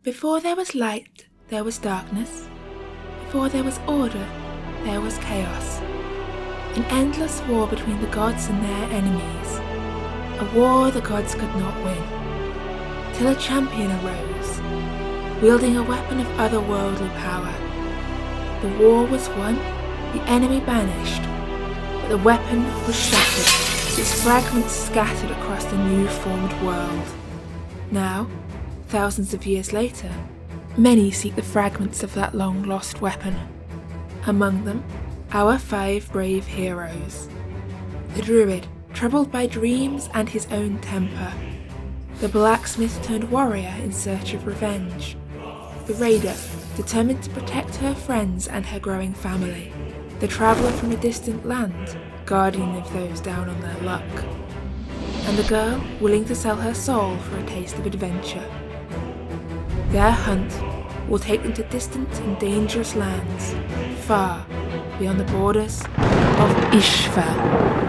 Before there was light, there was darkness. Before there was order, there was chaos. An endless war between the gods and their enemies. A war the gods could not win. Till a champion arose, wielding a weapon of otherworldly power. The war was won, the enemy banished, but the weapon was shattered, its fragments scattered across the new formed world. Now, thousands of years later, many seek the fragments of that long-lost weapon. Among them, our 5 brave heroes. The druid, troubled by dreams and his own temper. The blacksmith turned warrior in search of revenge. The raider, determined to protect her friends and her growing family. The traveller from a distant land, guardian of those down on their luck. And the girl willing to sell her soul for a taste of adventure. Their hunt will take them to distant and dangerous lands, far beyond the borders of Isfjell.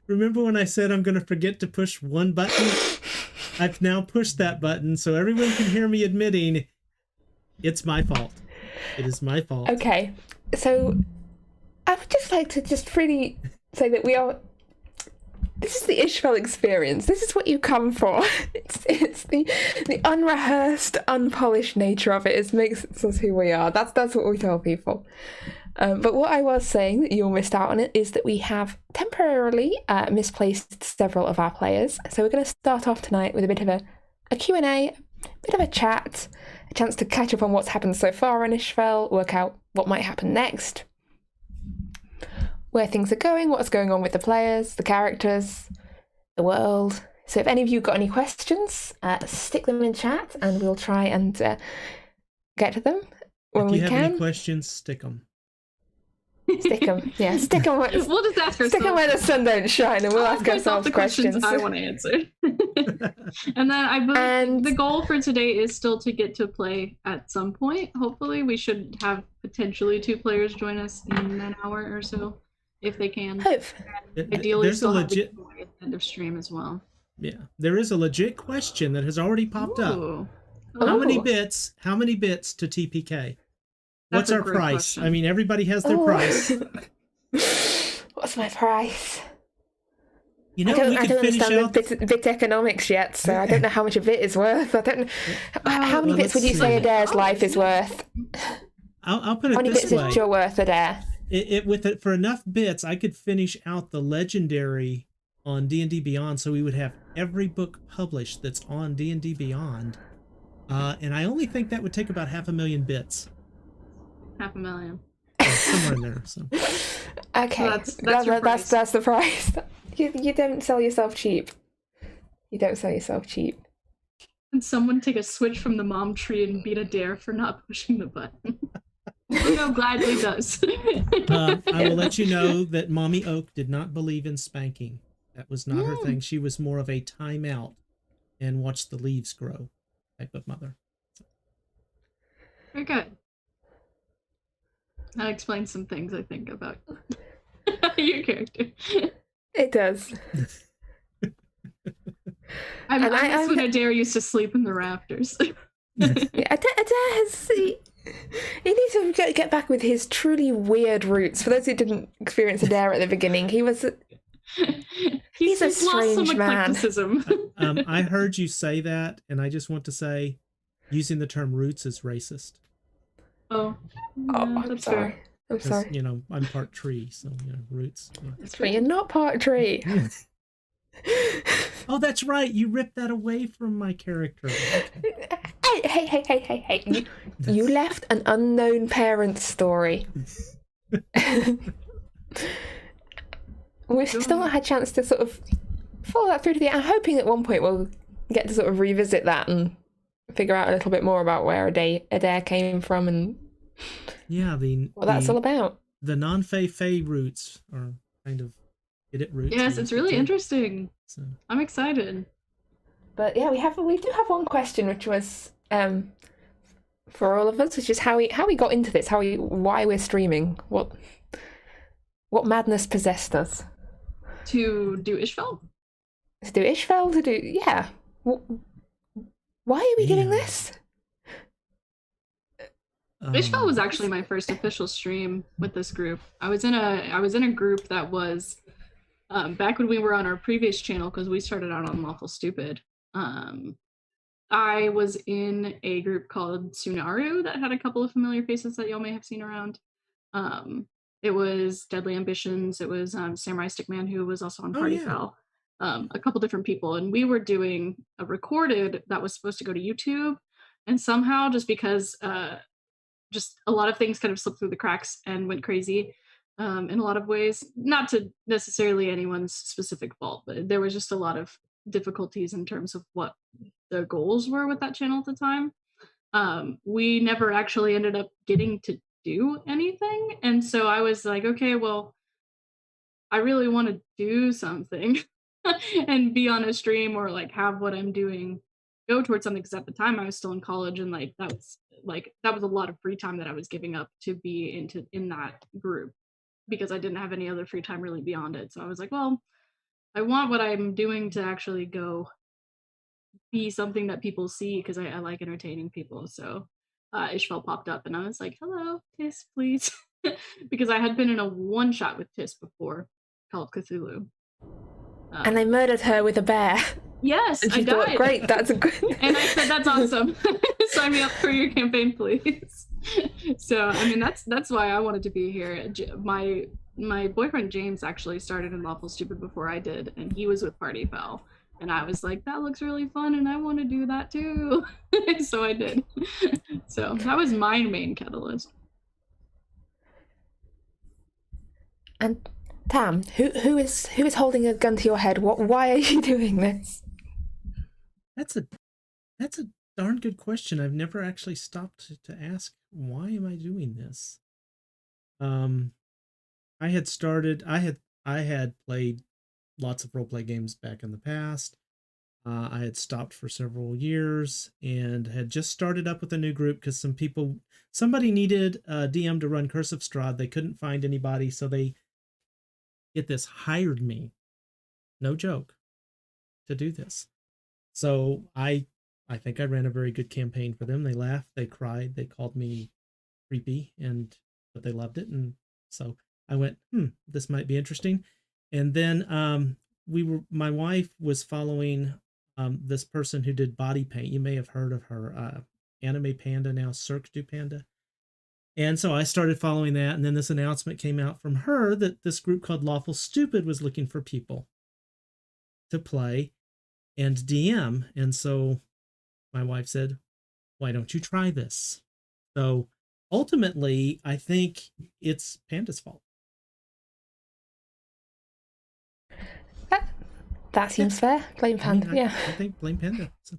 Remember when I said I'm going to forget to push one button? I've now pushed that button so everyone can hear me admitting it's my fault. It is my fault. Okay, so I would just like to just really say that this is the Isfjell experience. This is what you come for. It's the unrehearsed, unpolished nature of it. It makes us who we are. That's what we tell people. But what I was saying that you all missed out on it is that we have temporarily misplaced several of our players. So we're going to start off tonight with a bit of a Q&A, a bit of a chat, a chance to catch up on what's happened so far in Isfjell, work out what might happen next, where things are going, what's going on with the players, the characters, the world. So if any of you got any questions, stick them in chat and we'll try and get to them when we can. If you have any questions, stick them. Stick them, yeah. Stick them. We'll just ask ourselves. Stick them where the sun don't shine, and we'll ask ourselves the questions I want to answer. And then I believe the goal for today is still to get to play at some point. Hopefully, we should have potentially 2 players join us in an hour or so, if they can. Ideally, there's still a have legit the Q&A at the end of stream as well. Yeah, there is a legit question that has already popped up. How many bits to TPK? What's our price? Question. I mean, everybody has their price. What's my price? You know, I don't understand bit economics yet, so I don't know how much a bit is worth. I don't know. How many bits would you say Adair's life is worth? I'll put it this way. How many bits is your worth, Adair? For enough bits, I could finish out the legendary on D&D Beyond, so we would have every book published that's on D&D Beyond. And I only think that would take about 500,000 bits. 500,000. Somewhere in there. So. Okay, so that's the price. You don't sell yourself cheap. You don't sell yourself cheap. And someone take a switch from the mom tree and beat Adair for not pushing the button. No, gladly does. I will let you know that Mommy Oak did not believe in spanking. That was not her thing. She was more of a timeout and watch the leaves grow type of mother. Very good. That explains some things, I think, about your character. It does. I miss when Adair used to sleep in the rafters. Adair has... He needs to get back with his truly weird roots. For those who didn't experience Adair at the beginning, he's a strange man. I heard you say that, and I just want to say, using the term roots is racist. Oh, I'm sorry. I'm sorry. You know, I'm part tree, so roots. Yeah. That's right. You're not part tree. Oh, that's right. You ripped that away from my character. Okay. Hey. You left an unknown parent's story. We've still not had a chance to sort of follow that through to the end. I'm hoping at one point we'll get to sort of revisit that and figure out a little bit more about where Adair came from and what that's all about. The non-Fey roots are kind of get it rooted. Yes, it's really interesting. So. I'm excited. But yeah, we do have one question, which was for all of us, which is how we got into this, why we're streaming, what madness possessed us to do Isfjell. Yeah. Why are we doing this? Isfjell was actually my first official stream with this group. I was in a group that was back when we were on our previous channel, because we started out on Lawful Stupid. I was in a group called Drinharrow that had a couple of familiar faces that y'all may have seen around. It was Deadly Ambitions. It was Samurai Stickman, who was also on Party Foul. A couple different people, and we were doing a recorded that was supposed to go to YouTube, and somehow, just because just a lot of things kind of slipped through the cracks and went crazy in a lot of ways, not to necessarily anyone's specific fault, but there was just a lot of difficulties in terms of what the goals were with that channel at the time. We never actually ended up getting to do anything, and so I was like, okay, well, I really want to do something and be on a stream, or like have what I'm doing go towards something, because at the time I was still in college, and like that was a lot of free time that I was giving up to be in that group, because I didn't have any other free time really beyond it. So I was like, well, I want what I'm doing to actually go be something that people see, because I like entertaining people. So Isfjell popped up, and I was like, hello, Tis, please. Because I had been in a one-shot with Tis before called Cthulhu. And I murdered her with a bear. Yes, and she I thought, died. Great, that's a good... And I said, that's awesome. Sign me up for your campaign, please. So, I mean, that's why I wanted to be here. My boyfriend James actually started in Lawful Stupid before I did, and he was with Party Foul. And I was like, that looks really fun, and I want to do that too. So I did. So that was my main catalyst. And Tam, who is holding a gun to your head? Why are you doing this? That's a darn good question. I've never actually stopped to ask, why am I doing this? I had played lots of roleplay games back in the past. I had stopped for several years and had just started up with a new group because somebody needed a DM to run Curse of Strahd. They couldn't find anybody, so they, get this, hired me, no joke, to do this. So I think I ran a very good campaign for them. They laughed, they cried, they called me creepy, but they loved it. And so I went, this might be interesting. And then my wife was following this person who did body paint. You may have heard of her, Anime Panda, now Cirque du Panda. And so I started following that, and then this announcement came out from her that this group called Lawful Stupid was looking for people to play and DM. And so my wife said, why don't you try this? So ultimately, I think it's Panda's fault. That seems fair. Blame Panda, yeah. I think blame Panda. So.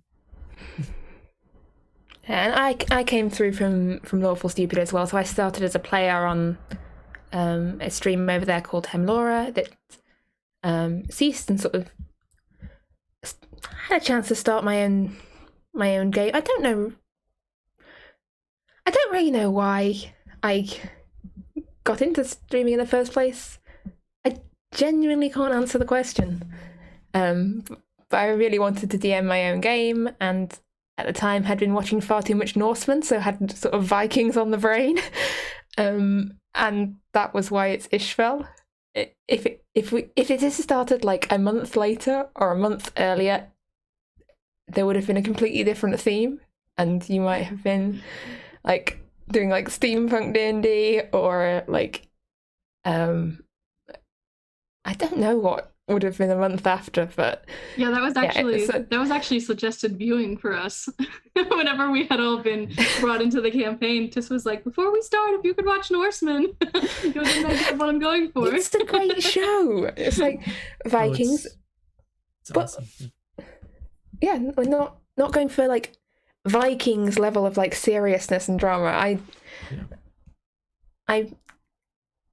And I came through from Lawful Stupid as well, so I started as a player on a stream over there called Hemlora that ceased, and sort of had a chance to start my own game. I don't really know why I got into streaming in the first place. I genuinely can't answer the question. But I really wanted to DM my own game, and at the time had been watching far too much Norseman, so had sort of Vikings on the brain. And that was why it's Isfjell. If it had started like a month later or a month earlier, there would have been a completely different theme, and you might have been like doing like steampunk D&D, or like I don't know what would have been a month after, but yeah, that was actually suggested viewing for us. Whenever we had all been brought into the campaign, Tis was like, before we start, if you could watch Norseman, you'll get an idea of what I'm going for. It's a great show. It's like Vikings, it's awesome. Yeah, we're not going for like Vikings level of like seriousness and drama. I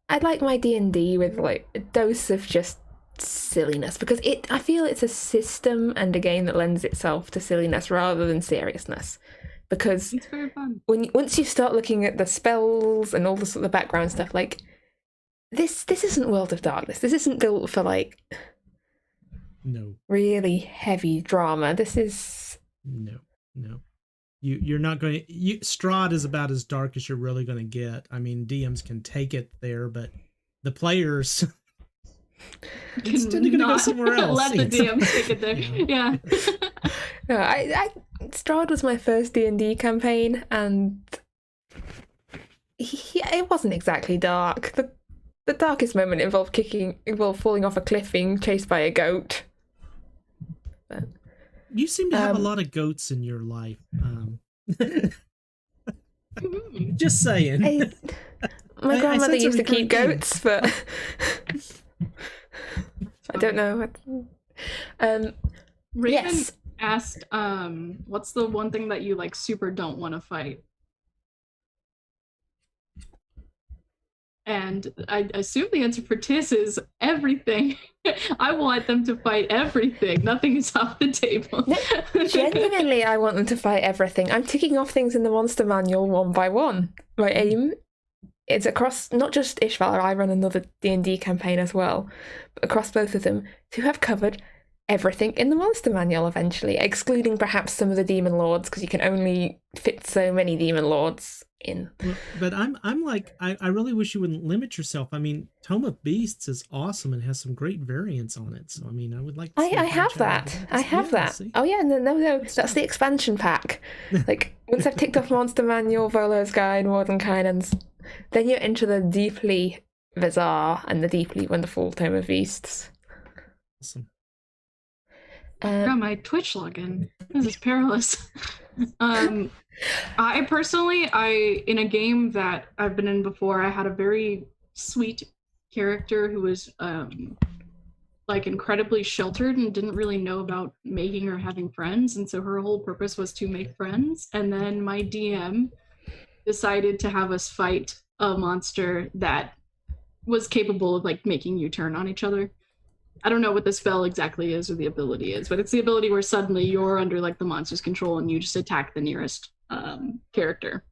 like my D&D with like a dose of just silliness, because I feel it's a system and a game that lends itself to silliness rather than seriousness. Because it's very fun. Once you start looking at the spells and all the sort of background stuff, like this isn't World of Darkness. This isn't built for like really heavy drama. This is no. You're not going to. Strahd is about as dark as you're really going to get. I mean, DMs can take it there, but the players. Instead, you're going to go somewhere else. Let the DM take it there. Yeah. No, Strahd was my first D&D campaign, and it wasn't exactly dark. The darkest moment involved falling off a cliff, being chased by a goat. But, you seem to have a lot of goats in your life. Just saying. My grandmother used to keep goats, but I don't know. Raven asked, what's the one thing that you like super don't want to fight? And I assume the answer for Tis is everything. I want them to fight everything. Nothing is off the table. No, genuinely, I want them to fight everything. I'm ticking off things in the monster manual one by one. My aim is across not just Isfjell, I run another D&D campaign as well, but across both of them, to have covered everything in the monster manual eventually, excluding perhaps some of the demon lords, because you can only fit so many demon lords in. But I'm like, I really wish you wouldn't limit yourself. I mean, Tome of Beasts is awesome and has some great variants on it. So I mean, I would like to I have that. I have that. See? Oh yeah, no, that's the expansion pack. Like once I've ticked off Monster Manual, Volo's Guide, Mordenkainen's, then you're into the deeply bizarre and the deeply wonderful Tome of Beasts. Awesome. Got my Twitch login. This is perilous. I personally, in a game that I've been in before, I had a very sweet character who was like incredibly sheltered and didn't really know about making or having friends, and so her whole purpose was to make friends. And then my DM decided to have us fight a monster that was capable of like making you turn on each other. I don't know what the spell exactly is or the ability is, but it's the ability where suddenly you're under like the monster's control and you just attack the nearest character.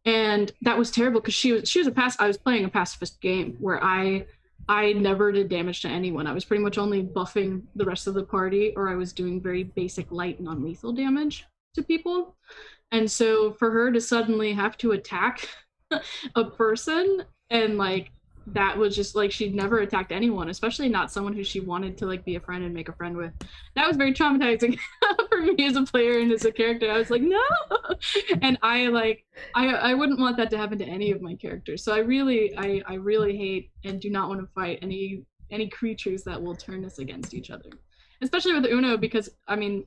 And that was terrible because she was I was playing a pacifist game where I never did damage to anyone. I was pretty much only buffing the rest of the party, or I was doing very basic light non-lethal damage to people. And so for her to suddenly have to attack a person, and like that was just like, she'd never attacked anyone, especially not someone who she wanted to like be a friend and make a friend with. That was very traumatizing for me as a player and as a character. I was like, no. And I wouldn't want that to happen to any of my characters. So I really hate and do not want to fight any creatures that will turn us against each other, especially with Uno, because I mean,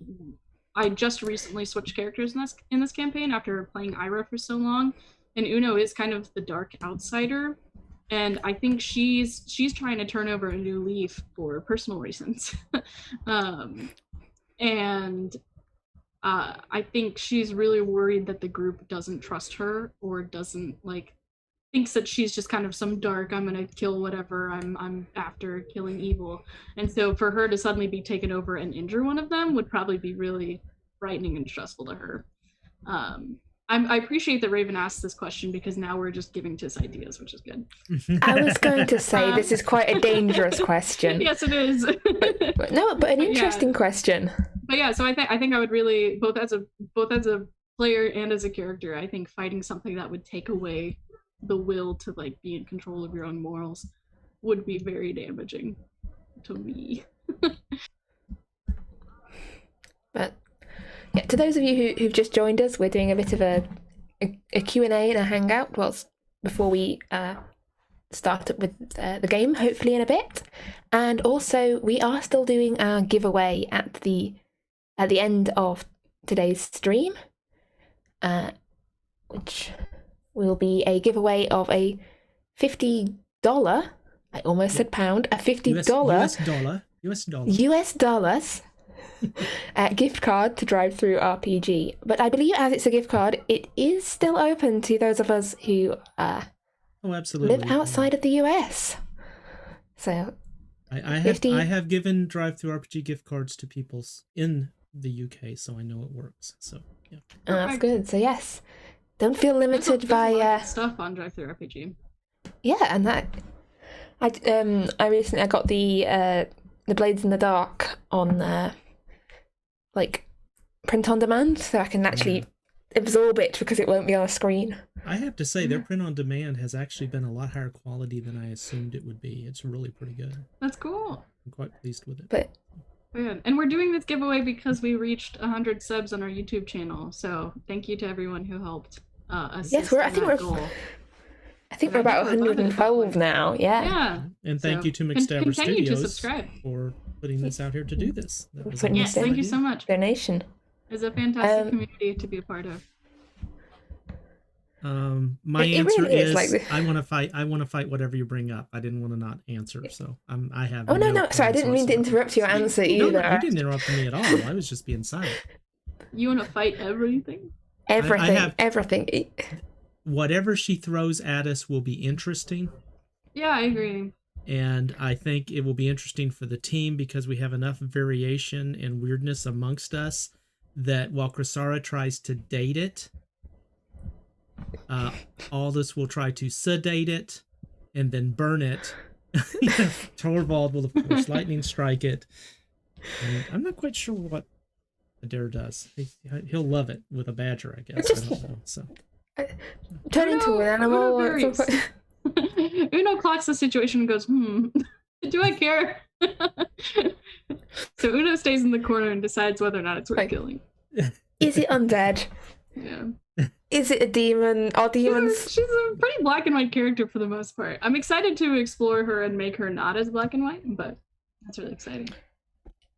I just recently switched characters in this campaign after playing Ira for so long, and Uno is kind of the dark outsider. And I think she's trying to turn over a new leaf for personal reasons. And I think she's really worried that the group doesn't trust her, or doesn't like, thinks that she's just kind of some dark, I'm gonna kill whatever, I'm after killing evil. And so for her to suddenly be taken over and injure one of them would probably be really frightening and stressful to her. I appreciate that Raven asked this question, because now we're just giving Tis ideas, which is good. I was going to say this is quite a dangerous question. Yes, it is. but an interesting question. But yeah, so I think I would really, both as a player and as a character, I think fighting something that would take away the will to like be in control of your own morals would be very damaging to me. But yeah, to those of you who've just joined us, we're doing a bit of a Q&A and a hangout before we start up with the game, hopefully in a bit. And also, we are still doing our giveaway at the end of today's stream, which will be a giveaway of a $50, I almost said pound, a $50 US dollars gift card to Drive Through RPG. But I believe as it's a gift card, it is still open to those of us who absolutely live outside of the US. So I 50. have given Drive-Thru RPG gift cards to people in the UK, so I know it works. So yeah. Oh, that's good. So yes, don't feel limited There's a lot by of stuff on Drive-Thru RPG. Yeah, and that I recently got the Blades in the Dark on like print on demand, so I can actually absorb it because it won't be on a screen. I have to say, their print on demand has actually been a lot higher quality than I assumed it would be. It's really pretty good. That's cool. I'm quite pleased with it. But good. And we're doing this giveaway because we reached 100 subs on our YouTube channel. So thank you to everyone who helped assist. Yes, I think we're about 112 now. Yeah. And thank you to McStabber Studios for putting this out here to do this. Yes, thank you so much. Donation. It's a fantastic community to be a part of. My answer really is like I want to fight whatever you bring up. I didn't want to not answer, so I have. Oh no! Sorry, I didn't mean to interrupt your answer either. No, you didn't interrupt me at all. I was just being silent. You want to fight everything? Everything. Whatever she throws at us will be interesting. Yeah, I agree. And I think it will be interesting for the team because we have enough variation and weirdness amongst us that while Kressara tries to date it, Aldous will try to sedate it and then burn it. Torvald will, of course, lightning strike it. And I'm not quite sure what Adair does. He'll love it with a badger, I guess. I don't know, so. Turn into an animal. Uno clocks the situation and goes, do I care? So Uno stays in the corner and decides whether or not it's worth killing. Is it undead? Yeah. Is it a demon? Are demons? She's a pretty black and white character for the most part. I'm excited to explore her and make her not as black and white, but that's really exciting.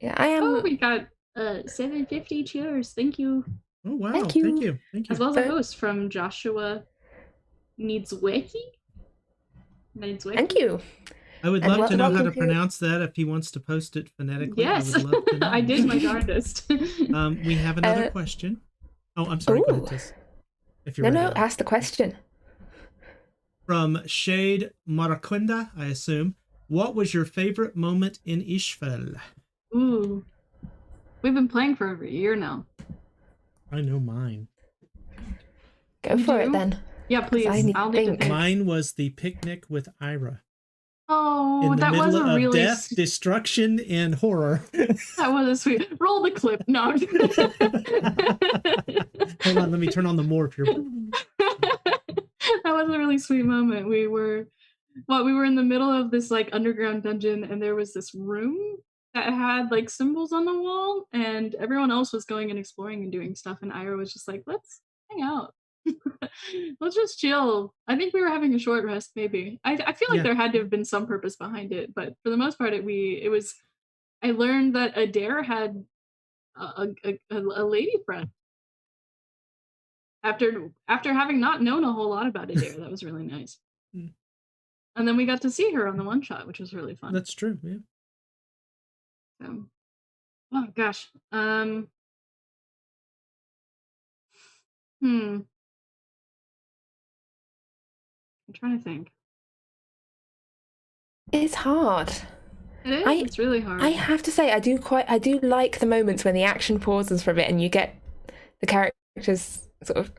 Yeah, I am. Oh, we got 750 cheers. Thank you. Oh wow! Thank you. As well as a host from Joshua Niedzwecki. Thank you. I would love to know how to pronounce that if he wants to post it phonetically. Yes, I would love to know. I did my darndest. We have another question. Oh, I'm sorry. Go ahead, Tess. If you're ready. Ask the question. From Shade Maraquenda, I assume. What was your favorite moment in Isfjell? Ooh. We've been playing for over a year now. I know mine. Go for it then. Yeah, please. I'll think. Mine was the picnic with Ira. Oh, that was a really... In the middle of death, destruction, and horror. That was a sweet... Roll the clip. No. Hold on, let me turn on the morph here. That was a really sweet moment. We were in the middle of this like underground dungeon, and there was this room that had like symbols on the wall, and everyone else was going and exploring and doing stuff, and Ira was just like, let's hang out. Let's just chill. I think we were having a short rest, maybe. I feel like there had to have been some purpose behind it, but for the most part, it was. I learned that Adair had a lady friend. After having not known a whole lot about Adair, that was really nice. And then we got to see her on the one shot, which was really fun. That's true. Yeah. So, oh gosh. I'm trying to think. It's hard. It is. It's really hard. I have to say, I do like the moments when the action pauses for a bit and you get the characters sort of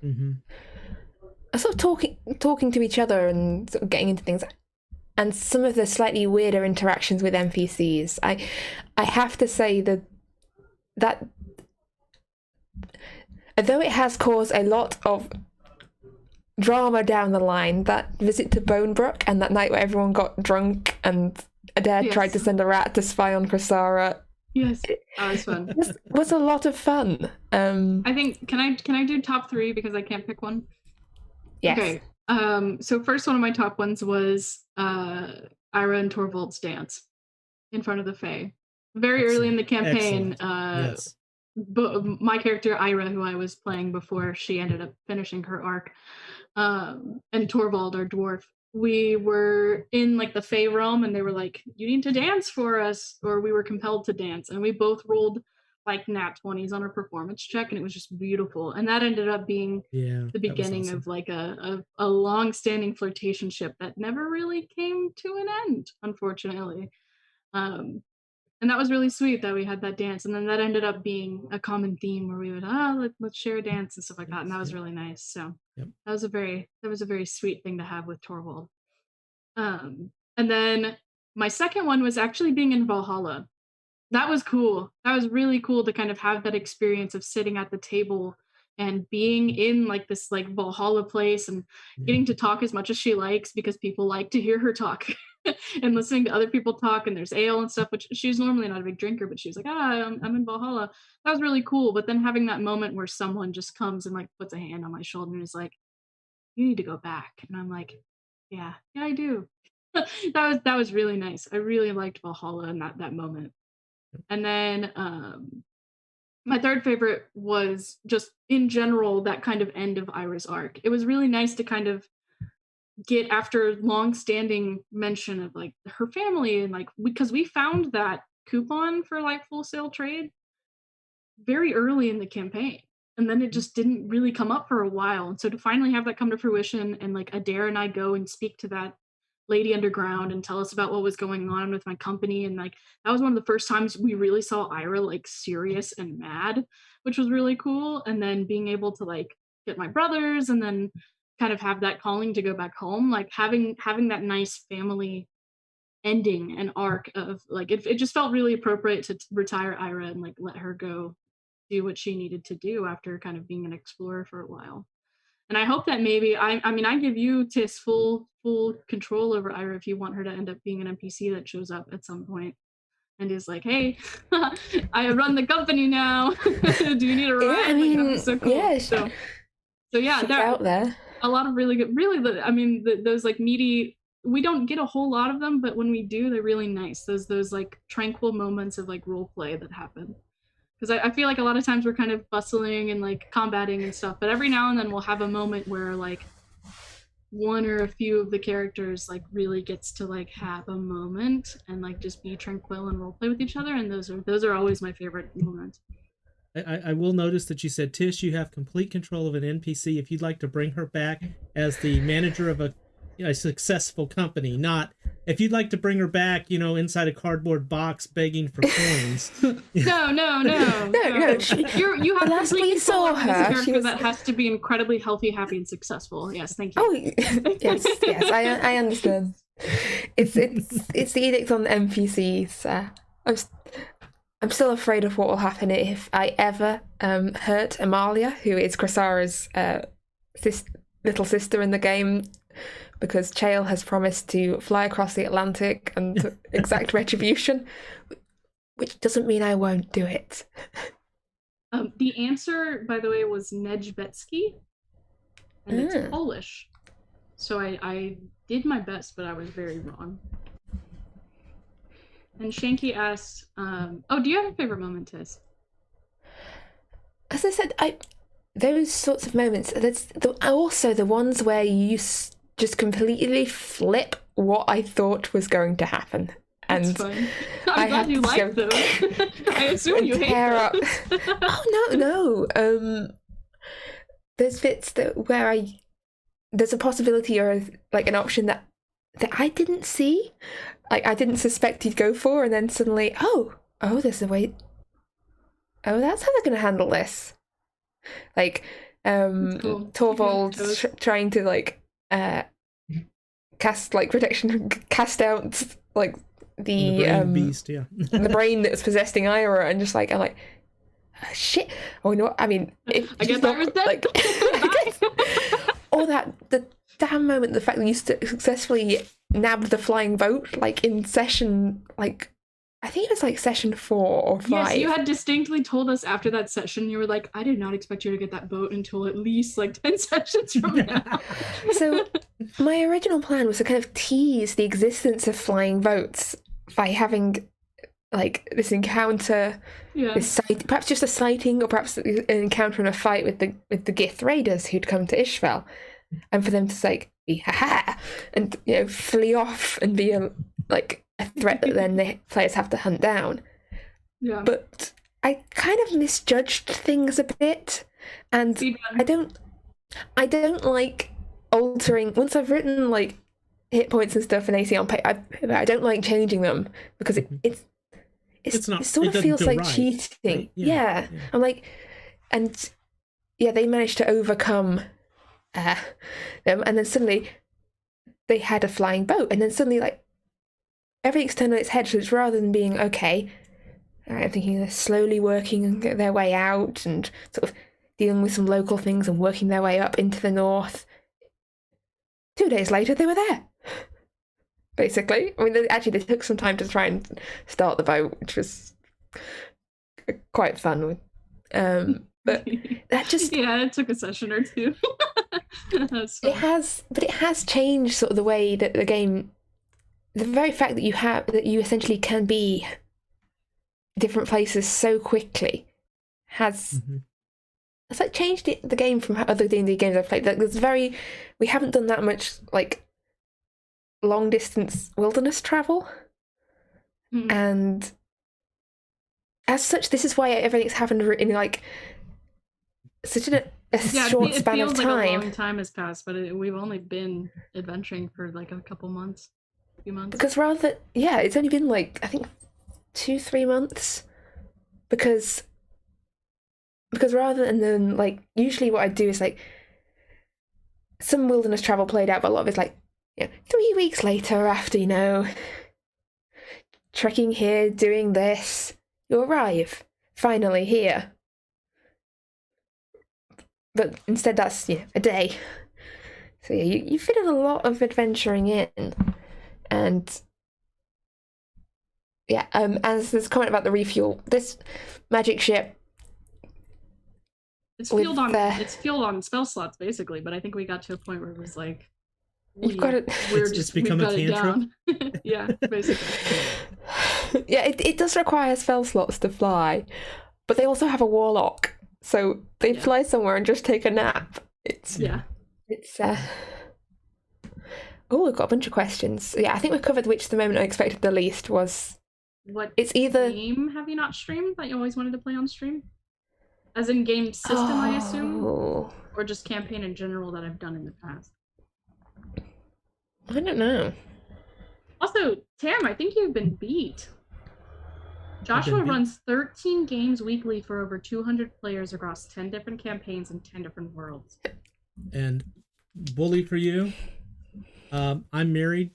talking to each other and sort of getting into things, and some of the slightly weirder interactions with NPCs. I have to say that although it has caused a lot of drama down the line, that visit to Bonebrook and that night where everyone got drunk and Adair tried to send a rat to spy on Kressara. Yes, that was fun. was a lot of fun. I think can I do top 3 because I can't pick one? Yes. Okay. So first one of my top ones was Ira and Torvald's dance in front of the Fae. Very early in the campaign. Yes. My character Ira, who I was playing before she ended up finishing her arc, and Torvald, our dwarf, we were in like the Fae realm, and they were like, "You need to dance for us," or we were compelled to dance, and we both rolled like nat 20s on our performance check, and it was just beautiful. And that ended up being the beginning of like a long-standing flirtationship that never really came to an end, unfortunately. And that was really sweet that we had that dance, and then that ended up being a common theme where we would let's share a dance and stuff like that, and that was really nice. So that was a very sweet thing to have with Torvald. And then my second one was actually being in Valhalla. That was cool. That was really cool to kind of have that experience of sitting at the table and being in like this like Valhalla place and getting to talk as much as she likes, because people like to hear her talk. And listening to other people talk, and there's ale and stuff, which she's normally not a big drinker, but she's like, I'm in Valhalla. That was really cool. But then having that moment where someone just comes and like puts a hand on my shoulder and is like, you need to go back. And I'm like, yeah, I do. that was really nice. I really liked Valhalla in that moment. And then my third favorite was just in general that kind of end of Ira's arc. It was really nice to kind of get after long-standing mention of like her family, and like because we found that coupon for like Full Sail Trade very early in the campaign, and then it just didn't really come up for a while. And so to finally have that come to fruition, and like Adair and I go and speak to that lady underground and tell us about what was going on with my company, and like that was one of the first times we really saw Ira like serious and mad, which was really cool. And then being able to like get my brothers and then kind of have that calling to go back home, like having that nice family ending and arc of like it just felt really appropriate to retire Ira and like let her go do what she needed to do after kind of being an explorer for a while. And I hope that maybe I mean I give you Tis full control over Ira if you want her to end up being an NPC that shows up at some point and is like, hey, I run the company now. Do you need a ride? Yeah, I mean, like, so cool. Yeah, so yeah, she's out there. A lot of really good, I mean, those like meaty, we don't get a whole lot of them, but when we do, they're really nice. Those like tranquil moments of like role play that happen. Because I feel like a lot of times we're kind of bustling and like combating and stuff, but every now and then we'll have a moment where like one or a few of the characters like really gets to like have a moment and like just be tranquil and role play with each other, and those are always my favorite moments. I will notice that you said, Tish, you have complete control of an NPC if you'd like to bring her back as the manager of a successful company, not if you'd like to bring her back, inside a cardboard box begging for coins. No. You have last we saw her, she was... that has to be incredibly healthy, happy, and successful. Yes, thank you. Oh, yes, I understand. It's the edict on the NPCs. I'm still afraid of what will happen if I ever hurt Amalia, who is Kressara's little sister in the game, because Chael has promised to fly across the Atlantic and exact retribution, which doesn't mean I won't do it. The answer, by the way, was Niedźwiecki, and it's Polish. So I did my best, but I was very wrong. And Shanky asked, do you have a favorite moment, Tiz? As I said, those sorts of moments, that's also the ones where you just completely flip what I thought was going to happen. And that's fun. I'm glad you like those. I assume you hate those. Oh, no. There's bits where there's a possibility or like an option that I didn't see. Like, I didn't suspect he'd go for, and then suddenly, there's a way. Oh, that's how they're going to handle this. Like, cool. Torvald trying to, like, cast, like, protection, cast out, like, the brain beast, yeah. the brain that's possessing Ira, and just, like, I'm like, shit. Oh, you know what? I mean, I guess I was dead. Like, all that, the damn moment, the fact that you successfully nabbed the flying boat, like in session, like I think it was like session 4 or 5. Yes, you had distinctly told us after that session, you were like, I did not expect you to get that boat until at least like 10 sessions from now. So my original plan was to kind of tease the existence of flying boats by having like this encounter, this perhaps just a sighting, or perhaps an encounter in a fight with the Gith raiders who'd come to Isfjell, and for them to like be and flee off and be a threat that then the players have to hunt down. Yeah. But I kind of misjudged things a bit, and I don't like altering once I've written like hit points and stuff and AC on pay. I don't like changing them because it sort of feels like cheating. Right? Yeah. I'm like, and yeah, they managed to overcome them, and then suddenly they had a flying boat, and then suddenly like everything's turned on its head. So it's rather than being okay, I'm thinking they're slowly working their way out and sort of dealing with some local things and working their way up into the north. 2 days later, they were there. Basically, I mean, they took some time to try and start the boat, which was quite fun. But that just it took a session or two. It has changed sort of the way that the game. The very fact that you essentially can be different places so quickly has. It's like changed the game from other D&D games I've played. Like we haven't done that much like long distance wilderness travel, and as such, this is why everything's happened in like such a short span of time. Like a long time has passed, but we've only been adventuring for like a few months. Because it's only been like I think 2-3 months, because rather than like usually what I do is like some wilderness travel played out, but a lot of it's like 3 weeks later after trekking here, doing this, you arrive finally here. But instead that's a day. So you fit in a lot of adventuring in, and as there's a comment about the refuel, this magic ship. It's fueled on spell slots basically, but I think we got to a point where it was like it's become a cantrip. Yeah, basically. Yeah, it does require spell slots to fly, but they also have a warlock, so they fly somewhere and just take a nap. Oh, we've got a bunch of questions. Yeah, I think we've covered which the moment I expected the least was. What it's either game have you not streamed that you always wanted to play on stream? As in game system, I assume? Or just campaign in general that I've done in the past? I don't know. Also, Tam, I think you've been beat. Joshua runs 13 games weekly for over 200 players across 10 different campaigns in 10 different worlds. And bully for you, I'm married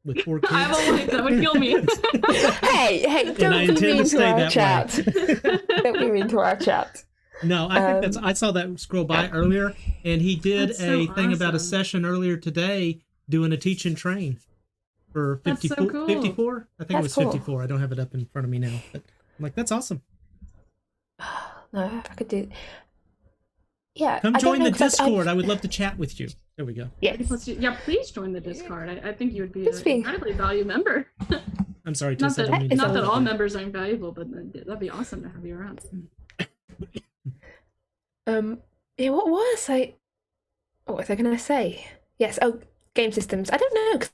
with 4 kids. I have a wife that would kill me. Hey, don't be mean to our chat. Don't be mean to our chat. No, I think I saw that scroll by earlier, and he did thing about a session earlier today doing a teach and train for 54. I think it was 54. I don't have it up in front of me now, but I'm like, that's awesome. No, I could do. Yeah, come join the Discord. I would love to chat with you. There we go. Yes. Please join the Discord. I think you would be an incredibly valuable member. I'm sorry, not that all members aren't valuable, but that'd be awesome to have you around. What was I going to say? Yes. Oh, game systems. I don't know, because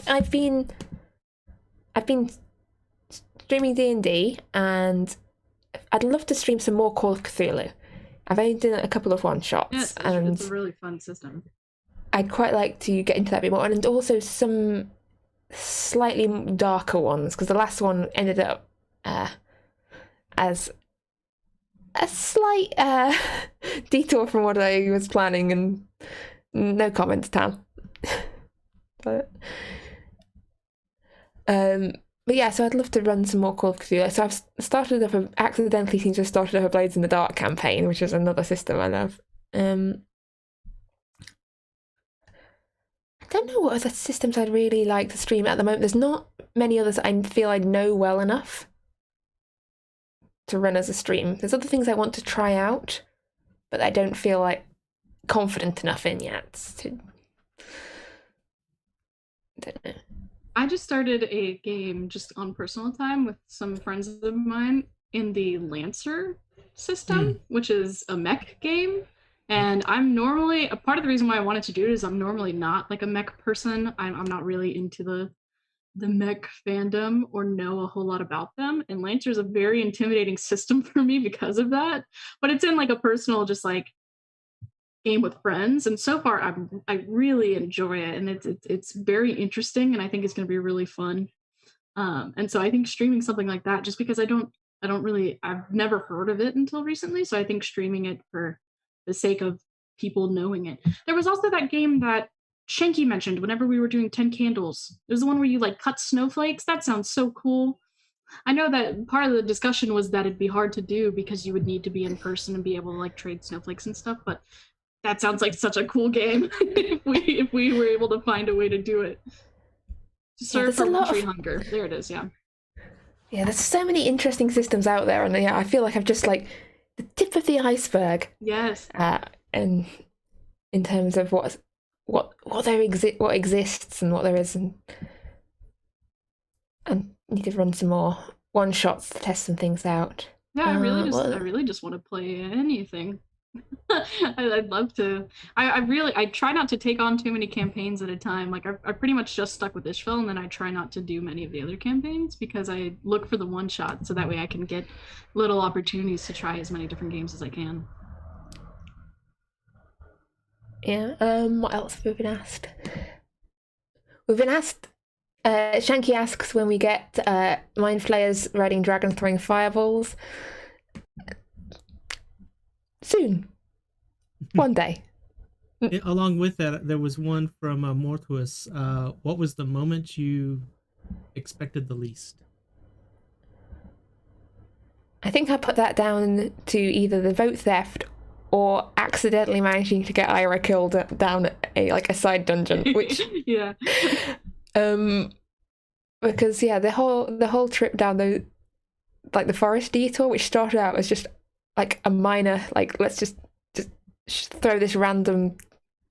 I've been streaming D&D, and I'd love to stream some more Call of Cthulhu. I've only done a couple of one-shots. Yes, and it's a really fun system. I'd quite like to get into that a bit more, and also some slightly darker ones, because the last one ended up as a slight detour from what I was planning, and no comments, Tam. But yeah, so I'd love to run some more Call of Cthulhu. So I've accidentally seems to have started up a Blades in the Dark campaign, which is another system I love. I don't know what other systems I'd really like to stream at the moment. There's not many others that I feel I know well enough to run as a stream. There's other things I want to try out, but I don't feel like confident enough in yet. I don't know. I just started a game just on personal time with some friends of mine in the Lancer system, which is a mech game. And I'm normally, a part of the reason why I wanted to do it is I'm normally not like a mech person. I'm not really into the mech fandom or know a whole lot about them. And Lancer is a very intimidating system for me because of that. But it's in like a personal, just like game with friends, and so far I really enjoy it, and it's very interesting, and I think it's going to be really fun. And so I think streaming something like that, just because I've never heard of it until recently, so I think streaming it for the sake of people knowing it. There was also that game that Shanky mentioned whenever we were doing 10 Candles. It was the one where you like cut snowflakes. That sounds so cool. I know that part of the discussion was that it'd be hard to do because you would need to be in person and be able to like trade snowflakes and stuff, but that sounds like such a cool game if we were able to find a way to do it. To serve tree hunger. There it is, yeah. Yeah, there's so many interesting systems out there, and yeah, I feel like I've just like the tip of the iceberg. Yes. And in terms of what exists and what there isn't. And need to run some more one-shots to test some things out. Yeah, I really just want to play anything. I'd love to. I try not to take on too many campaigns at a time. Like I pretty much just stuck with Isfjell, and then I try not to do many of the other campaigns because I look for the one shot, so that way I can get little opportunities to try as many different games as I can. Yeah. What else have we been asked? We've been asked. Shanky asks when we get mind flayers riding dragons throwing fireballs. Soon. One day. Along with that, there was one from Mortuus. What was the moment you expected the least? I think I put that down to either the vote theft or accidentally managing to get Ira killed down a side dungeon, which yeah. Because yeah, the whole trip down the forest detour, which started out as just like a minor, like let's just throw this random,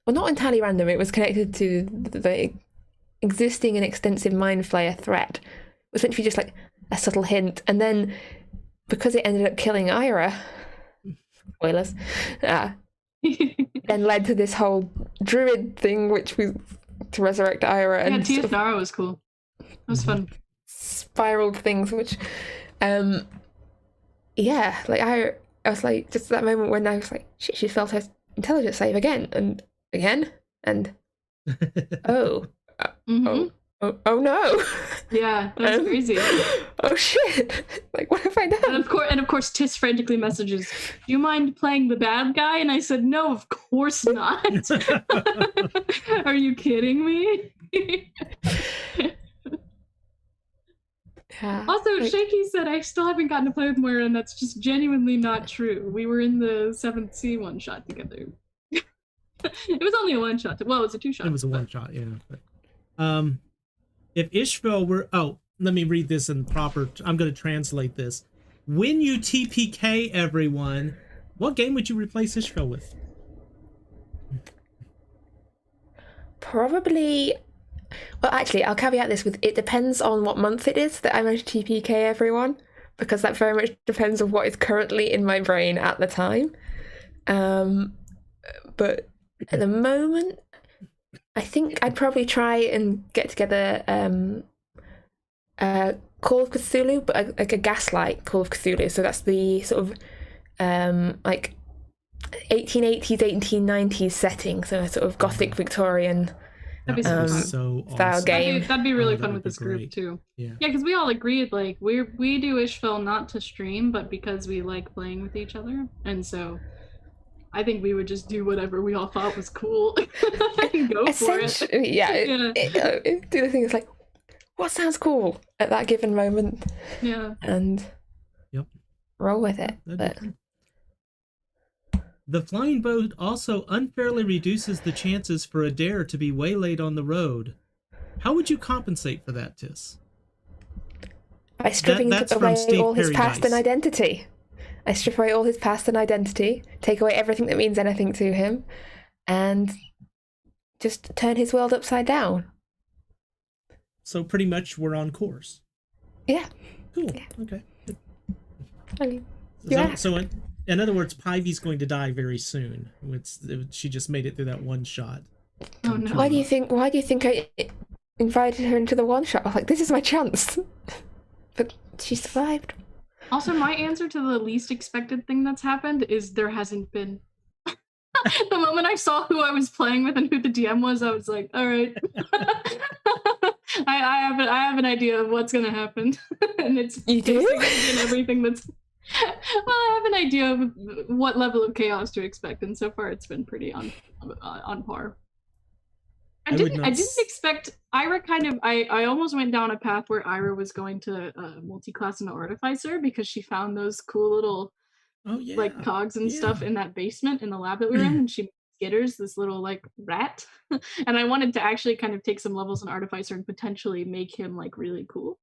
well, not entirely random. It was connected to the existing and extensive mind flayer threat. It was meant to be just like a subtle hint, and then because it ended up killing Ira, spoilers, then led to this whole druid thing, which was to resurrect Ira. Yeah, and Drinharrow was cool. It was fun. Spiraled things, which, yeah, like I was like, just that moment when I was like, shit, she failed her intelligence save again, and oh no. Yeah, that was crazy. Oh shit! Like, what have I done? And of course, Tiss frantically messages, "Do you mind playing the bad guy?" And I said, "No, of course not." Are you kidding me? Yeah, also, Shanky said, "I still haven't gotten to play with Moira," and that's just genuinely not true. We were in the 7th Sea one shot together. It was only a one shot. Well, it was a 2 shot. It was a one shot, yeah. But, if Isfjell were... Oh, let me read this in proper... I'm going to translate this. When you TPK everyone, what game would you replace Isfjell with? Probably... Well, actually, I'll caveat this with it depends on what month it is that I manage to TPK everyone, because that very much depends on what is currently in my brain at the time. But at the moment, I think I'd probably try and get together Call of Cthulhu, but like a gaslight Call of Cthulhu. So that's the sort of like 1880s, 1890s setting, so a sort of Gothic Victorian that'd be so fun. So style awesome. game. That'd be really fun with this group too. Yeah, because we all agreed like we do Isfjell not to stream, but because we like playing with each other, and so I think we would just do whatever we all thought was cool and go for it. Yeah. Do the thing is like, what sounds cool at that given moment? Yeah. And roll with it. But the flying boat also unfairly reduces the chances for a dare to be waylaid on the road. How would you compensate for that, Tiss? By stripping away all his past and identity. I strip away all his past and identity, take away everything that means anything to him, and just turn his world upside down. So pretty much we're on course. Yeah. Cool. Yeah. Okay. I mean, so in other words, Pivy's going to die very soon. She just made it through that one shot. Oh no! Why do you think I invited her into the one shot? I was like, this is my chance. But she survived. Also, my answer to the least expected thing that's happened is there hasn't been. The moment I saw who I was playing with and who the DM was, I was like, all right. I have an idea of what's gonna happen. And it's You do? and everything that's well, I have an idea of what level of chaos to expect, and so far it's been pretty on par. I didn't expect Ira I almost went down a path where Ira was going to multi-class an artificer because she found those cool little like cogs and stuff in that basement in the lab that we were in, and she Skitters, this little like rat. And I wanted to actually kind of take some levels in artificer and potentially make him like really cool.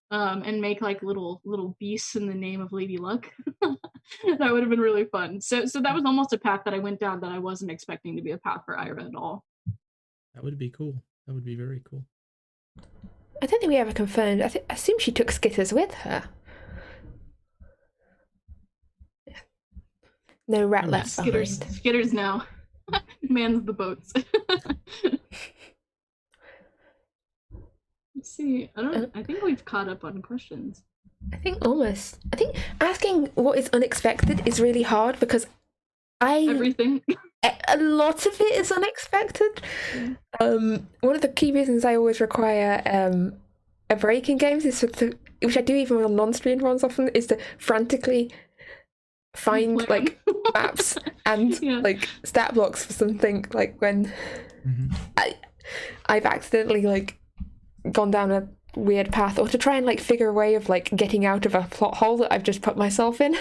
And make like little beasts in the name of Lady Luck. That would have been really fun. So that was almost a path that I went down that I wasn't expecting to be a path for Ira at all. That would be cool. That would be very cool. I don't think we ever confirmed. I assume she took Skitters with her. No rat left behind. Skitters now. Mans the boats. Let's see. I think we've caught up on questions. I think asking what is unexpected is really hard because everything. A lot of it is unexpected. One of the key reasons I always require a break in games is which I do even on non-stream runs often, is to frantically find like maps and like stat blocks for something, like when I've accidentally like gone down a weird path, or to try and like figure a way of like getting out of a plot hole that I've just put myself in.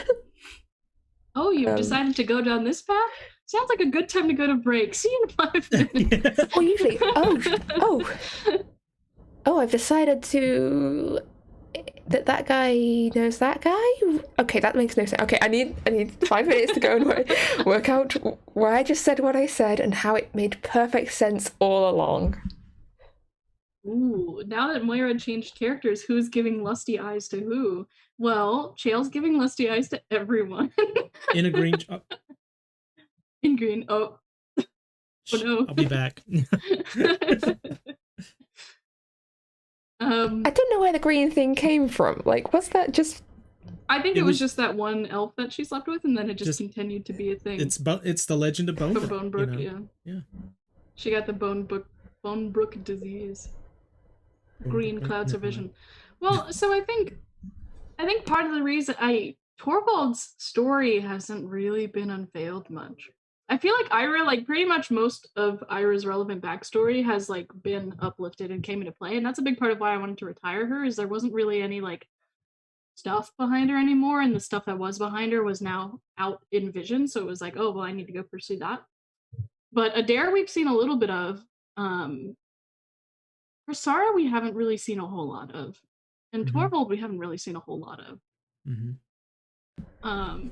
Oh, you've decided to go down this path? Sounds like a good time to go to break. See you in 5 minutes. Well, usually, I've decided to that guy knows that guy. Okay, that makes no sense. Okay, I need 5 minutes to go and work out why I just said what I said and how it made perfect sense all along. Ooh, now that Moira changed characters, who's giving lusty eyes to who? Well, Chael's giving lusty eyes to everyone. In a green... In green. Oh. Oh no. I'll be back. I don't know where the green thing came from. Like, was that just... I think it was just that one elf that she slept with, and then it just continued to be a thing. It's the legend of Bonebrook. Bonebrook, you know? Yeah. She got the Bonebrook disease. Green clouds of vision. Well, so I think part of the reason Torvald's story hasn't really been unveiled much. I feel like Ira, like pretty much most of Ira's relevant backstory has like been uplifted and came into play, and that's a big part of why I wanted to retire her, is there wasn't really any like stuff behind her anymore, and the stuff that was behind her was now out in vision, so it was like, oh well, I need to go pursue that. But Adair we've seen a little bit of. Kressara we haven't really seen a whole lot of, and Torvald we haven't really seen a whole lot of.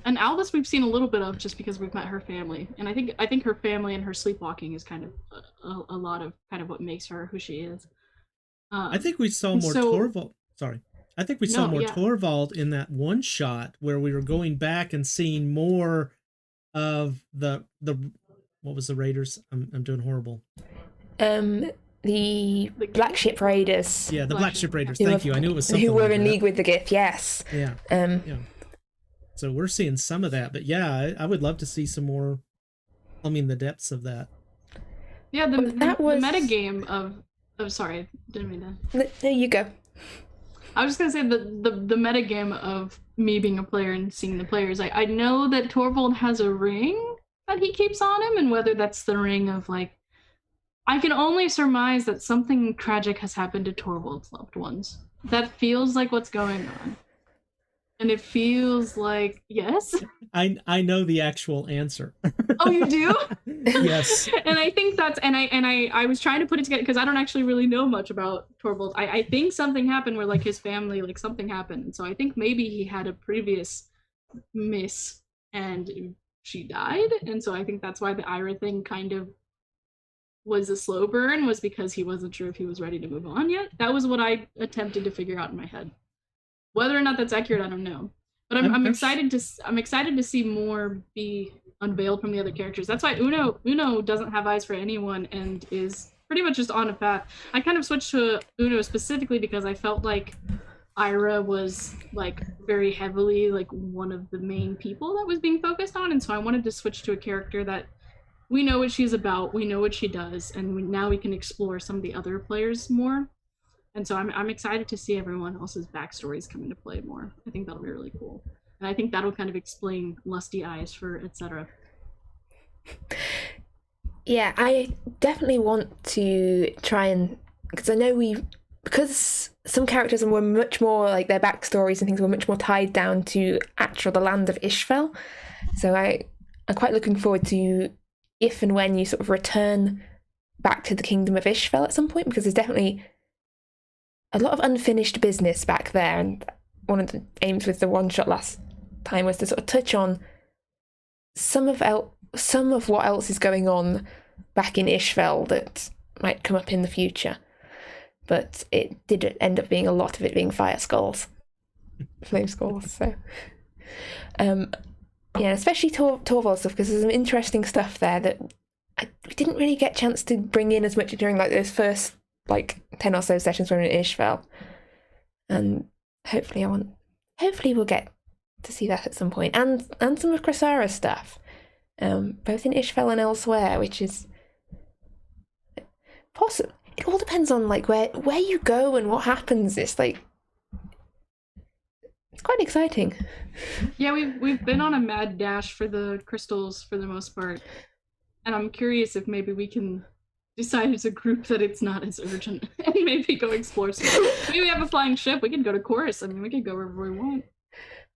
And Albus we've seen a little bit of just because we've met her family, and I think her family and her sleepwalking is kind of a lot of kind of what makes her who she is. I think we saw more Torvald. Sorry, I think we saw more Torvald in that one shot where we were going back and seeing more of the what was the Raiders? I'm doing horrible. The Black Ship Raiders. Yeah, the Black Ship Raiders. Thank you. I knew it was something. Who were like in that. league with the Gith? Yes. Yeah. Yeah. So we're seeing some of that, but yeah, I would love to see some more. I mean, the depths of that. Yeah, the metagame of sorry, didn't mean to. There you go. I was just gonna say the metagame of me being a player and seeing the players. I know that Torvald has a ring that he keeps on him, and whether that's the ring of like, I can only surmise that something tragic has happened to Torvald's loved ones. That feels like what's going on. And it feels like, yes? I know the actual answer. Oh, you do? Yes. And I think that's, and I was trying to put it together because I don't actually really know much about Torvald. I think something happened where like his family, like something happened. And so I think maybe he had a previous miss and she died. And so I think that's why the Ira thing kind of was a slow burn, was because he wasn't sure if he was ready to move on yet. That was what I attempted to figure out in my head. Whether or not that's accurate, I don't know. But I'm excited to see more be unveiled from the other characters. That's why Uno doesn't have eyes for anyone and is pretty much just on a path. I kind of switched to Uno specifically because I felt like Ira was like very heavily like one of the main people that was being focused on, and so I wanted to switch to a character that we know what she's about, we know what she does, and now we can explore some of the other players more. And so I'm excited to see everyone else's backstories come into play more. I think that'll be really cool. And I think that'll kind of explain Lusty Eyes for etc. Yeah, I definitely want to try and, because I know because some characters were much more like their backstories and things were much more tied down to the land of Isfjell. So I'm quite looking forward to if and when you sort of return back to the kingdom of Isfjell at some point, because there's definitely a lot of unfinished business back there, and one of the aims with the one-shot last time was to sort of touch on some of what else is going on back in Isfjell that might come up in the future. But it did end up being a lot of it being flame skulls. So, yeah, especially Torvald stuff, because there's some interesting stuff there that we didn't really get a chance to bring in as much during like those first 10 or so sessions when we were in Isfjell. And hopefully we'll get to see that at some point, and some of Kressara stuff, both in Isfjell and elsewhere, which is possible. It all depends on where you go and what happens. It's quite exciting. Yeah, we've been on a mad dash for the crystals for the most part, and I'm curious if maybe we can decide as a group that it's not as urgent and maybe go explore some. Maybe we have a flying ship. We could go to Chorus. I mean, we could go wherever we want.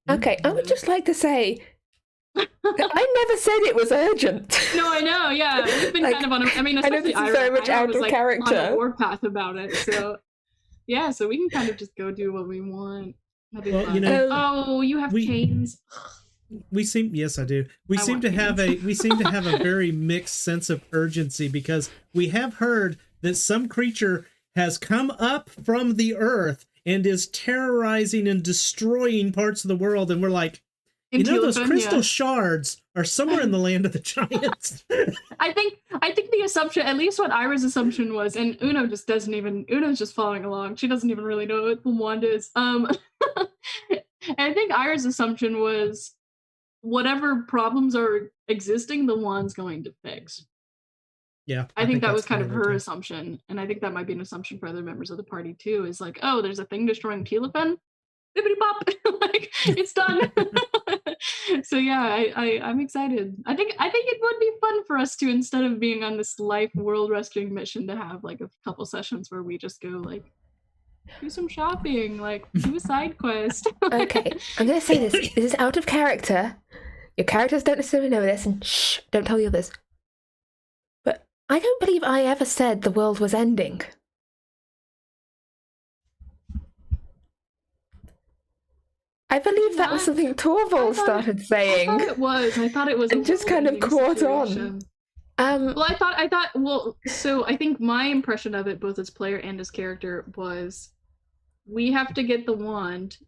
Okay, I would just like to say that I never said it was urgent. No, I know. Yeah, we've been kind of on. I know this is very much out of character. On a warpath about it. So yeah, so we can kind of just go do what we want. That'd be fun. Oh, you have chains. Yes, I do. We seem to have a very mixed sense of urgency, because we have heard that some creature has come up from the earth and is terrorizing and destroying parts of the world, and we're like, those crystal shards are somewhere in the land of the giants. I think the assumption, at least what Ira's assumption was, and Uno's just following along. She doesn't even really know what the wand is. I think Ira's assumption was whatever problems are existing, the wand's going to fix. Yeah. I think that was kind of her assumption, and I think that might be an assumption for other members of the party too, is like, oh, there's a thing destroying Telefen? Bippity pop! It's done! So yeah, I'm excited. I think it would be fun for us to, instead of being on this life world rescuing mission, to have a couple sessions where we just go do some shopping, do a side quest. Okay, I'm gonna say this. This is out of character. Your characters don't necessarily know this, and shh, don't tell the others. But I don't believe I ever said the world was ending. I believe that was something Torvald started saying. I thought it was. And just kind of caught on. So I think my impression of it, both as player and as character, was we have to get the wand,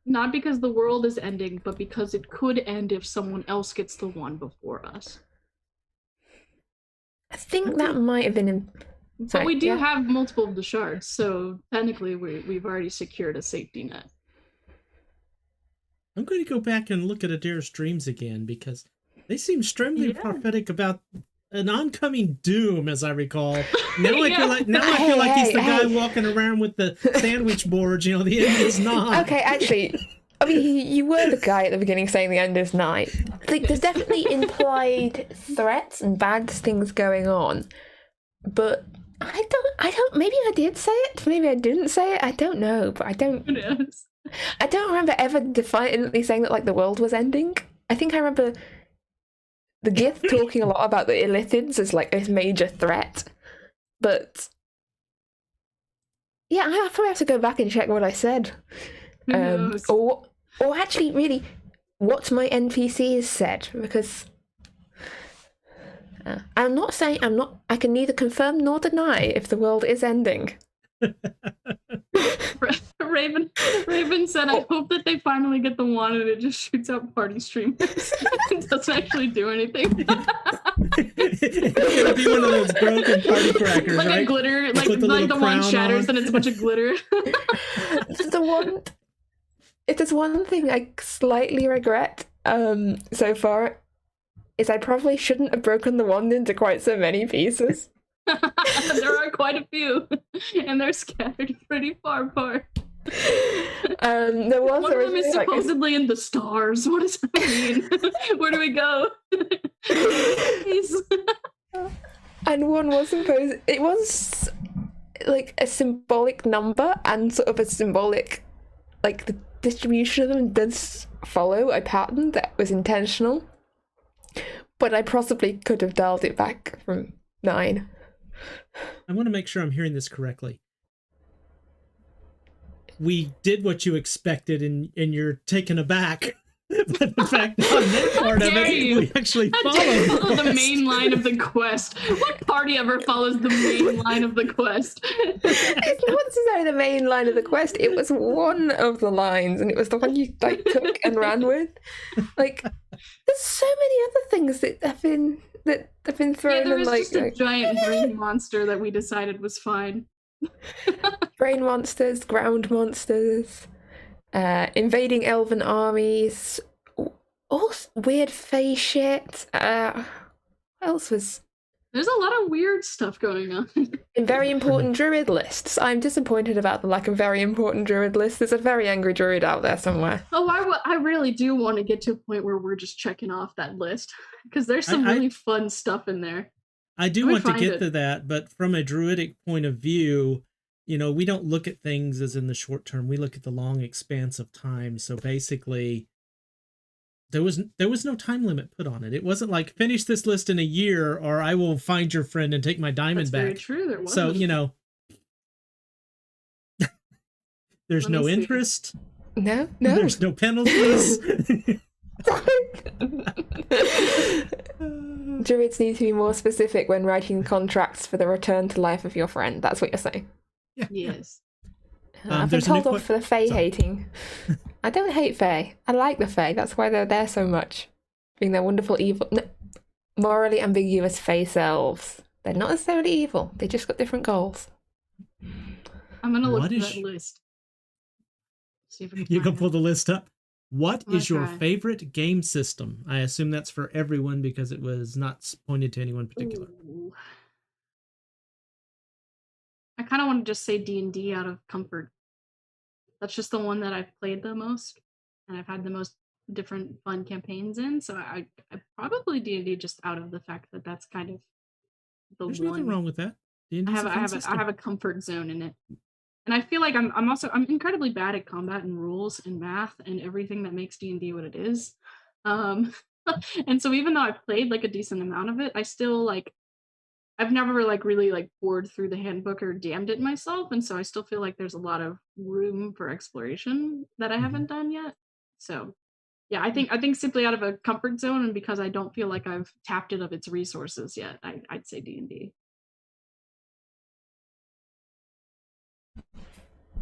not because the world is ending, but because it could end if someone else gets the wand before us. I think that might have been but we do have multiple of the shards, so technically we've already secured a safety net. I'm going to go back and look at Adair's dreams again, because they seem extremely prophetic about an oncoming doom, as I recall. Now I feel like he's the guy walking around with the sandwich boards. The end is nigh. Okay, actually, I mean, you were the guy at the beginning saying the end is nigh. There's definitely implied threats and bad things going on, but I don't. Maybe I did say it. Maybe I didn't say it. I don't know, but I don't. Who knows? I don't remember ever definitely saying that the world was ending. I think I remember the Gith talking a lot about the Illithids as a major threat, but yeah, I probably have to go back and check what I said, or actually, really, what my NPCs said, because I'm not saying I can neither confirm nor deny if the world is ending. Raven said, I hope that they finally get the wand and it just shoots out party streamers. It doesn't actually do anything. It'll be one of those broken party crackers, like right? A glitter, like the wand shatters and it's a bunch of glitter. If there's one thing I slightly regret so far, is I probably shouldn't have broken the wand into quite so many pieces. There are quite a few, and they're scattered pretty far apart. There was One of them is like, supposedly in the stars. What does that mean? Where do we go? And one was supposed. It was like a symbolic number and sort of a symbolic, like the distribution of them does follow a pattern that was intentional, but I possibly could have dialed it back from 9. I want to make sure I'm hearing this correctly. We did what you expected, and you're taken aback by the fact that on that part of it, we actually followed the main line of the quest. What party ever follows the main line of the quest? It's not necessarily the main line of the quest. It was one of the lines, and it was the one you like took and ran with. Like, there's so many other things that have been thrown. Yeah, there was in, just a giant brain monster that we decided was fine. Brain monsters, ground monsters, invading elven armies, all weird fae shit. What else was? There's a lot of weird stuff going on. In very important druid lists. I'm disappointed about the lack of very important druid lists. There's a very angry druid out there somewhere. Oh, I really do want to get to a point where we're just checking off that list, because there's some really fun stuff in there. I do want to get to that, but from a druidic point of view, you know, we don't look at things as in the short term. We look at the long expanse of time. So basically, there was no time limit put on it. It wasn't like, finish this list in a year, or I will find your friend and take my diamond back. That's very true. There wasn't. So, you know, there's no interest. No. There's no penalties. Druids need to be more specific when writing contracts for the return to life of your friend. That's what you're saying. Yeah. Yes. I've been told off for the Fae hating. I don't hate Fae. I like the Fae. That's why they're there so much. Being their wonderful evil, morally ambiguous Fae selves. They're not necessarily evil. They just got different goals. I'm gonna look at that list. See if you can pull the list up. What is your favorite game system? I assume that's for everyone because it was not pointed to anyone particular. Ooh. I kind of want to just say D&D out of comfort. That's just the one that I've played the most, and I've had the most different fun campaigns in. So I probably D&D just out of the fact that that's kind of the There's one. nothing wrong with that. I have a comfort zone in it, and I feel like I'm incredibly bad at combat and rules and math and everything that makes D&D what it is. And so even though I've played like a decent amount of it, I still like. I've never like really like poured through the handbook or damned it myself, and so I still feel like there's a lot of room for exploration that I haven't done yet. So yeah, I think simply out of a comfort zone, and because I don't feel like I've tapped it of its resources yet, I'd say D&D.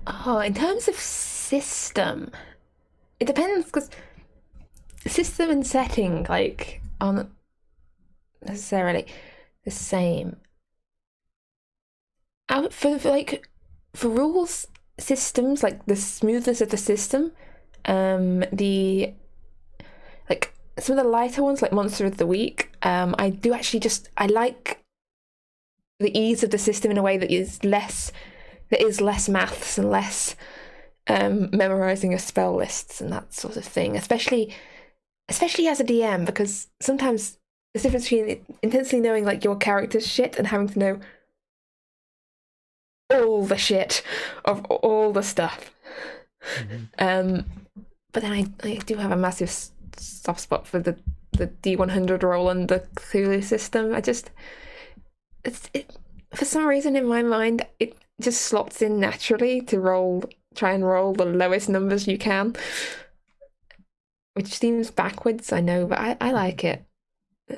Oh, in terms of system, it depends, because system and setting like aren't necessarily the same. For rules systems, like the smoothness of the system, the like some of the lighter ones like Monster of the Week, I like the ease of the system in a way that is less maths and less memorizing of spell lists and that sort of thing, especially as a DM, because sometimes the difference between intensely knowing like your character's shit and having to know all the shit of all the stuff. But then I do have a massive soft spot for the D100 roll and the Cthulhu system. For some reason in my mind it just slots in naturally to try and roll the lowest numbers you can, which seems backwards, I know, but I like it.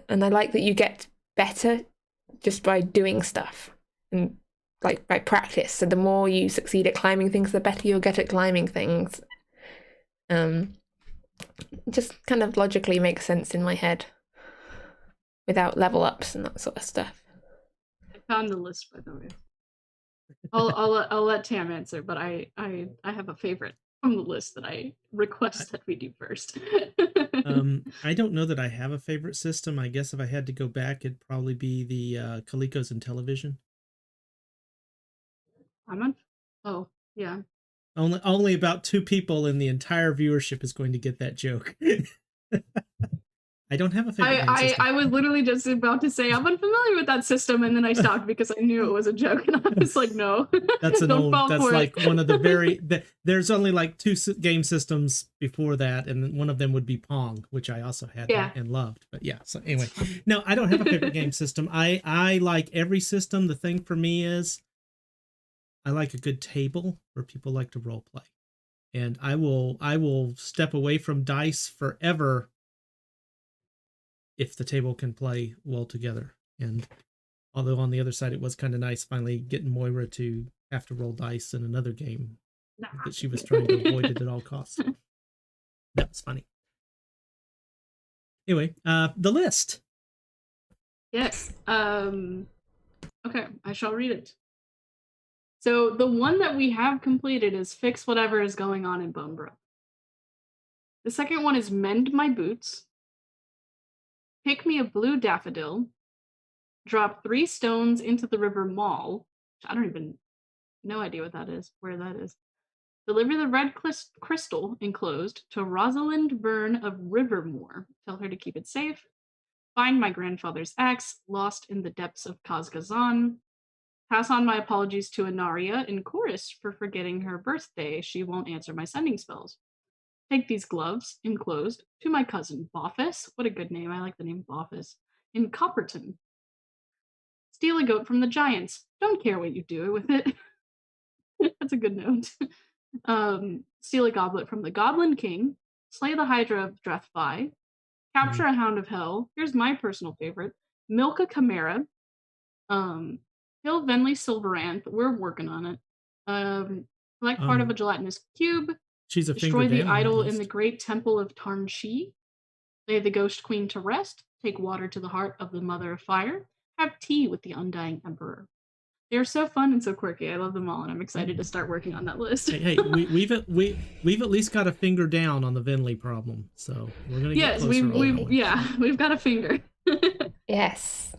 And I like that you get better just by doing stuff and like by practice. So the more you succeed at climbing things, the better you'll get at climbing things. Just kind of logically makes sense in my head without level ups and that sort of stuff. I found the list, by the way. I'll let Tam answer, but I have a favorite from the list that I request that we do first. I don't know that I have a favorite system. I guess if I had to go back, it'd probably be the Coleco's and Television. Oh, yeah. Only about 2 people in the entire viewership is going to get that joke. I don't have a favorite game system. I was literally just about to say I'm unfamiliar with that system, and then I stopped because I knew it was a joke, and I was like, no. That's like one of the there's only like 2 game systems before that, and one of them would be Pong, which I also had and loved. But yeah, so anyway, no, I don't have a favorite game system. I like every system. The thing for me is I like a good table where people like to role play, and I will step away from dice forever if the table can play well together. And although on the other side, it was kind of nice finally getting Moira to have to roll dice in another game that she was trying to avoid it at all costs. That was funny. Anyway, the list. Yes. Okay, I shall read it. So the one that we have completed is Fix Whatever is Going On in Bonebrook. The second one is Mend My Boots. Pick Me a Blue Daffodil. Drop 3 stones into the River Mall. I don't even... No idea what that is, where that is. Deliver the red crystal enclosed to Rosalind Verne of Rivermore. Tell her to keep it safe. Find my grandfather's axe, lost in the depths of Kazgazan. Pass on my apologies to Anaria in chorus for forgetting her birthday. She won't answer my sending spells. Take these gloves, enclosed, to my cousin Boffus. What a good name. I like the name Boffus. In Copperton. Steal a goat from the giants. Don't care what you do with it. That's a good note. Steal a goblet from the Goblin King. Slay the Hydra of Drethvi. Capture a Hound of Hell. Here's my personal favorite. Milk a Chimera. Kill Venli Silveranth. We're working on it. Collect part of a gelatinous cube. She's a Destroy the idol in the great temple of Tarnshi. Lay the ghost queen to rest. Take water to the heart of the mother of fire. Have tea with the undying emperor. They're so fun and so quirky. I love them all, and I'm excited to start working on that list. Hey, we've at least got a finger down on the Venli problem, so we're gonna get closer. We've got a finger. Yes.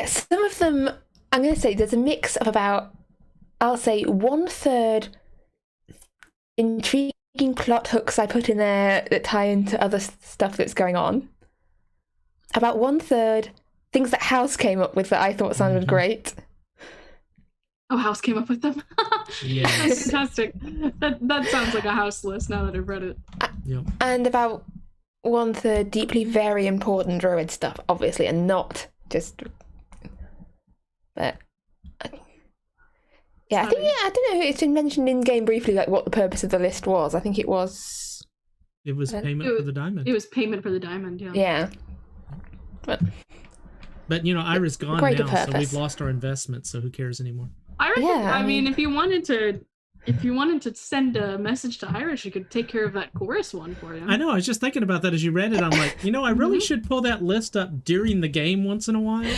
Some of them, I'm gonna say there's a mix of about, I'll say 1/3 intriguing plot hooks I put in there that tie into other stuff that's going on. About 1/3 things that House came up with that I thought sounded great. Oh, House came up with them? Yes. That's fantastic. That sounds like a House list now that I've read it. Yep. And about 1/3 deeply very important Druid stuff, obviously, and not just... But... Yeah, I think, I don't know, it's been mentioned in-game briefly, like, what the purpose of the list was. I think it was... It was payment for the diamond. It was payment for the diamond, yeah. Yeah. But you know, Ira's gone now, so we've lost our investment, so who cares anymore? I mean, if you wanted to send a message to Ira, she could take care of that chorus one for you. I know, I was just thinking about that as you read it. I'm like, you know, I really should pull that list up during the game once in a while.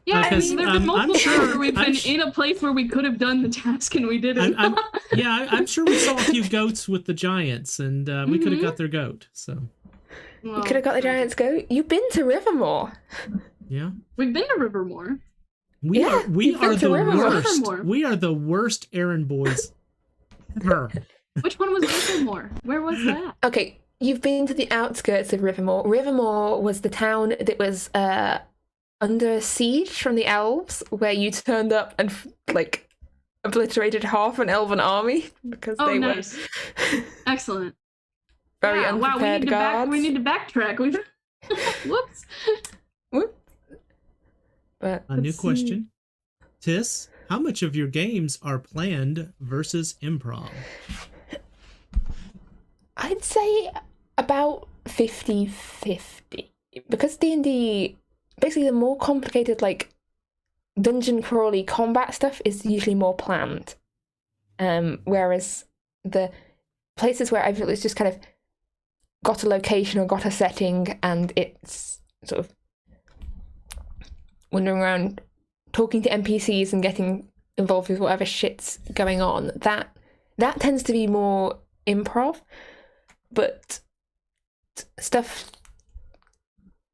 Yeah, I mean, there have been multiple times where we've been in a place where we could have done the task and we didn't. I'm sure we saw a few goats with the giants, and we could have got their goat. So you could have got the giants' goat. You've been to Rivermore. Yeah, we've been to Rivermore. We are the worst. We are the worst errand boys ever. Which one was Rivermore? Where was that? Okay, you've been to the outskirts of Rivermore. Rivermore was the town that was under siege from the elves, where you turned up and like obliterated half an elven army because they were excellent. Very unprepared guards. We need to backtrack. Whoops. But a new question. Tis, how much of your games are planned versus improv? I'd say about 50-50. Because D&D, basically the more complicated, like, dungeon crawly combat stuff is usually more planned. Whereas the places where it's just kind of got a location or got a setting and it's sort of wandering around talking to NPCs and getting involved with whatever shit's going on, that tends to be more improv. But stuff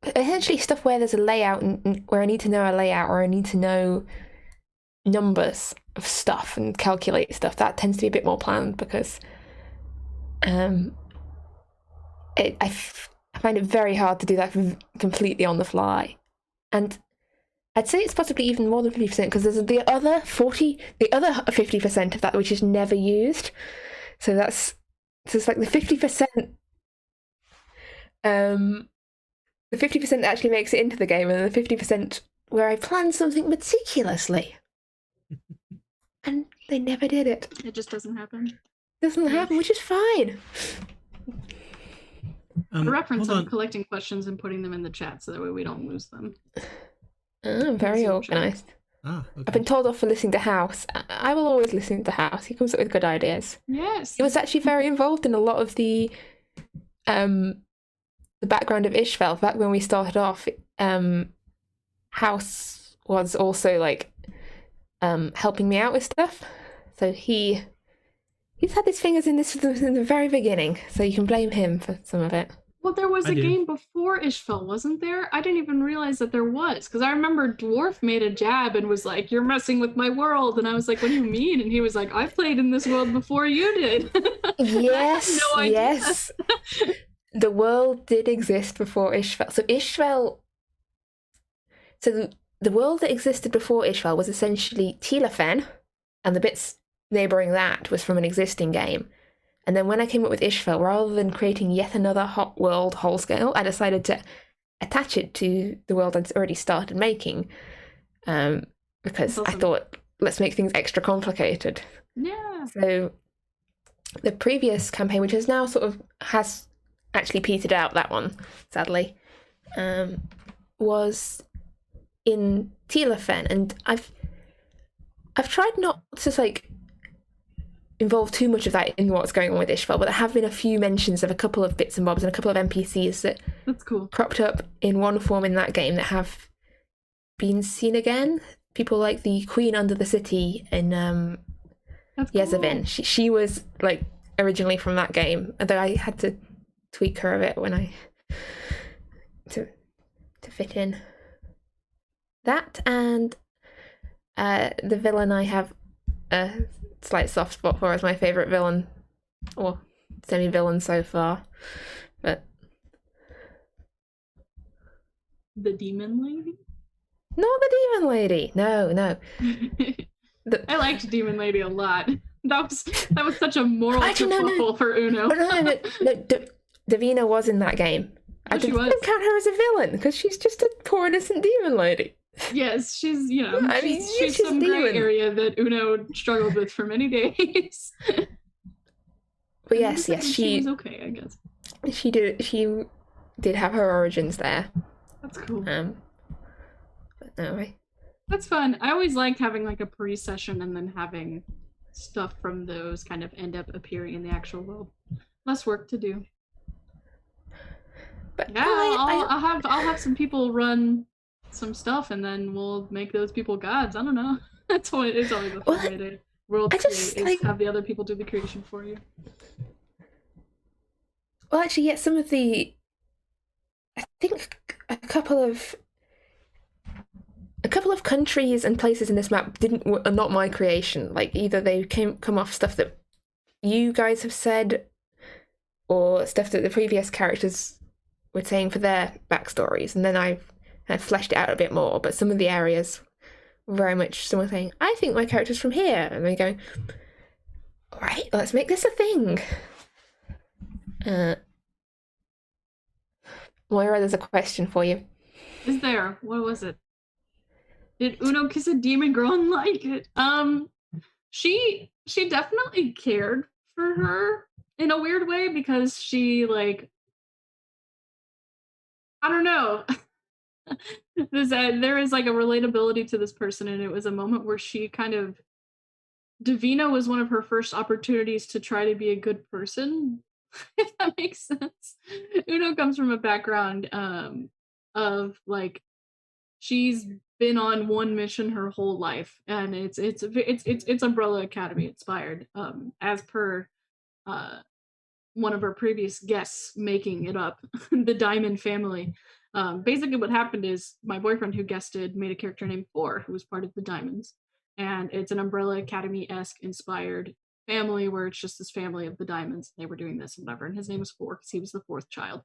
essentially stuff where there's a layout and where I need to know a layout or I need to know numbers of stuff and calculate stuff. That tends to be a bit more planned because I find it very hard to do that completely on the fly. And I'd say it's possibly even more than 50% because there's the other 50% of that which is never used. So it's like the 50%. The 50% that actually makes it into the game, and the 50% where I planned something meticulously, and they never did it. It just doesn't happen. Doesn't happen, which is fine. A reference on collecting questions and putting them in the chat so that way we don't lose them. I'm very organised. Okay. I've been told off for listening to House. I will always listen to House. He comes up with good ideas. Yes. He was actually very involved in a lot of the background of Isfjell. Back when we started off, House was also like helping me out with stuff. So he's had his fingers in this in the very beginning. So you can blame him for some of it. Well, there was a game before Isfjell, wasn't there? I didn't even realize that there was, because I remember Dwarf made a jab and was like, "You're messing with my world," and I was like, "What do you mean?" And he was like, "I played in this world before you did." Yes, no idea. Yes. The world did exist before Isfjell. So the world that existed before Isfjell was essentially Tilafen, and the bits neighbouring that was from an existing game. And then when I came up with Isfjell, rather than creating yet another hot world whole scale, I decided to attach it to the world I'd already started making, because I thought, let's make things extra complicated. Yeah. So the previous campaign, which is now has actually petered out, that one, sadly, was in Tilafen, and I've tried not to involve too much of that in what's going on with Isfjell, but there have been a few mentions of a couple of bits and bobs and a couple of NPCs that's cool cropped up in one form in that game that have been seen again. People like the Queen under the city in Yezavin. Cool. She was originally from that game, although I had to tweak her a bit when I to fit in. That and the villain I have a slight soft spot for as my favourite villain, or semi-villain so far, but the demon lady? Not the demon lady. No. I liked Demon Lady a lot. That was such a moral kerfuffle for Uno. No, Davina was in that game. I didn't count her as a villain because she's just a poor innocent demon lady. Yes, she's she's some gray area that Uno struggled with for many days. But yes, she was okay, I guess. She did have her origins there. That's cool. But no, that's fun. I always liked having a pre-session and then having stuff from those kind of end up appearing in the actual world. Less work to do. But yeah, I'll have some people run some stuff and then we'll make those people gods. I don't know. It's always a fun way to world create is have the other people do the creation for you. Well, actually, yeah, some of the, I think a couple of countries and places in this map are not my creation. Either they come off stuff that you guys have said, or stuff that the previous characters were saying for their backstories, and then I've fleshed it out a bit more. But some of the areas were very much someone saying, "I think my character's from here," and then going, "All right, let's make this a thing." Moira, there's a question for you. Is there? What was it? Did Uno kiss a demon girl and like it? She definitely cared for her in a weird way because she I don't know. There is a relatability to this person, and it was a moment where she Davina was one of her first opportunities to try to be a good person, if that makes sense. Uno comes from a background of she's been on one mission her whole life, and it's Umbrella Academy inspired, as per one of our previous guests making it up, the Diamond family. Basically what happened is my boyfriend who guested made a character named Four, who was part of the Diamonds. And it's an Umbrella Academy-esque inspired family where it's just this family of the Diamonds. They were doing this and whatever. And his name was Four because he was the fourth child.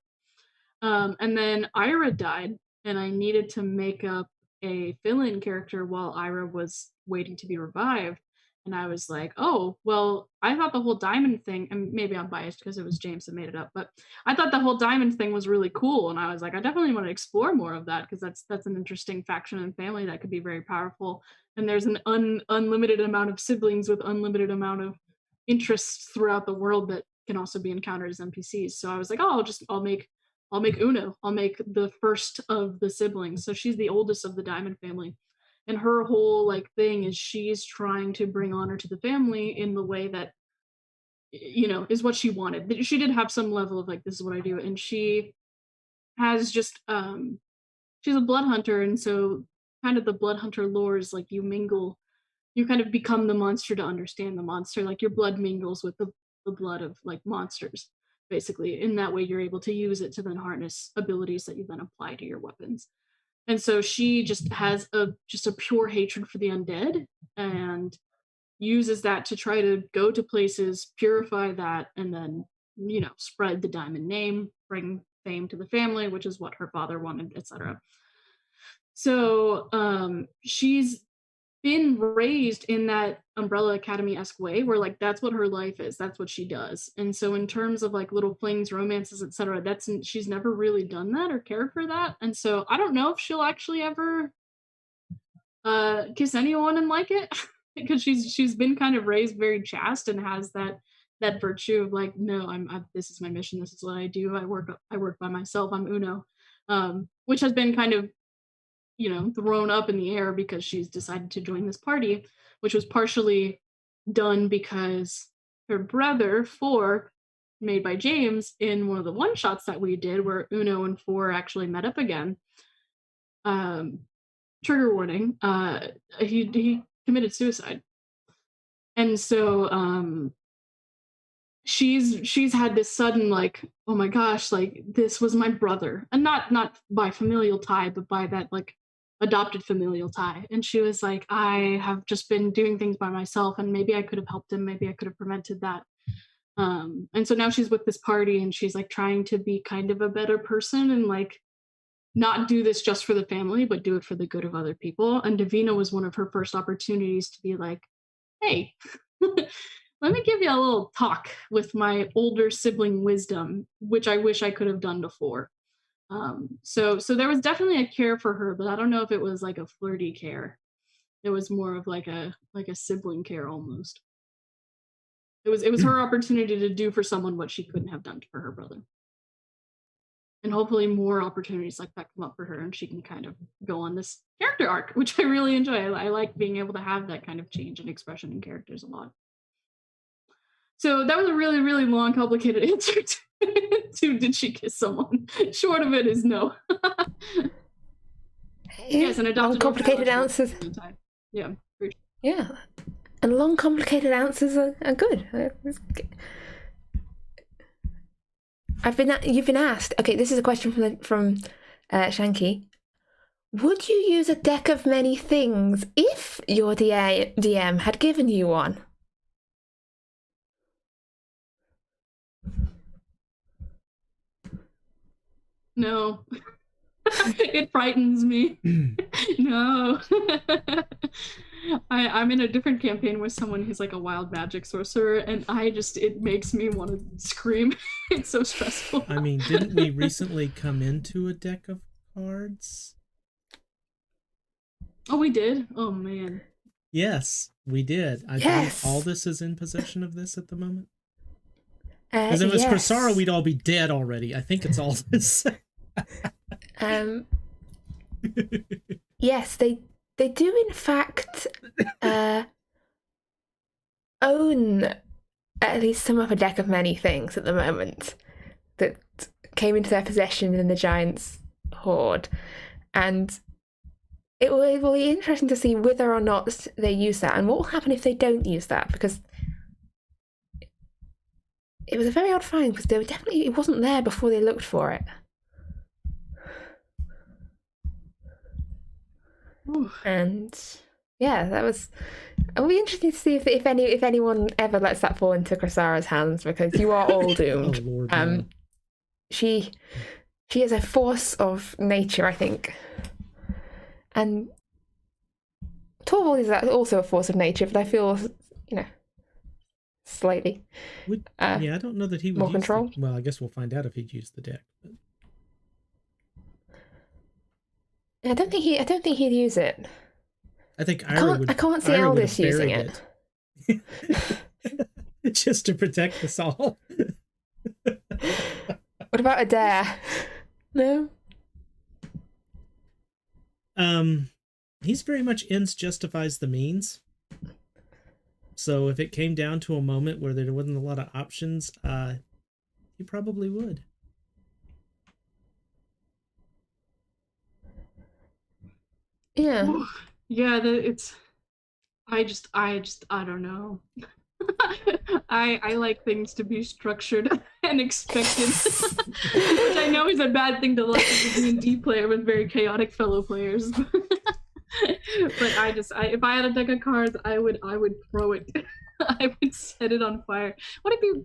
And then Ira died, and I needed to make up a fill-in character while Ira was waiting to be revived. And I was like, oh, well, I thought the whole diamond thing, and maybe I'm biased because it was James that made it up, but I thought the whole diamond thing was really cool. And I was like, I definitely want to explore more of that because that's an interesting faction and family that could be very powerful. And there's an unlimited amount of siblings with unlimited amount of interests throughout the world that can also be encountered as NPCs. So I was like, oh, I'll make Uno. I'll make the first of the siblings. So she's the oldest of the Diamond family. And her whole like thing is she's trying to bring honor to the family in the way that, you know, is what she wanted. She did have some level of like, this is what I do. And she has just, she's a blood hunter. And so kind of the blood hunter lore is like you mingle, you kind of become the monster to understand the monster. Like your blood mingles with the blood of like monsters, basically. In that way, you're able to use it to then harness abilities that you then apply to your weapons. And so she just has a pure hatred for the undead and uses that to try to go to places, purify that, and then, you know, spread the diamond name, bring fame to the family, which is what her father wanted, etc. So she's been raised in that Umbrella Academy-esque way where like that's what her life is, that's what she does. And so in terms of like little flings, romances, etc., she's never really done that or cared for that. And so I don't know if she'll actually ever kiss anyone and like it because she's been kind of raised very chaste and has that virtue of like, no, this is my mission, this is what I do, I work by myself, I'm Uno, which has been kind of, you know, thrown up in the air because she's decided to join this party, which was partially done because her brother, Four, made by James in one of the one-shots that we did where Uno and Four actually met up again. Trigger warning, he committed suicide. And so she's had this sudden like, oh my gosh, like this was my brother. And not by familial tie, but by that like adopted familial tie. And she was like, I have just been doing things by myself and maybe I could have helped him, maybe I could have prevented that. And so now she's with this party and she's like trying to be kind of a better person and like not do this just for the family, but do it for the good of other people. And Davina was one of her first opportunities to be like, hey, let me give you a little talk with my older sibling wisdom, which I wish I could have done before. So there was definitely a care for her, but I don't know if it was like a flirty care. It was more of like a sibling care almost. It was her opportunity to do for someone what she couldn't have done for her brother. And hopefully more opportunities like that come up for her and she can kind of go on this character arc, which I really enjoy. I like being able to have that kind of change in expression in characters a lot. So that was a really, really long, complicated answer to did she kiss someone? Short of it is no. Yes, an adopted complicated answers. Yeah. Yeah. And long, complicated answers are good. You've been asked. Okay, this is a question from Shanky. Would you use a deck of many things if your DM had given you one? No. It frightens me. No. I'm in a different campaign with someone who's like a wild magic sorcerer, and it makes me want to scream. It's so stressful. I mean, didn't we recently come into a deck of cards? Oh, we did? Oh, man. Yes, we did. I think Aldous is in possession of this at the moment. Because if it was Kressara, we'd all be dead already. I think it's Aldous. Yes, they do in fact own at least some of a deck of many things at the moment that came into their possession in the Giants' Horde, and it will be interesting to see whether or not they use that and what will happen if they don't use that, because it was a very odd find because it wasn't there before they looked for it. And yeah, that was. It'll be interesting to see if anyone ever lets that fall into Kressara's hands, because you are all doomed. Oh Lord, no. She is a force of nature, I think, and Torvald is also a force of nature, but I feel, slightly. Yeah, I don't know that he would more use control. Well, I guess we'll find out if he'd use the deck. But... I don't think he'd use it. I think Ira would. I can't see Ira Aldous using it. Just to protect us all. What about Adair? No. He's very much ends justifies the means. So if it came down to a moment where there wasn't a lot of options, he probably would. Yeah. Yeah, I don't know. I like things to be structured and expected, which I know is a bad thing to like as a D&D player with very chaotic fellow players. But if I had a deck of cards, I would throw it. I would set it on fire. What if you?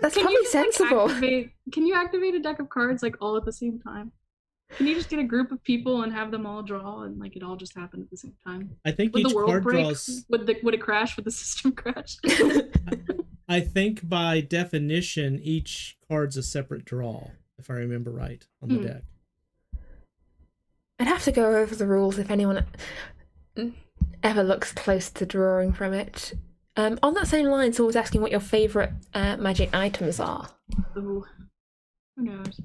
That's probably sensible. Can you activate a deck of cards like all at the same time? Can you just get a group of people and have them all draw and like it all just happen at the same time? I think would each the world card break? draws. Would it crash? Would the system crash? I think by definition, each card's a separate draw, if I remember right, on the deck. I'd have to go over the rules if anyone ever looks close to drawing from it. On that same line, someone was asking what your favourite magic items are. Ooh. Who knows?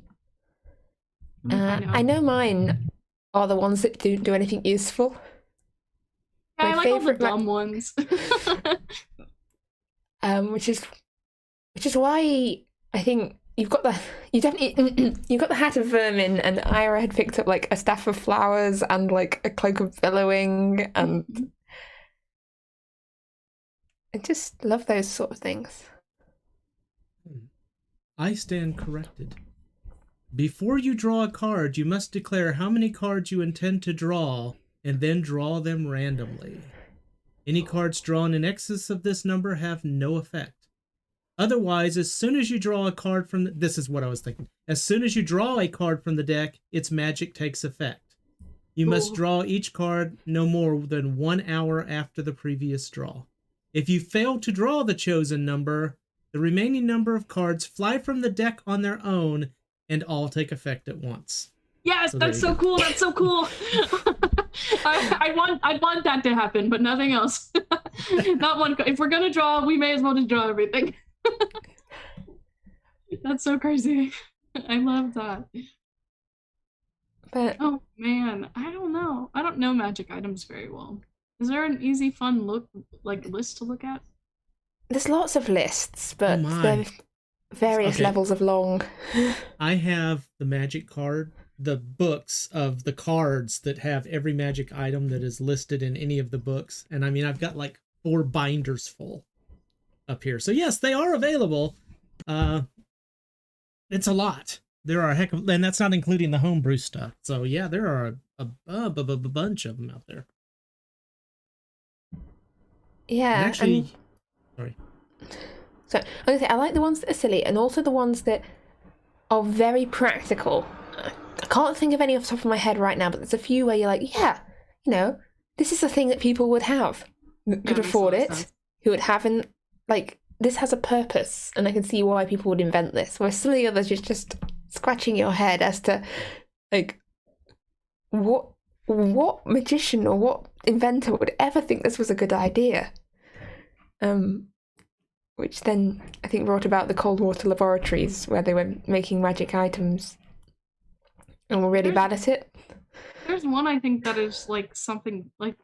I know mine are the ones that do anything useful. Yeah, I like all the dumb ones. Which is why I think you've got the hat of vermin, and Ira had picked up like a staff of flowers and like a cloak of billowing, and I just love those sort of things. I stand corrected. Before you draw a card, you must declare how many cards you intend to draw, and then draw them randomly. Any cards drawn in excess of this number have no effect. Otherwise, as soon as you draw a card from this is what I was thinking. As soon as you draw a card from the deck, its magic takes effect. You must draw each card no more than 1 hour after the previous draw. If you fail to draw the chosen number, the remaining number of cards fly from the deck on their own and all take effect at once. Yes, that's so cool. That's so cool. I want that to happen, but nothing else. Not one. If we're gonna draw, we may as well just draw everything. That's so crazy. I love that. But oh man, I don't know. I don't know magic items very well. Is there an easy, fun list to look at? There's lots of lists, but they're various levels of long. I have the magic card, the books of the cards that have every magic item that is listed in any of the books. And I mean, I've got like 4 binders full up here. So yes, they are available. It's a lot. There are a heck of, and that's not including the homebrew stuff. So yeah, there are a bunch of them out there. Yeah. And actually, sorry. So I was gonna say, I like the ones that are silly, and also the ones that are very practical. I can't think of any off the top of my head right now, but there's a few where you're like, yeah, this is a thing that people would have, could afford it, who would have, and like, this has a purpose, and I can see why people would invent this. Whereas some of the others, you're just scratching your head as to, like, what magician or what inventor would ever think this was a good idea? Which then I think brought about the Cold Water laboratories, where they were making magic items and were really bad at it. There's one I think that is like something like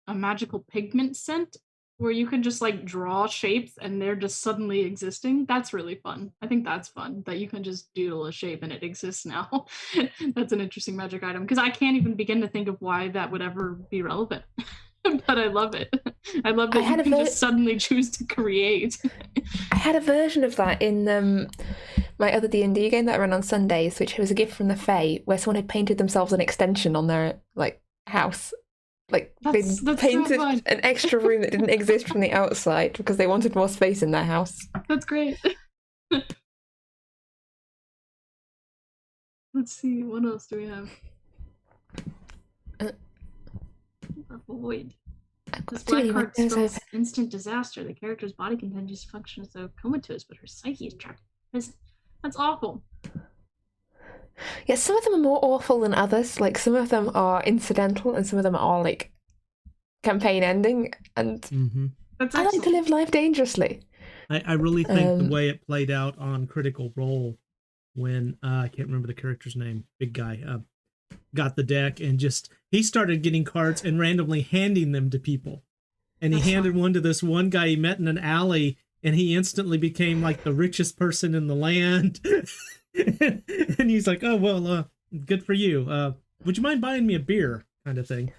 a magical pigment scent, where you can just like draw shapes and they're just suddenly existing. That's really fun. I think that's fun, that you can just doodle a shape and it exists now. That's an interesting magic item, because I can't even begin to think of why that would ever be relevant. But I love it. I love that you can just suddenly choose to create. I had a version of that in my other D&D game that I run on Sundays, which was a gift from the Fae, where someone had painted themselves an extension on their house. Like That's they painted so fun. an extra room that didn't exist from the outside because they wanted more space in their house. That's great. Let's see, what else do we have? Avoid. This black card spells instant disaster. The character's body continues to function as though comatose, but her psyche is trapped. That's awful. Yeah, some of them are more awful than others. Like, some of them are incidental and some of them are, like, campaign ending. And I like to live life dangerously. I really think the way it played out on Critical Role when, I can't remember the character's name, big guy, got the deck and just, he started getting cards and randomly handing them to people. And he handed one to this one guy he met in an alley, and he instantly became like the richest person in the land. And he's like, oh, well, good for you. Would you mind buying me a beer? Kind of thing.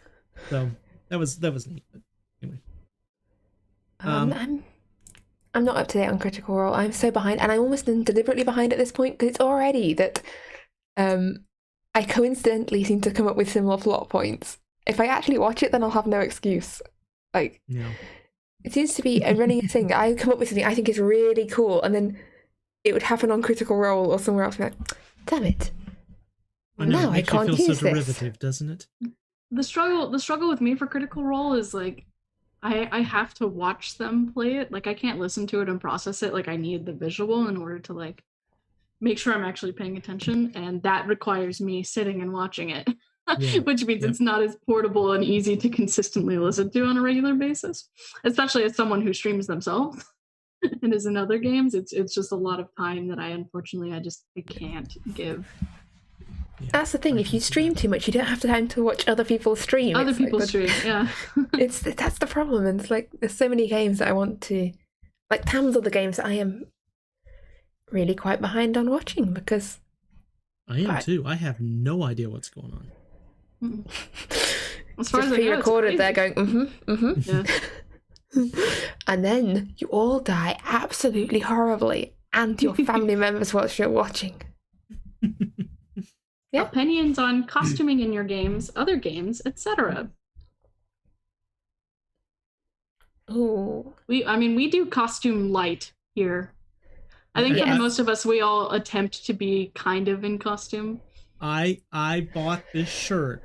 So that was neat. But anyway. I'm not up to date on Critical Role. I'm so behind, and I'm almost deliberately behind at this point because it's already that I coincidentally seem to come up with similar plot points. If I actually watch it, then I'll have no excuse. Like, it seems to be a running thing. I come up with something I think is really cool, and then it would happen on Critical Role or somewhere else. I'm like, damn it! I know, now I can't use this. Derivative, doesn't it? The struggle with me for Critical Role is like, I have to watch them play it. Like, I can't listen to it and process it. Like, I need the visual in order to like make sure I'm actually paying attention, and that requires me sitting and watching it, which means it's not as portable and easy to consistently listen to on a regular basis, especially as someone who streams themselves and is in other games. It's just a lot of time that I can't give. That's the thing. If you stream too much, you don't have time to watch other people stream. Other people stream, yeah. That's the problem. And it's like there's so many games that I want to, like tons of the games that I am really quite behind on watching because I am too. I have no idea what's going on. As far as I know, pre-recorded, they're going and then you all die absolutely horribly, and your family members watch you're watching. Opinions on costuming in your games, other games, etc. Ooh. We do costume light here. I think for most of us, we all attempt to be kind of in costume. I bought this shirt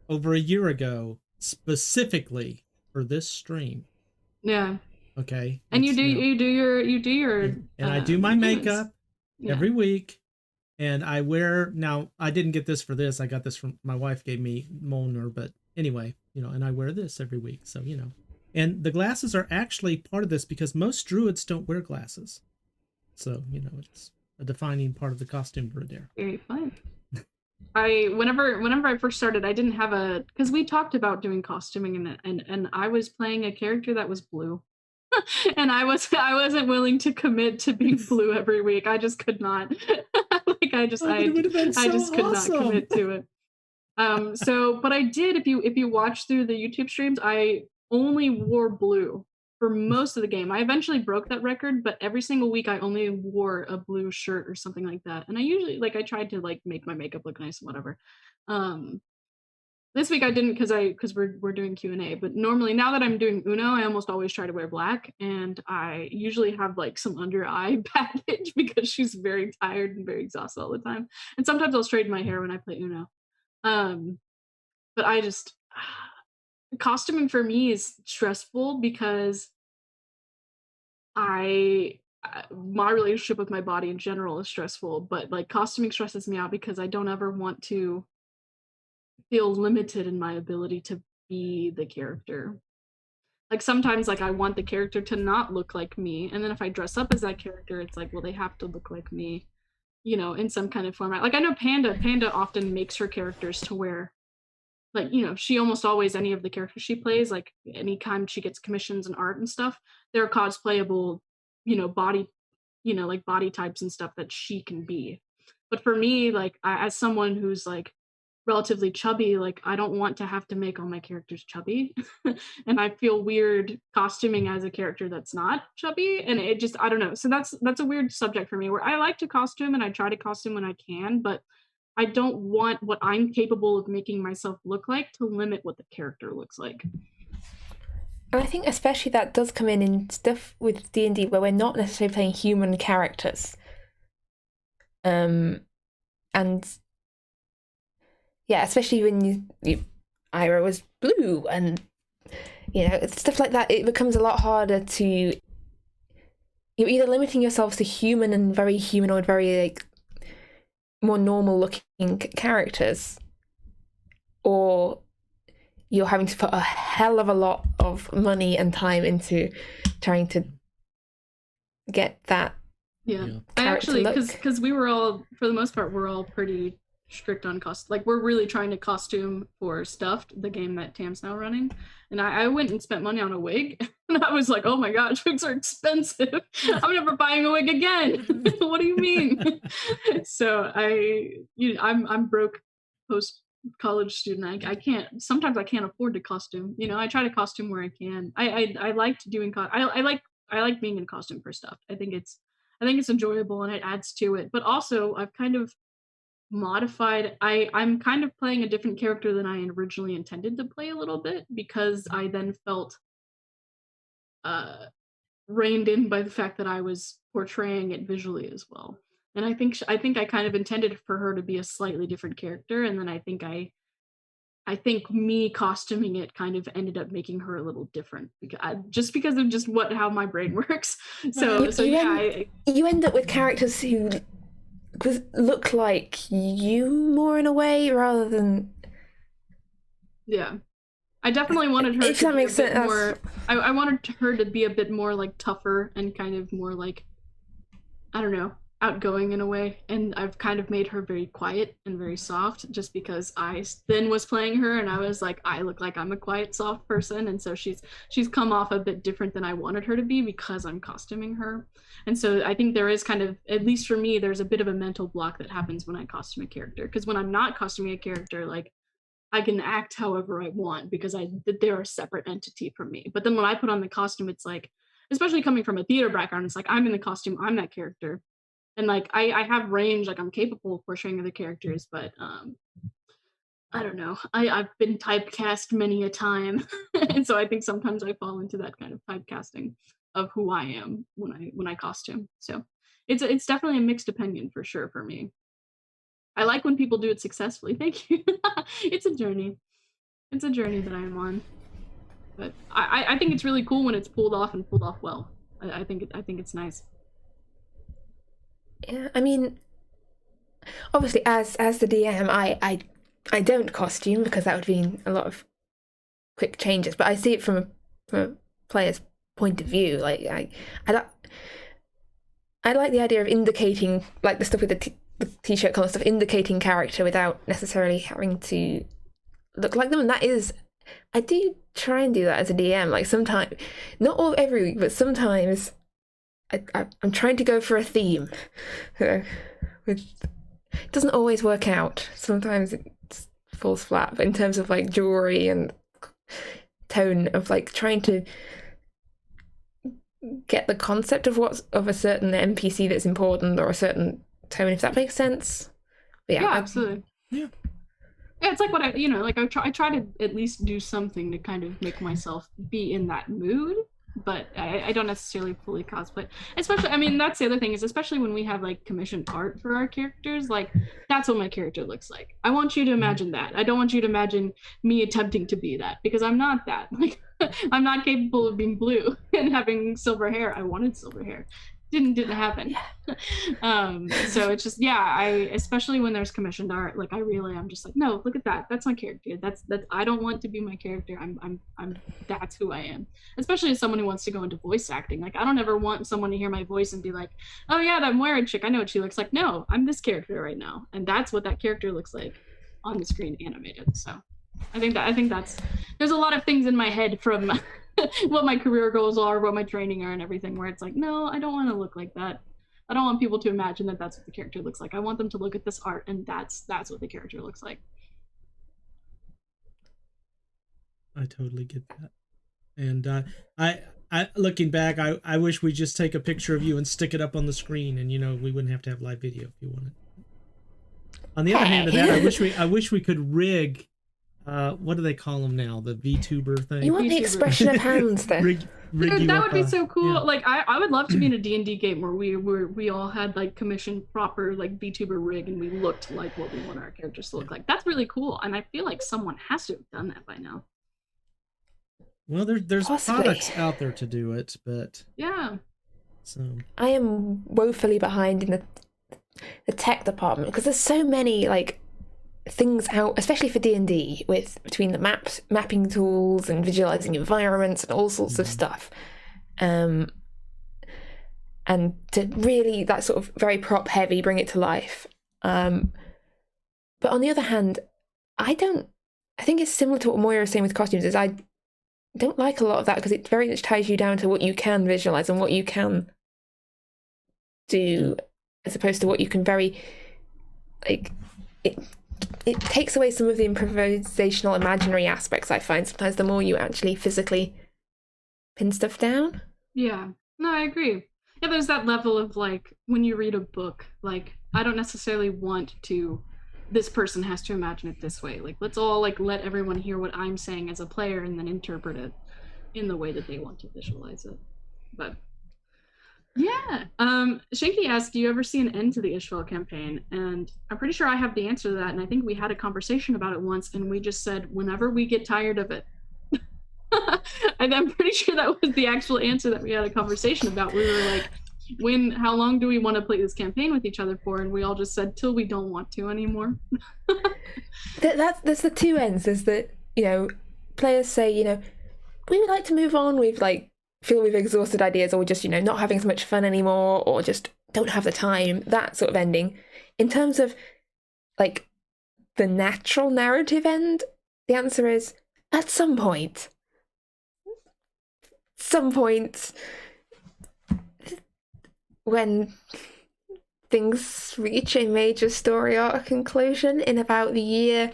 over a year ago specifically for this stream. Yeah. Okay. And you do your and I do my makeup every week. And I wear, now I didn't get this for this. I got this from, my wife gave me Molnar, but anyway, and I wear this every week. So, and the glasses are actually part of this because most druids don't wear glasses. So, it's a defining part of the costume there. Very fun. Whenever I first started, I didn't have because we talked about doing costuming and I was playing a character that was blue. And I wasn't willing to commit to being blue every week. I just could not. I just could not commit to it. But I did. If you watch through the YouTube streams, I only wore blue for most of the game. I eventually broke that record, but every single week I only wore a blue shirt or something like that. And I usually I tried to make my makeup look nice and whatever. This week I didn't because we're doing Q&A, but normally now that I'm doing Uno, I almost always try to wear black, and I usually have some under eye baggage because she's very tired and very exhausted all the time. And sometimes I'll straighten my hair when I play Uno. But I just costuming for me is stressful because my relationship with my body in general is stressful, but costuming stresses me out because I don't ever want to feel limited in my ability to be the character. Sometimes I want the character to not look like me, and then if I dress up as that character, it's well, they have to look like me, in some kind of format. I know Panda often makes her characters to wear she almost always, any of the characters she plays, anytime she gets commissions and art and stuff, they're cosplayable, body, body types and stuff that she can be. But for me, as someone who's relatively chubby, I don't want to have to make all my characters chubby. And I feel weird costuming as a character that's not chubby, and it just, I don't know. So that's a weird subject for me, where I like to costume and I try to costume when I can, but I don't want what I'm capable of making myself look like to limit what the character looks like. And I think especially that does come in stuff with D&D where we're not necessarily playing human characters. And yeah, especially when Ira was blue and, you know, stuff like that, it becomes a lot harder to... You're either limiting yourselves to human and very humanoid, very, like, more normal-looking characters, or you're having to put a hell of a lot of money and time into trying to get that. Yeah. I actually, because we were all, for the most part, we're all pretty strict on cost. Like, we're really trying to costume for Stuffed, the game that Tam's now running. And I went and spent money on a wig. And I was like, oh my God, wigs are expensive. I'm never buying a wig again. What do you mean? So I'm broke post college student. I can't, sometimes I can't afford to costume. You know, I try to costume where I can. I liked doing I like being in costume for Stuff. I think it's enjoyable and it adds to it. But also I've kind of modified. I'm kind of playing a different character than I originally intended to play a little bit, because I then felt reined in by the fact that I was portraying it visually as well. And I think I kind of intended for her to be a slightly different character, and then I think me costuming it kind of ended up making her a little different, because of how my brain works. So you end up with characters who look like you more in a way, rather than... Yeah. I definitely wanted her to be a bit more... I wanted her to be a bit more, like, tougher and kind of more, like, I don't know, outgoing in a way. And I've kind of made her very quiet and very soft, just because I then was playing her and I was like, I look like I'm a quiet, soft person. And so she's come off a bit different than I wanted her to be, because I'm costuming her. And so I think there is kind of, at least for me, there's a bit of a mental block that happens when I costume a character. Because when I'm not costuming a character, like, I can act however I want, because they're a separate entity from me. But then when I put on the costume, it's like, especially coming from a theater background, it's like, I'm in the costume, I'm that character. And like, I have range, like I'm capable of portraying other characters, but I don't know. I've been typecast many a time. And so I think sometimes I fall into that kind of typecasting of who I am when I costume. So it's definitely a mixed opinion for sure for me. I like when people do it successfully. Thank you. It's a journey. It's a journey that I am on. But I think it's really cool when it's pulled off and pulled off well. I think it's nice. Yeah, I mean, obviously as the DM, I don't costume, because that would mean a lot of quick changes. But I see it from a player's point of view. Like I like the idea of indicating, like the stuff with the t-shirt color stuff, indicating character without necessarily having to look like them. And that is, I do try and do that as a DM. Like sometimes, not all every week, but sometimes I'm trying to go for a theme, which doesn't always work out. Sometimes it falls flat. But in terms of like jewelry and tone of like trying to get the concept of of a certain NPC that's important, or a certain tone, if that makes sense. But yeah, absolutely. Yeah, it's like what I try to at least do something to kind of make myself be in that mood, but I don't necessarily fully cosplay. Especially, I mean, that's the other thing, is especially when we have like commissioned art for our characters, like that's what my character looks like. I want you to imagine that. I don't want you to imagine me attempting to be that, because I'm not that. Like, I'm not capable of being blue and having silver hair. I wanted silver hair. Didn't happen. So it's just, yeah, especially when there's commissioned art, like I'm just like, no, look at that. That's my character. That's I don't want to be my character. I'm that's who I am. Especially as someone who wants to go into voice acting. Like, I don't ever want someone to hear my voice and be like, oh yeah, that Moira chick, I know what she looks like. No, I'm this character right now, and that's what that character looks like on the screen animated. So I think that's, there's a lot of things in my head from what my career goals are, what my training are, and everything, where it's like, no, I don't want to look like that. I don't want people to imagine that that's what the character looks like. I want them to look at this art and that's what the character looks like. I totally get that. And I looking back, I wish we just take a picture of you and stick it up on the screen, and we wouldn't have to have live video if you wanted. On the other hand of that, I wish we could rig. What do they call them now? The VTuber thing. You want the expression of hands, then? Rig Dude, that would be so cool. Yeah. Like, I would love to be in a D&D game where we all had like commissioned proper like VTuber rig and we looked like what we want our characters to look like. That's really cool, and I feel like someone has to have done that by now. Well, there's Possibly. products out there to do it, but Yeah. so I am woefully behind in the tech department because there's so many like things out, especially for D&D, with between the mapping tools and visualizing environments and all sorts of stuff, and to really that sort of very prop heavy bring it to life. But on the other hand, I think it's similar to what Moira was saying with costumes. Is I don't like a lot of that because it very much ties you down to what you can visualize and what you can do, as opposed to what you can very like it takes away some of the improvisational imaginary aspects. I find sometimes the more you actually physically pin stuff down. Yeah. No, I agree. Yeah, there's that level of like when you read a book, like I don't necessarily want to this person has to imagine it this way. Like let's all like let everyone hear what I'm saying as a player and then interpret it in the way that they want to visualize it. But yeah. Shanky asked, do you ever see an end to the Isfjell campaign? And I'm pretty sure I have the answer to that, and I think we had a conversation about it once and we just said whenever we get tired of it. And I'm pretty sure that was the actual answer that we had a conversation about. We were like, how long do we want to play this campaign with each other for? And we all just said till we don't want to anymore. There's the two ends. There's the, players say, we would like to move on. We've feel we've exhausted ideas, or we're just, not having as much fun anymore, or just don't have the time, that sort of ending. In terms of the natural narrative end, the answer is at some point, when things reach a major story arc conclusion in about the year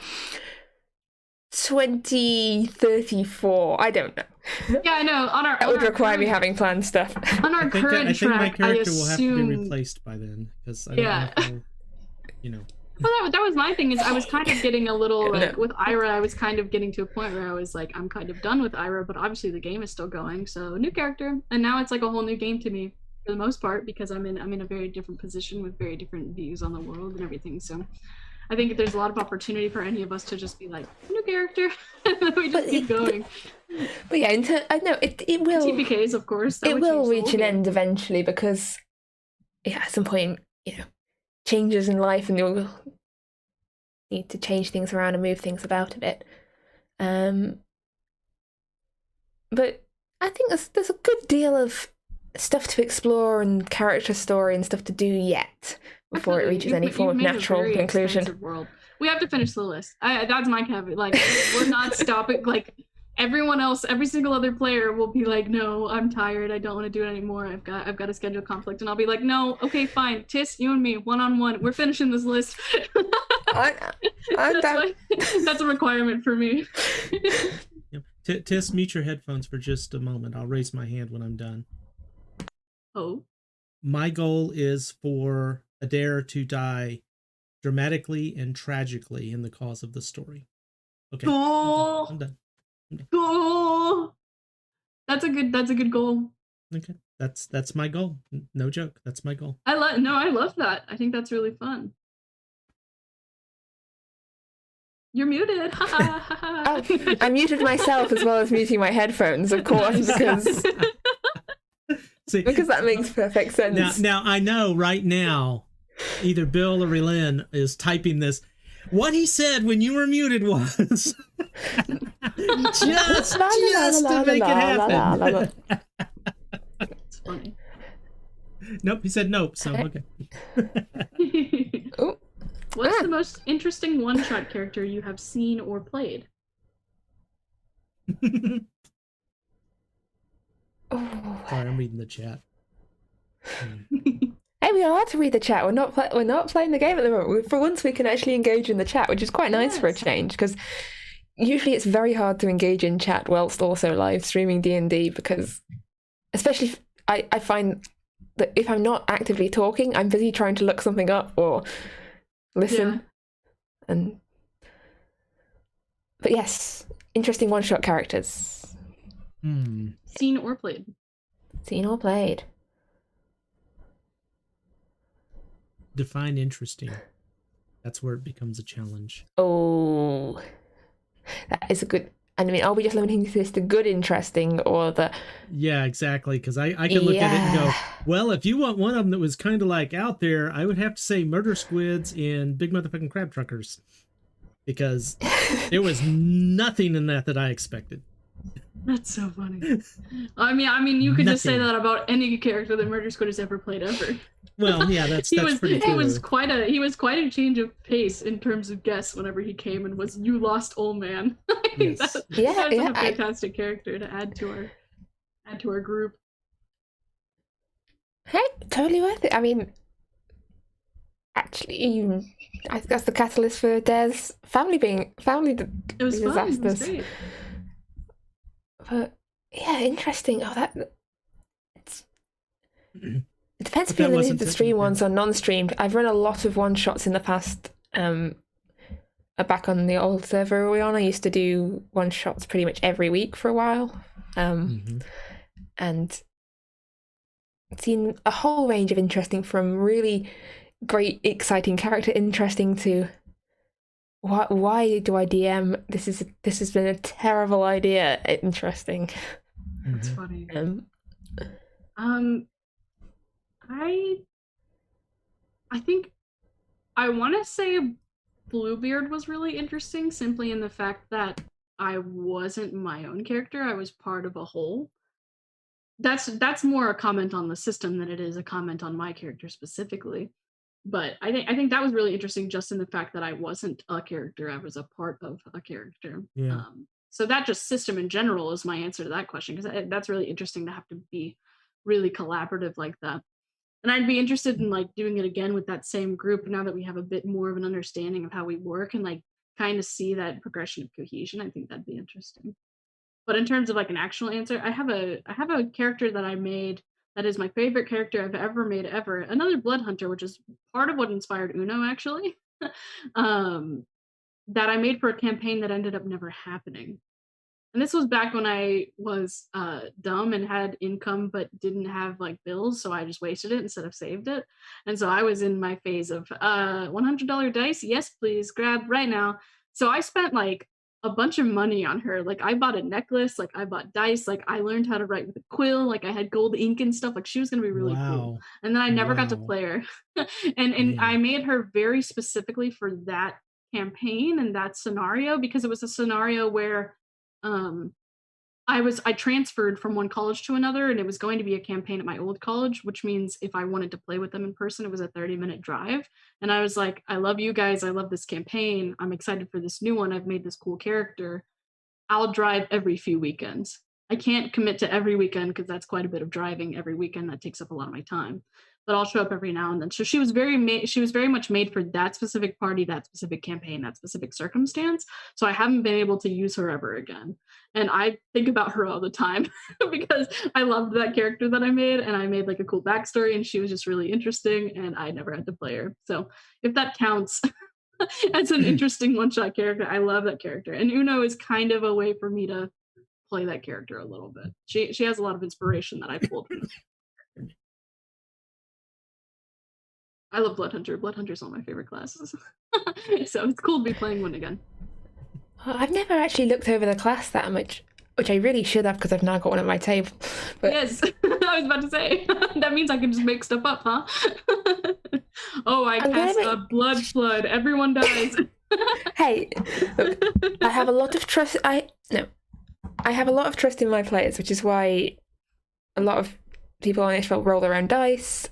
2034. I don't know. Yeah, I know. That would require me having planned stuff. On our current track, my character will have to be assume... replaced by then, because I don't know. Well, that was my thing. Is I was kind of getting a little with Ira. I was kind of getting to a point where I was like, I'm kind of done with Ira, but obviously the game is still going. So new character, and now it's like a whole new game to me for the most part because I'm in a very different position with very different views on the world and everything. So I think there's a lot of opportunity for any of us to just be like new character, and then we just keep going. But yeah, I know it will. TPKs, of course. It will reach an end eventually because, at some point, changes in life, and you'll need to change things around and move things about a bit. But I think there's a good deal of stuff to explore and character story and stuff to do yet before it reaches any form of natural conclusion. World. We have to finish the list. That's my caveat. We're not stopping. Everyone else, every single other player will be like, no, I'm tired. I don't want to do it anymore. I've got a schedule conflict. And I'll be like, no, okay, fine. Tis, you and me, one-on-one. We're finishing this list. That's a requirement for me. Yep. Tis, mute your headphones for just a moment. I'll raise my hand when I'm done. Oh. My goal is for Adair to die dramatically and tragically in the cause of the story. Okay. Cool. I'm done. Cool. That's a good goal. Okay. That's my goal. No joke. That's my goal. I love that. I think that's really fun. You're muted. Oh, I muted myself as well as muting my headphones, of course, because that makes perfect sense. Now I know right now either Bill or Relyn is typing this. What he said when you were muted was just to make it happen. It's funny. Nope, he said nope, so okay. What's the most interesting one-shot character you have seen or played? Oh. Sorry, I'm reading the chat. Hey, we are allowed to read the chat. We're not playing the game at the moment. For once, we can actually engage in the chat, which is quite nice for a change. Because usually, it's very hard to engage in chat whilst also live streaming D&D. Because, especially, I find that if I'm not actively talking, I'm busy trying to look something up or listen. But yes, interesting one-shot characters. Seen or played. Seen or played. Define interesting. That's where it becomes a challenge. Oh, that is a good. I mean, are we just limiting this to good interesting or the... Yeah, exactly. Because I can look at it and go, well, if you want one of them that was kind of like out there, I would have to say Murder Squids and Big Motherfucking Crab Truckers. Because there was nothing in that I expected. That's so funny. I mean, you could just say that about any character that Murder Squid has ever played ever. Well, yeah, that's pretty true. He was quite a change of pace in terms of guests whenever he came and was "You lost, old man." Yes. That's a fantastic character to add to our group. Hey, totally worth it. I mean, actually, I think that's the catalyst for Dare's family It was fun. disasters. It was great. But yeah, interesting. Oh, it depends if But you're that limited wasn't to it, stream yeah. ones or non-streamed. I've run a lot of one-shots in the past. Back on the old server we were on, I used to do one-shots pretty much every week for a while. And seen a whole range of interesting, from really great, exciting character interesting to why do I DM? This has been a terrible idea. Interesting. That's funny. I think I want to say Bluebeard was really interesting, simply in the fact that I wasn't my own character. I was part of a whole. That's more a comment on the system than it is a comment on my character specifically. But I think that was really interesting, just in the fact that I wasn't a character, I was a part of a character. Yeah. So that just system in general is my answer to that question, because that's really interesting to have to be really collaborative like that. And I'd be interested in like doing it again with that same group now that we have a bit more of an understanding of how we work and like kind of see that progression of cohesion. I think that'd be interesting. But in terms of like an actual answer, I have a character that I made that is my favorite character I've ever made ever. Another Blood Hunter, which is part of what inspired Uno, actually. That I made for a campaign that ended up never happening. And this was back when I was dumb and had income but didn't have like bills, so I just wasted it instead of saved it. And so I was in my phase of $100 dice, yes please, grab right now. So I spent like a bunch of money on her. Like I bought a necklace, like I bought dice, like I learned how to write with a quill, like I had gold ink and stuff. Like she was gonna be really cool. And then I never got to play her. and I made her very specifically for that campaign and that scenario, because it was a scenario where I transferred from one college to another, and it was going to be a campaign at my old college, which means if I wanted to play with them in person, it was a 30-minute drive. And I was like, I love you guys. I love this campaign. I'm excited for this new one. I've made this cool character. I'll drive every few weekends. I can't commit to every weekend because that's quite a bit of driving every weekend. That takes up a lot of my time. But I'll show up every now and then. So she was very much made for that specific party, that specific campaign, that specific circumstance. So I haven't been able to use her ever again. And I think about her all the time because I loved that character that I made, and I made like a cool backstory, and she was just really interesting, and I never had to play her. So if that counts as an interesting one-shot character, I love that character. And Uno is kind of a way for me to play that character a little bit. She has a lot of inspiration that I pulled from it. I love Blood Hunter. Blood Hunter's one of my favorite classes. So it's cool to be playing one again. I've never actually looked over the class that much, which I really should have because I've now got one at my table. But... Yes, I was about to say. That means I can just make stuff up, huh? Oh, I cast a blood flood. Everyone dies. Hey, look, I have a lot of trust. I have a lot of trust in my players, which is why a lot of people on Isfjell roll their own dice.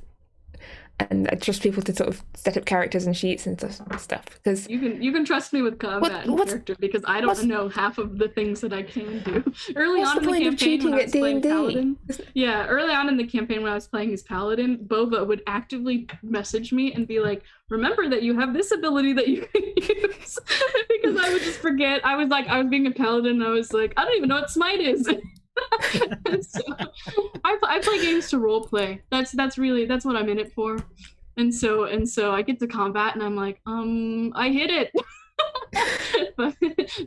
And I trust people to sort of set up characters and sheets and stuff. Because you can trust me with combat and character, because I don't know half of the things that I can do. Early on in the campaign when I was playing Paladin, early on in the campaign when I was playing as Paladin, Bova would actively message me and be like, "Remember that you have this ability that you can use," because I would just forget. I was being a Paladin, and I was like, I don't even know what Smite is. So, I play games to role play. That's what I'm in it for. And so I get to combat and I'm like, I hit it. but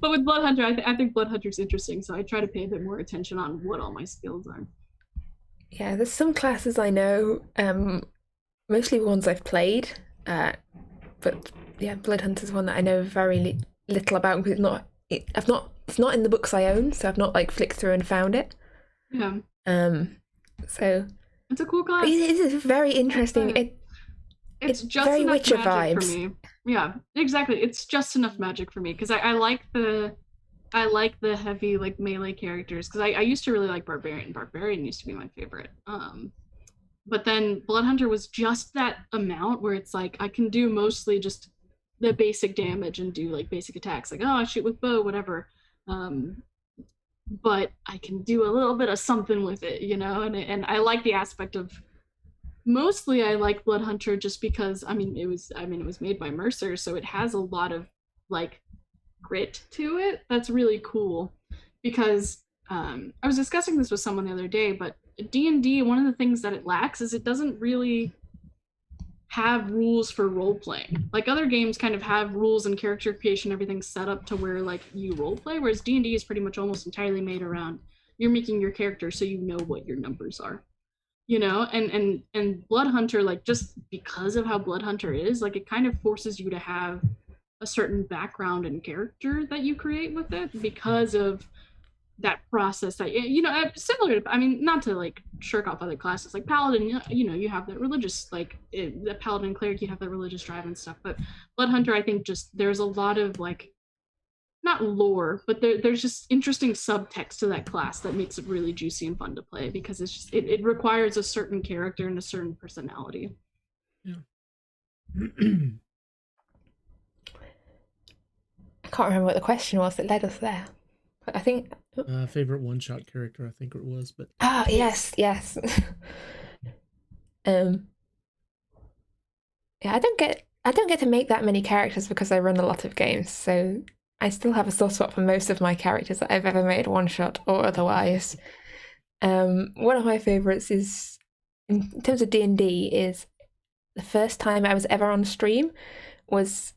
with Blood Hunter, I think Blood Hunter's interesting, so I try to pay a bit more attention on what all my skills are. Yeah, there's some classes I know, mostly ones I've played, but yeah, Blood Hunter's one that I know very little about because it's not in the books I own, so I've not like flicked through and found it. Yeah. So it's a cool class. It is very interesting. It's just very enough Witcher magic vibes. for me. Yeah, exactly. It's just enough magic for me because I like the heavy like melee characters because I used to really like Barbarian. Barbarian used to be my favorite. But then Blood Hunter was just that amount where it's like I can do mostly just the basic damage and do like basic attacks, like I shoot with bow, whatever. But I can do a little bit of something with it, and I like the aspect of. Mostly I like Blood Hunter just because it was made by Mercer, so it has a lot of like grit to it that's really cool because I was discussing this with someone the other day, but D&D, one of the things that it lacks is it doesn't really have rules for role playing. Like other games kind of have rules and character creation, everything set up to where like you role play, whereas D&D is pretty much almost entirely made around you're making your character so you know what your numbers are. And Blood Hunter, like just because of how Blood Hunter is, like it kind of forces you to have a certain background and character that you create with it because of that process that similar to, not to like shirk off other classes like Paladin, you have that religious, like the Paladin cleric, you have that religious drive and stuff, but Blood Hunter, I think just there's a lot of like not lore, but there's just interesting subtext to that class that makes it really juicy and fun to play because it's just it requires a certain character and a certain personality. Yeah. I can't remember what the question was that led us there, but I think favorite one-shot character, I think it was, but yes. Yeah, I don't get to make that many characters because I run a lot of games, so I still have a soft spot for most of my characters that I've ever made one shot or otherwise. One of my favorites is, in terms of D&D, is the first time I was ever on stream was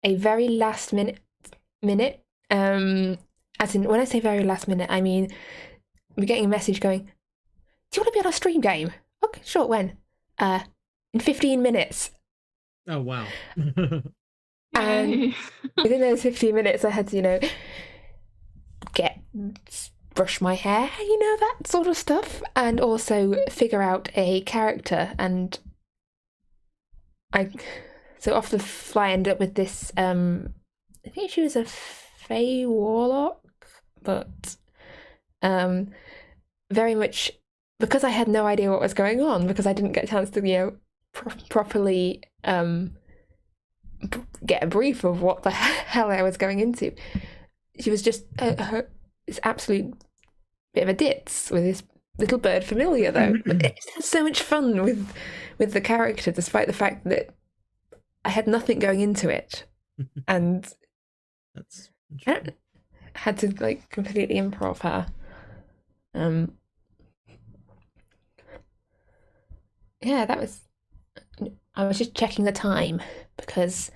a very last minute. As in, when I say very last minute, I mean we're getting a message going, "Do you want to be on our stream game?" Okay, sure. When? In 15 minutes. Oh wow. And within those 15 minutes, I had to, brush my hair, that sort of stuff, and also figure out a character. And so off the fly, ended up with this. I think she was a Fey warlock, but very much because I had no idea what was going on because I didn't get a chance to, properly get a brief of what the hell I was going into. She was just this absolute bit of a ditz with this little bird familiar, though. It had so much fun with the character, despite the fact that I had nothing going into it, and that's I had to like completely improv her. Yeah, that was. I was just checking the time because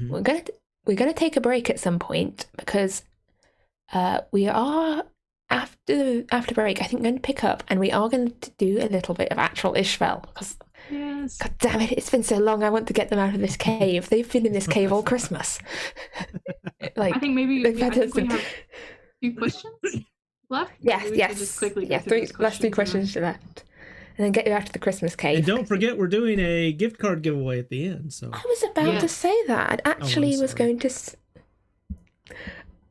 we're gonna take a break at some point because we are after break. I think going to pick up and we are going to do a little bit of actual Isfjell because yes. God damn it, it's been so long. I want to get them out of this cave. They've been in this cave all Christmas. I think maybe we have a few questions left. Yes. Just quickly last three questions left. And then get you out to the Christmas cave. And don't forget, we're doing a gift card giveaway at the end. So I was about to say that. I actually was going to.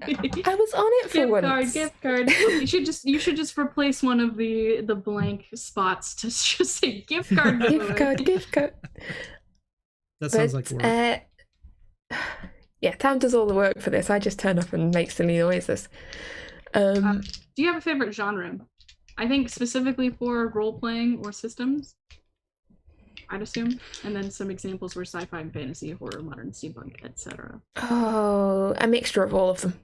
I was on it for once. Gift card. You should just replace one of the blank spots to just say gift card. Gift card. That sounds like work. Yeah, Tam does all the work for this. I just turn up and make silly noises. Do you have a favorite genre? I think specifically for role-playing or systems, I'd assume. And then some examples were sci-fi and fantasy, horror, modern, steampunk, etc. Oh, a mixture of all of them.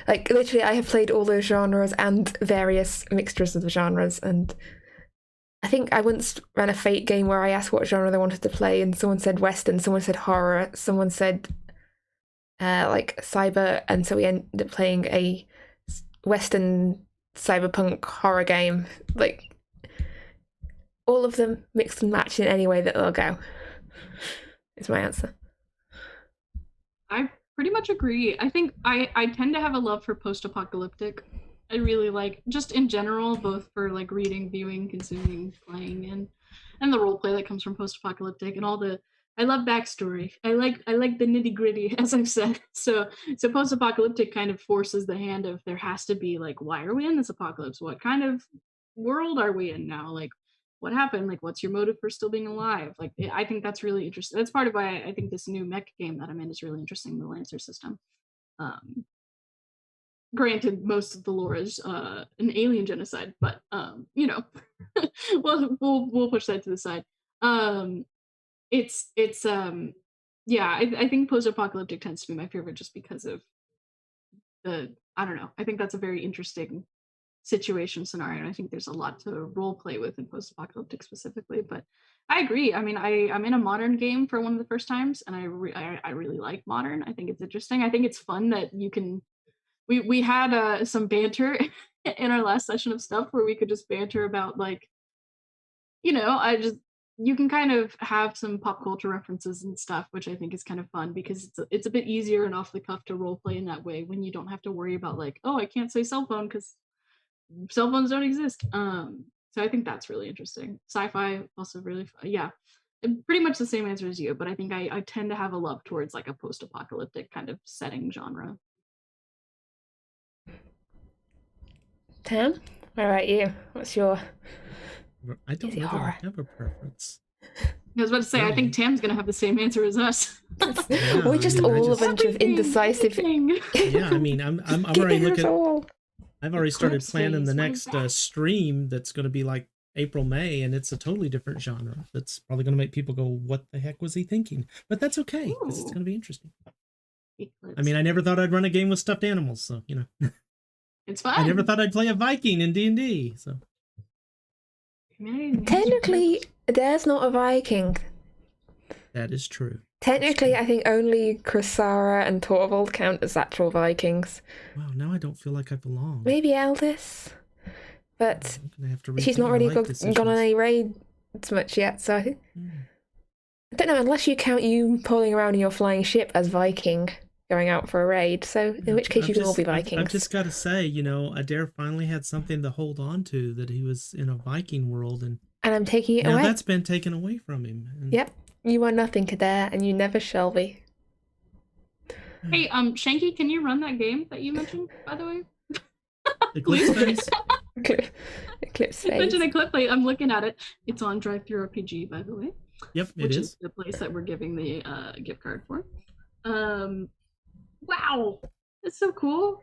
Like, literally, I have played all those genres and various mixtures of the genres. And I think I once ran a Fate game where I asked what genre they wanted to play, and someone said Western, someone said horror, someone said like cyber, and so we end up playing a Western cyberpunk horror game. Like all of them mixed and matched in any way that they'll go. Is my answer. I pretty much agree. I think I tend to have a love for post-apocalyptic. I really like, just in general, both for like reading, viewing, consuming, playing, and the role play that comes from post-apocalyptic and all the. I love backstory. I like the nitty-gritty, as I've said. So post-apocalyptic kind of forces the hand of there has to be like, why are we in this apocalypse? What kind of world are we in now? Like, what happened? Like, what's your motive for still being alive? Like, I think that's really interesting. That's part of why I think this new mech game that I'm in is really interesting, the Lancer system. Granted, most of the lore is an alien genocide, but you know, we'll push that to the side. Yeah, I think post-apocalyptic tends to be my favorite just because of I don't know. I think that's a very interesting situation scenario, and I think there's a lot to role play with in post-apocalyptic specifically. But I agree. I mean, I'm in a modern game for one of the first times, and I really like modern. I think it's interesting. I think it's fun that you can. We had some banter in our last session of stuff where we could just banter about like, you know, you can kind of have some pop culture references and stuff, which I think is kind of fun because it's a bit easier and off the cuff to role play in that way when you don't have to worry about like, oh, I can't say cell phone because cell phones don't exist. So I think that's really interesting. Sci-fi also really fun. Yeah, pretty much the same answer as you, but I think I tend to have a love towards like a post-apocalyptic kind of setting genre. Tam, what about you? What's your? I don't really have a preference. I was about to say, I think Tam's gonna have the same answer as us. Yeah, we're just all a bunch of indecisive. Yeah, I mean, I'm already looking. I've already started planning the next stream that's going to be like April, May, and it's a totally different genre. That's probably going to make people go, "What the heck was he thinking?" But that's okay because it's going to be interesting. I mean, I never thought I'd run a game with stuffed animals, so you know. It's fun. I never thought I'd play a Viking in D&D, so. Technically, there's not a Viking. That is true. Technically, I think only Kressara and Torvald count as actual Vikings. Wow, now I don't feel like I belong. Maybe Eldis, but she's not really gone on any raids much yet, so I don't know, unless you count you pulling around in your flying ship as Viking. Going out for a raid, so in which case you can all be Vikings. I've just got to say, you know, Adair finally had something to hold on to, that he was in a Viking world, and I'm taking it away. Now that's been taken away from him. Yep, you are nothing, Adair, and you never shall be. Hey, Shanky, can you run that game that you mentioned, by the way? Eclipse Phase? Eclipse Phase. You mentioned Eclipse Phase. I'm looking at it. It's on RPG, by the way. Yep, which is the place that we're giving the gift card for. Wow, that's so cool.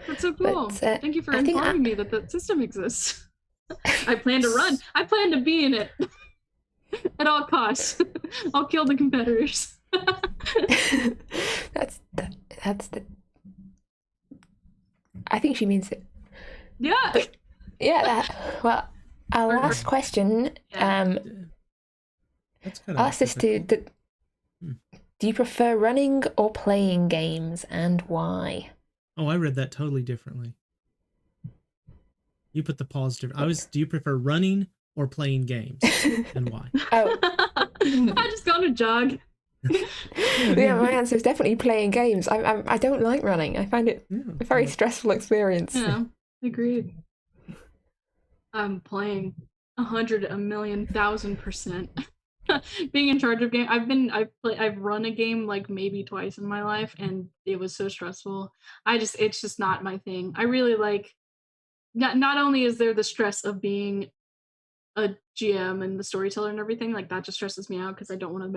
That's so cool. But, thank you for informing me that that system exists. I plan to run. I plan to be in it at all costs. I'll kill the competitors. That's the. I think she means it. Yeah. But, yeah. Well, our last question. That's kind of ask us to. Do you prefer running or playing games, and why? Oh, I read that totally differently. You put the pause different. Do you prefer running or playing games, and why? Oh, I just got a jog. Yeah, my answer is definitely playing games. I don't like running. I find it a very stressful experience. Yeah, agreed. I'm playing 100,000,000%. Being in charge of game, I've run a game like maybe twice in my life, and it was so stressful. It's just not my thing. I really like. Not only is there the stress of being a GM and the storyteller and everything, like that just stresses me out because I don't want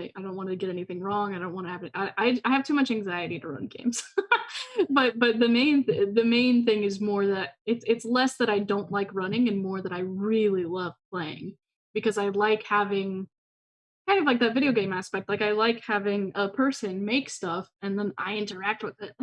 to get anything wrong. I don't want to have it. I have too much anxiety to run games. but the main thing is more that it's less that I don't like running and more that I really love playing, because I like having kind of like that video game aspect. Like I like having a person make stuff and then I interact with it.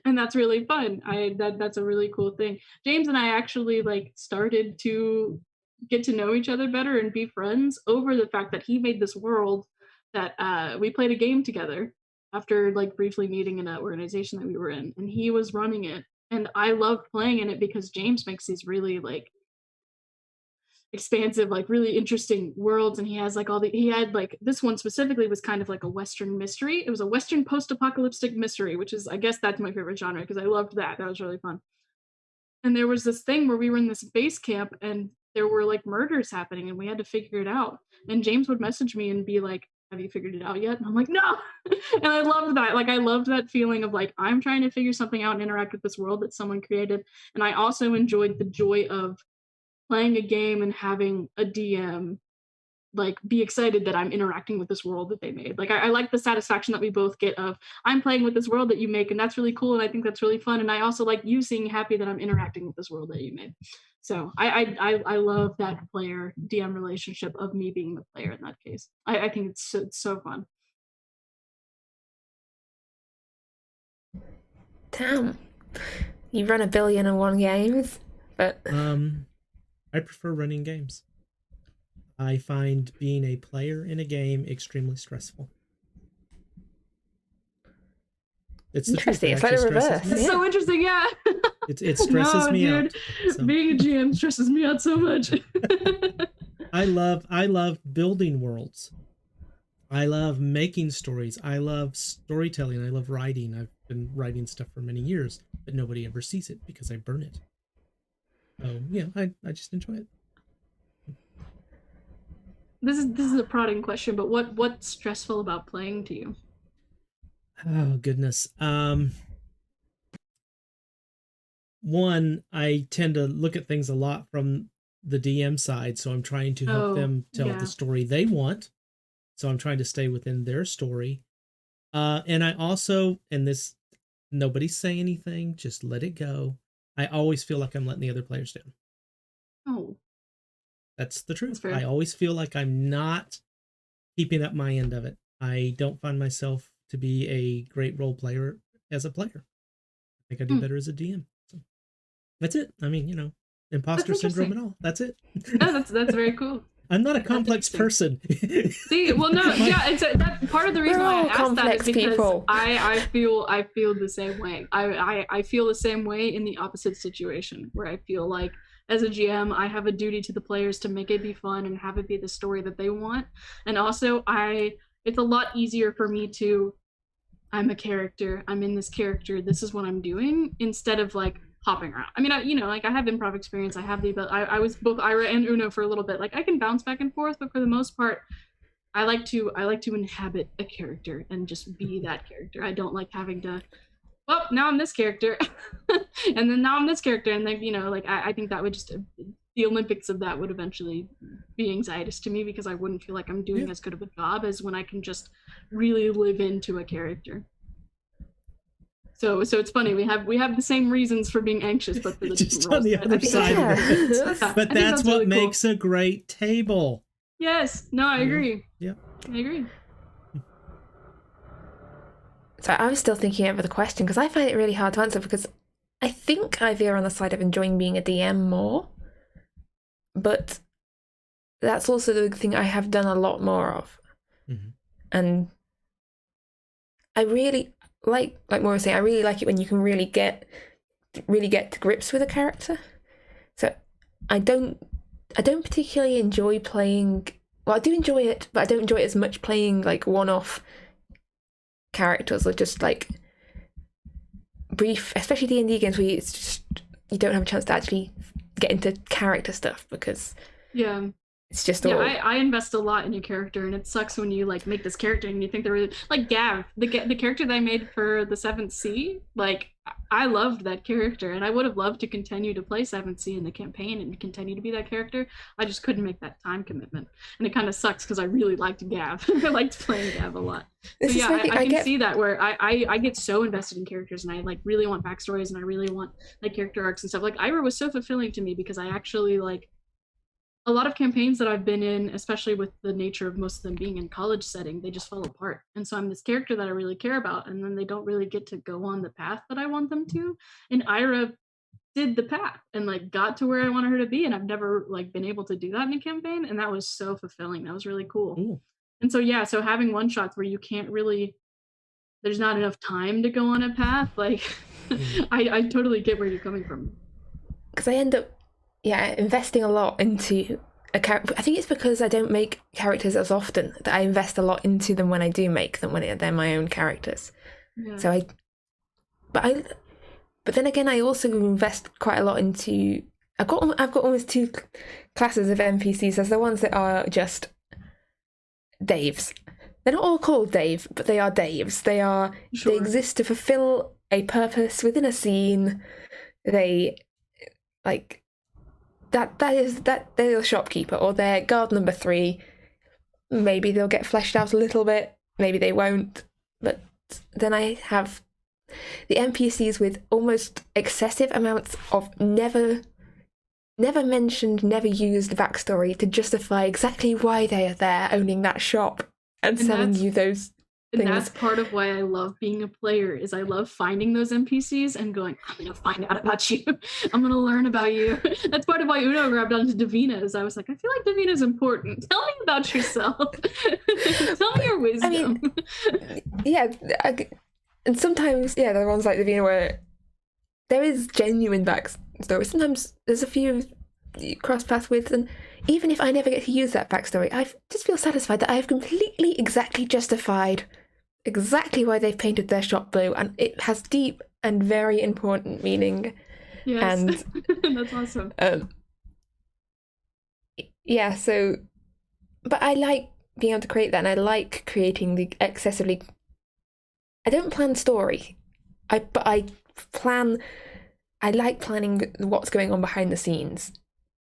And that's really fun. That's a really cool thing. James and I actually like started to get to know each other better and be friends over the fact that he made this world that we played a game together. after like briefly meeting in an organization that we were in, and he was running it, and I loved playing in it because James makes these really like expansive, like really interesting worlds, and he has like he had like this one specifically was kind of like a Western mystery. It was a Western post-apocalyptic mystery, which is, I guess that's my favorite genre because I loved that. That was really fun. And there was this thing where we were in this base camp and there were like murders happening and we had to figure it out. And James would message me and be like, have you figured it out yet? And I'm like, no. And I loved that. Like, I loved that feeling of like, I'm trying to figure something out and interact with this world that someone created. And I also enjoyed the joy of playing a game and having a DM like be excited that I'm interacting with this world that they made. Like I like the satisfaction that we both get of I'm playing with this world that you make, and that's really cool, and I think that's really fun. And I also like you seeing happy that I'm interacting with this world that you made. So I love that player DM relationship of me being the player in that case. I think it's so fun. Damn, you run 1,000,000,001 games, but I prefer running games. I find being a player in a game extremely stressful. It's the truth. Interesting. It's like a reverse. It's so interesting, yeah. It stresses me out. So. Being a GM stresses me out so much. I love building worlds. I love making stories. I love storytelling. I love writing. I've been writing stuff for many years, but nobody ever sees it because I burn it. So yeah, I just enjoy it. This is a prodding question, but what's stressful about playing to you? Oh goodness. One, I tend to look at things a lot from the DM side, so I'm trying to help them tell the story they want. So I'm trying to stay within their story. And I also, and this, nobody say anything, just let it go. I always feel like I'm letting the other players down. Oh. That's the truth. I always feel like I'm not keeping up my end of it. I don't find myself to be a great role player as a player. I think I do better as a DM. So that's it. I mean, imposter syndrome and all. That's it. No, that's very cool. I'm not a complex person. See, well, no, yeah, it's that part of the reason why I asked that is because I feel the same way. I feel the same way in the opposite situation where I feel like as a GM, I have a duty to the players to make it be fun and have it be the story that they want. And also, it's a lot easier for me to, I'm a character, I'm in this character, this is what I'm doing, instead of like hopping around. I mean, I have improv experience. I have the ability. I was both Ira and Uno for a little bit. Like I can bounce back and forth, but for the most part, I like to inhabit a character and just be that character. I don't like having to. Well, now I'm this character, and then now I'm this character, and then I think that would just the Olympics of that would eventually be anxietous to me because I wouldn't feel like I'm doing as good of a job as when I can just really live into a character. So it's funny we have the same reasons for being anxious, but for the just on the other side of it. But that's what really makes a great table. Yes. No, I agree. Yeah. I agree. So I was still thinking over the question because I find it really hard to answer because I think I veer on the side of enjoying being a DM more, but that's also the thing I have done a lot more of. Mm-hmm. And I really like Moira was saying, I really like it when you can really get to grips with a character. So I don't particularly enjoy playing. Well, I do enjoy it, but I don't enjoy it as much playing like one-off characters or just like brief, especially D&D games where it's just you don't have a chance to actually get into character stuff because it's just all. I invest a lot in your character, and it sucks when you like make this character and you think they're really like Gav, the character that I made for the 7th Sea. Like I loved that character, and I would have loved to continue to play 7th Sea in the campaign and continue to be that character. I just couldn't make that time commitment, and it kind of sucks because I really liked Gav. I liked playing Gav a lot. So yeah, I can see that where I get so invested in characters, and I like really want backstories, and I really want like character arcs and stuff. Like Ira was so fulfilling to me because I actually like. A lot of campaigns that I've been in, especially with the nature of most of them being in college setting, they just fall apart. And so I'm this character that I really care about, and then they don't really get to go on the path that I want them to. And Ira did the path and like got to where I wanted her to be, and I've never like been able to do that in a campaign, and that was so fulfilling. That was really cool. Ooh. And so so having one shots where you can't really there's not enough time to go on a path. Like, I totally get where you're coming from. Because I end up, investing a lot into a character. I think it's because I don't make characters as often that I invest a lot into them when I do make them, when they're my own characters. Yeah. So but then again, I also invest quite a lot into. I've got almost two classes of NPCs. There's the ones that are just Daves. They're not all called Dave, but they are Daves. They exist to fulfill a purpose within a scene. They they're the shopkeeper, or they're guard number 3. Maybe they'll get fleshed out a little bit, maybe they won't. But then I have the NPCs with almost excessive amounts of never mentioned, never used backstory to justify exactly why they are there owning that shop and selling you those things. And that's part of why I love being a player, is I love finding those NPCs and going, I'm going to find out about you. I'm going to learn about you. That's part of why Uno grabbed onto Davina's. I was like, I feel like Davina's important. Tell me about yourself. Tell me your wisdom. And sometimes, there are ones like Davina where there is genuine backstory. Sometimes there's a few you cross paths with, and even if I never get to use that backstory, I just feel satisfied that I have completely exactly justified exactly why they've painted their shop blue, and it has deep and very important meaning. Yes, and that's awesome. But I like being able to create that, and I like creating the excessively. I don't plan story, I like planning what's going on behind the scenes,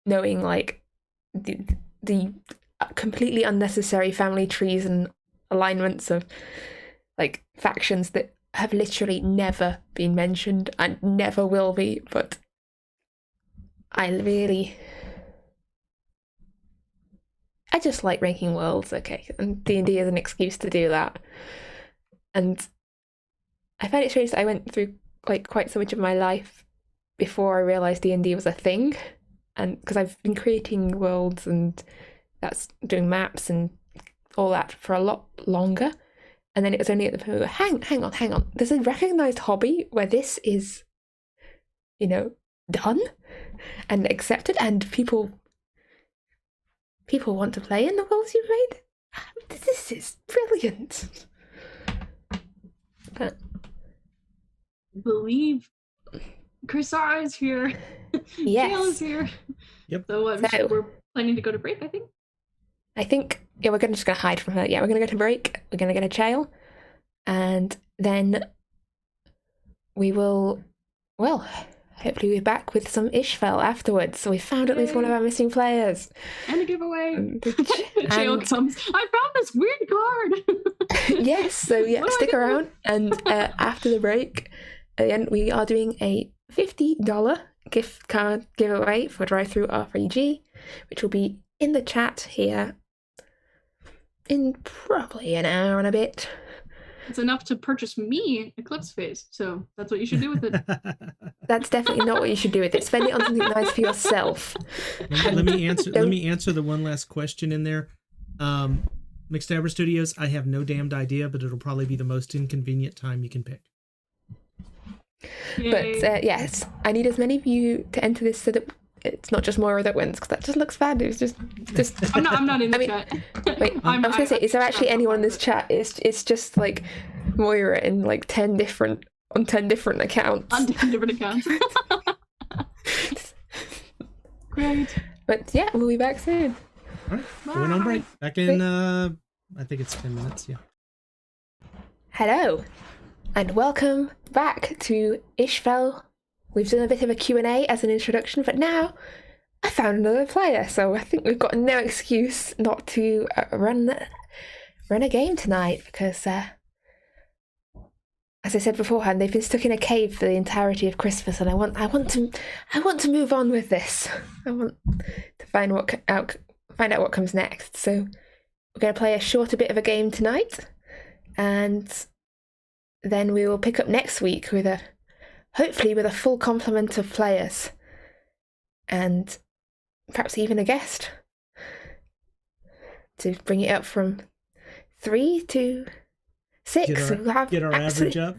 knowing like the completely unnecessary family trees and alignments of like factions that have literally never been mentioned and never will be. But I just like making worlds, okay, and D&D is an excuse to do that. And I find it strange that I went through like quite so much of my life before I realised D&D was a thing, and because I've been creating worlds and that's doing maps and all that for a lot longer, and then it was only at the point where hang on, there's a recognised hobby where this is, done and accepted, and people want to play in the worlds you've made. This is brilliant. But believe Kressara is here. Yes. Jail is here. Yep. So we're planning to go to break, I think. We're just going to hide from her. Yeah, we're going to go to break. We're going to go to jail. And then we will, hopefully we're back with some Isfjell afterwards. So we found at least one of our missing players. And a giveaway. Jail comes, I found this weird card. Yes, so stick around. And after the break, at the end, we are doing a $50 gift card giveaway for Drive-Thru RPG, which will be in the chat here in probably an hour and a bit. It's enough to purchase me Eclipse Phase, so that's what you should do with it. That's definitely not what you should do with it. Spend it on something nice for yourself. Let me answer the one last question in there. McStabber Studios, I have no damned idea, but it'll probably be the most inconvenient time you can pick. Yay. But yes, I need as many of you to enter this so that it's not just Moira that wins, because that just looks bad. It's just. I'm not in the chat. Wait, I was gonna say, is there actually anyone in this chat? It's just like Moira in like 10 different accounts. On 10 different accounts. Great. But yeah, we'll be back soon. All right, going on break. Back in I think it's 10 minutes. Yeah. Hello, and welcome back to Isfjell. We've done a bit of a Q&A as an introduction, but now I found another player, so I think we've got no excuse not to run a game tonight, because as I said beforehand, they've been stuck in a cave for the entirety of Christmas, and I want to move on with this. I want to find out what comes next. So we're going to play a shorter bit of a game tonight, and then we will pick up next week hopefully with a full complement of players, and perhaps even a guest to bring it up from 3 to 6. Get our average up.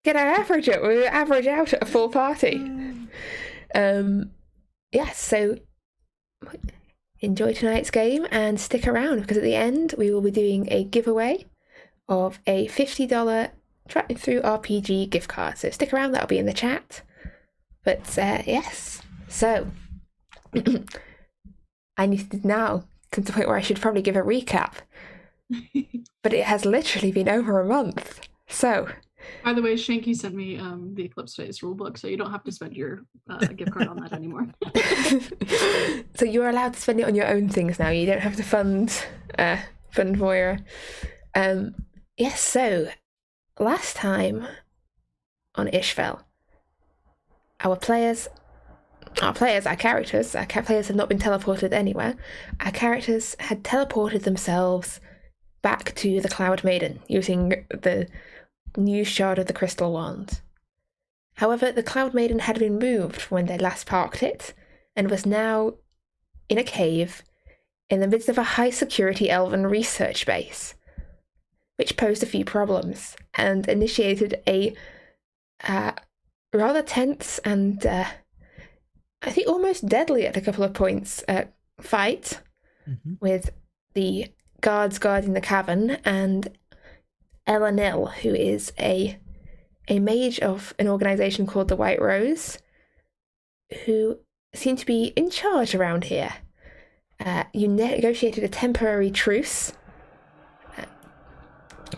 Get our average up. We average out at a full party. Yes, so enjoy tonight's game and stick around, because at the end we will be doing a giveaway of a $50 Through RPG gift card. So stick around, that'll be in the chat. But yes, so I need to now come to the point where I should probably give a recap. But it has literally been over a month. So, by the way, Shanky sent me the Eclipse Phase rulebook, so you don't have to spend your gift card on that anymore. So you're allowed to spend it on your own things now. You don't have to fund Moira. Yes. So last time on Isfjell, our characters had not been teleported anywhere. Our characters had teleported themselves back to the Cloudmaiden using the new shard of the crystal wand. However, the Cloudmaiden had been moved when they last parked it, and was now in a cave in the midst of a high-security elven research base, which posed a few problems, and initiated a rather tense and I think almost deadly at a couple of points fight with the guards guarding the cavern and Uriell, who is a mage of an organisation called the White Rose, who seem to be in charge around here. You negotiated a temporary truce,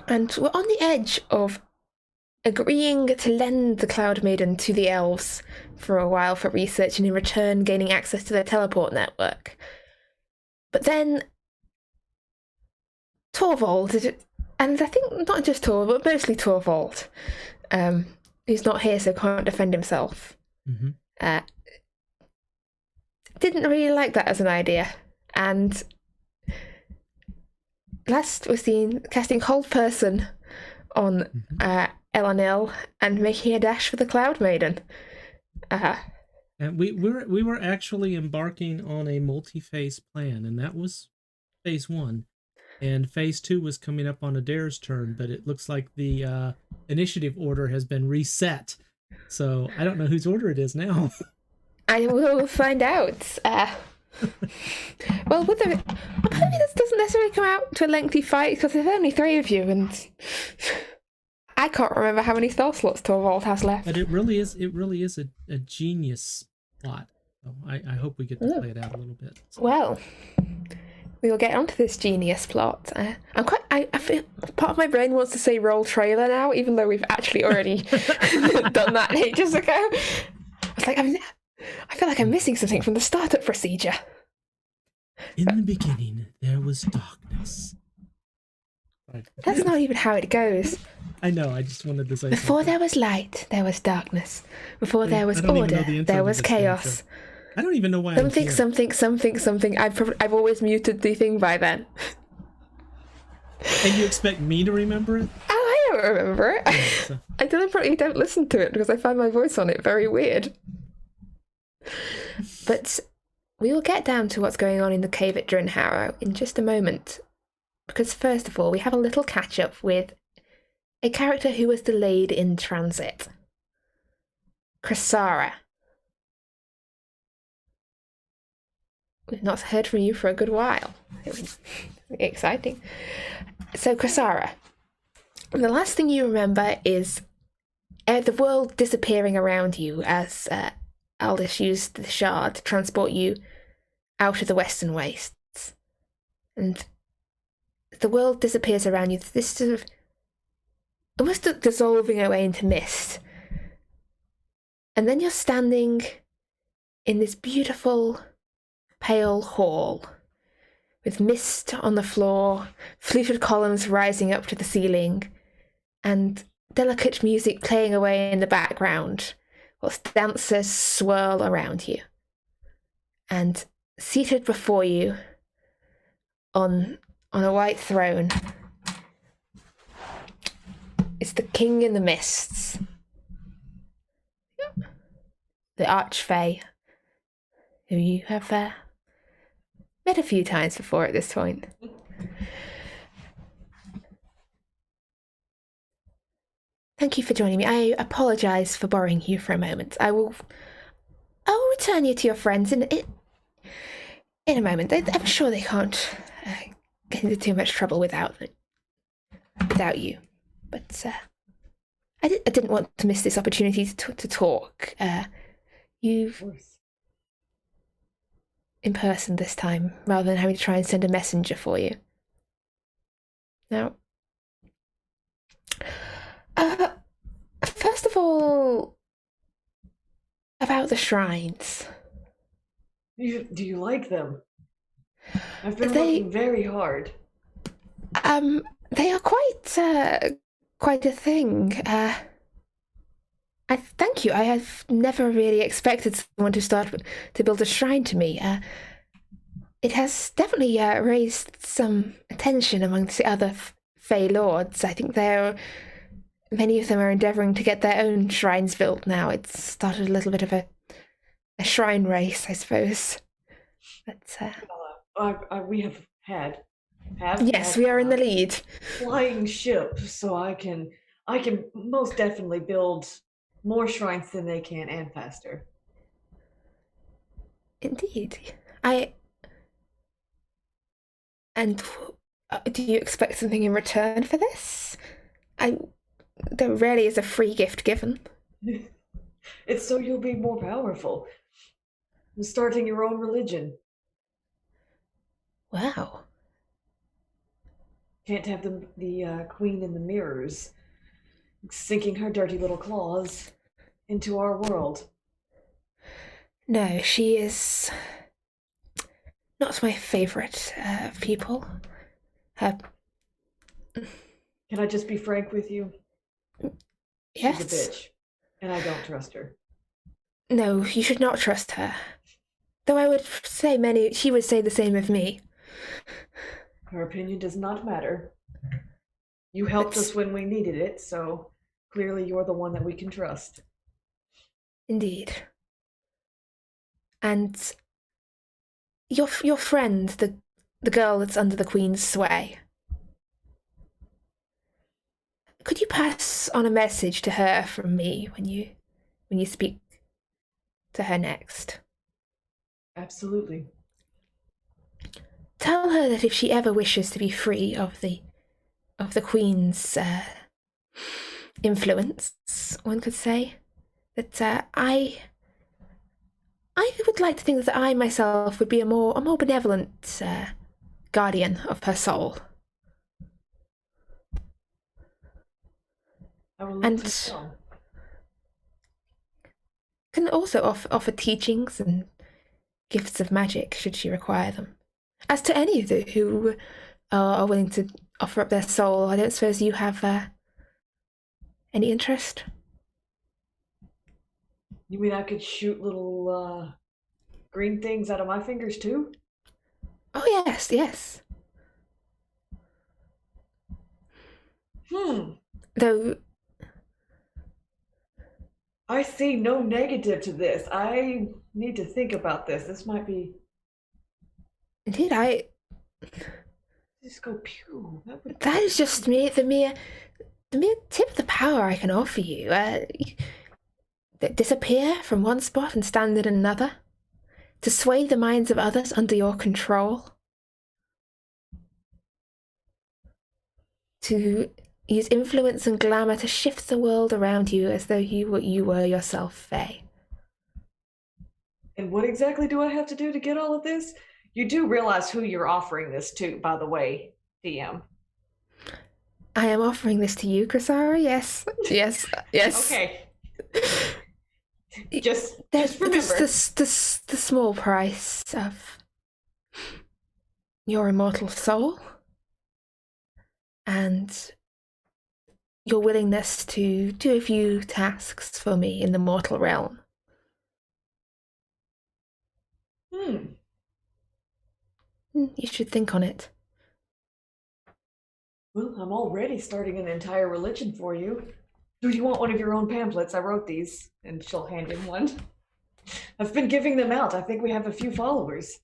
and were on the edge of agreeing to lend the Cloudmaiden to the elves for a while for research, and in return gaining access to their teleport network. But then Torvald, and I think not just Torvald, but mostly Torvald, who's not here so can't defend himself, didn't really like that as an idea, and last was seen casting Hold Person on Uriell and making a dash for the Cloudmaiden. And we were actually embarking on a multi-phase plan, and that was phase 1. And phase 2 was coming up on Adair's turn, but it looks like the initiative order has been reset. So I don't know whose order it is now. I will find out. Well, apparently this doesn't necessarily come out to a lengthy fight, because there's only 3 of you, and I can't remember how many spell slots Torvald has left. But it really is a genius plot. So I hope we get to play it out a little bit. So. Well, we will get onto this genius plot. I feel part of my brain wants to say roll trailer now, even though we've actually already done that ages ago. I was like, I feel like I'm missing something from the startup procedure. In the beginning, there was darkness. That's not even how it goes. I know, I just wanted to say Before there was light, there was darkness. Before there was order, there was chaos. I don't even know why something. I've always muted the thing by then. And you expect me to remember it? Oh, I don't remember it. Yeah, so. I deliberately don't listen to it because I find my voice on it very weird. But we will get down to what's going on in the cave at Drinharrow in just a moment. Because first of all, we have a little catch-up with a character who was delayed in transit. Kressara. We've not heard from you for a good while. It was exciting. So, Kressara, the last thing you remember is the world disappearing around you as Aldous used the shard to transport you out of the Western Wastes. And the world disappears around you. This sort of almost dissolving away into mist. And then you're standing in this beautiful pale hall with mist on the floor, fluted columns rising up to the ceiling, and delicate music playing away in the background whilst dancers swirl around you. And seated before you on a white throne is the King in the Mists, the Archfey, who you have met a few times before at this point. Thank you for joining me. I apologize for borrowing you for a moment. I will return you to your friends in a moment. I'm sure they can't get into too much trouble without you. But I didn't want to miss this opportunity to talk. You in person this time, rather than having to try and send a messenger for you. Now, first of all, about the shrines. Do you like them? I've been working very hard. They are quite a thing. I thank you. I have never really expected someone to start to build a shrine to me. It has definitely raised some attention amongst the other Fey Lords. I think many of them are endeavouring to get their own shrines built now. It's started a little bit of a shrine race, I suppose. But we have had. Yes, we are in the lead. Flying ship, so I can most definitely build more shrines than they can and faster. Indeed. And do you expect something in return for this? There rarely is a free gift given. It's so you'll be more powerful. You're starting your own religion. Wow. Can't have the queen in the mirrors sinking her dirty little claws into our world. No, she is not my favorite people. Can I just be frank with you? Yes. She's a bitch, and I don't trust her. No, you should not trust her. Though I would say she would say the same of me. Her opinion does not matter. You helped us when we needed it, so clearly you're the one that we can trust. Indeed. And your friend, the girl that's under the Queen's sway, could you pass on a message to her from me when you speak to her next? Absolutely. Tell her that if she ever wishes to be free of the Queen's influence, one could say, that I would like to think that I myself would be a more benevolent guardian of her soul. I will let you know. Can also offer teachings and gifts of magic should she require them. As to any of you who are willing to offer up their soul, I don't suppose you have any interest? You mean I could shoot little green things out of my fingers too? Oh yes. Though I see no negative to this. I need to think about this. This might be. Indeed, Just go pew. That is just the mere tip of the power I can offer you. Disappear from one spot and stand in another, to sway the minds of others under your control, to use influence and glamour to shift the world around you as though you were yourself Fae. And what exactly do I have to do to get all of this? You do realize who you're offering this to, by the way, DM. I am offering this to you, Kressara. Yes. Okay. Just remember. The small price of your immortal soul and your willingness to do a few tasks for me in the mortal realm. You should think on it. Well, I'm already starting an entire religion for you. Do you want one of your own pamphlets? I wrote these, and she'll hand him one. I've been giving them out. I think we have a few followers.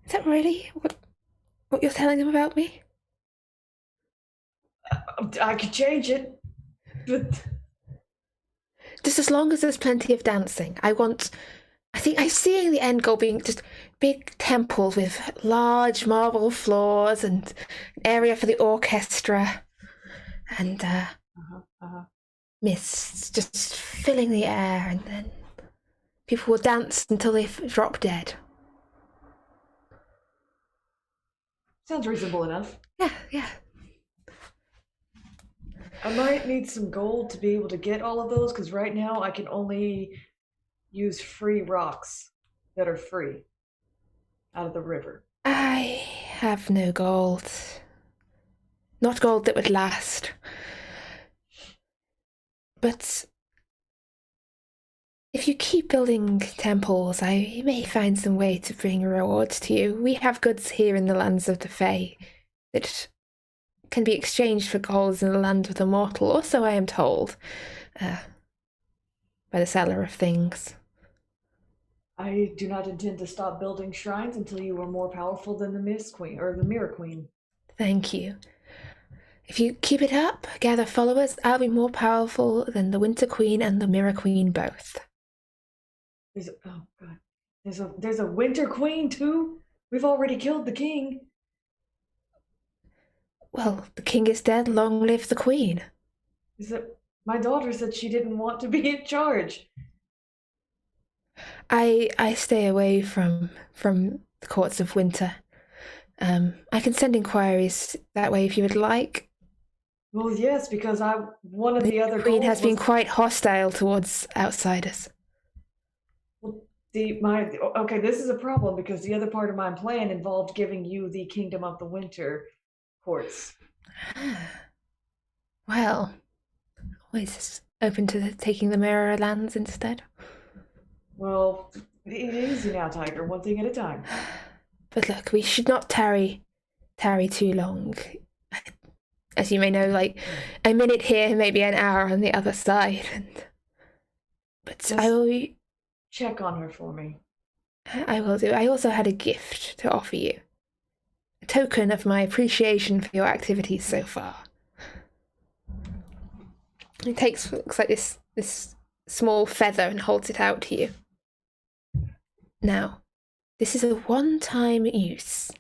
Is that really what you're telling them about me? I could change it, but Just as long as there's plenty of dancing. I think I'm seeing the end goal being just big temples with large marble floors and an area for the orchestra and mists just filling the air, and then people will dance until they drop dead. sounds reasonable enough. Yeah. I might need some gold to be able to get all of those, because right now I can only use free rocks that are free out of the river. I have no gold. Not gold that would last. But if you keep building temples, I may find some way to bring rewards to you. We have goods here in the lands of the Fae that can be exchanged for gold in the land of the mortal, or so I am told, by the seller of things. I do not intend to stop building shrines until you are more powerful than the Mist Queen, or the Mirror Queen. Thank you. If you keep it up, gather followers, I'll be more powerful than the Winter Queen and the Mirror Queen both. Oh god. There's a Winter Queen too? We've already killed the king. Well, the king is dead, long live the queen. My daughter said she didn't want to be in charge. I stay away from the courts of winter. I can send inquiries that way if you would like. Well, yes, because one of the other queen has been was, quite hostile towards outsiders. well, okay, this is a problem because the other part of my plan involved giving you the Kingdom of the Winter courts. Well, always open to taking the Mirror lands instead. Well, easy now, Tiger. One thing at a time. But look, we should not tarry too long. As you may know, like a minute here, maybe an hour on the other side. But Just I will check on her for me. I will do. I also had a gift to offer you. A token of my appreciation for your activities so far. It looks like this small feather and holds it out to you. Now, this is a one-time use.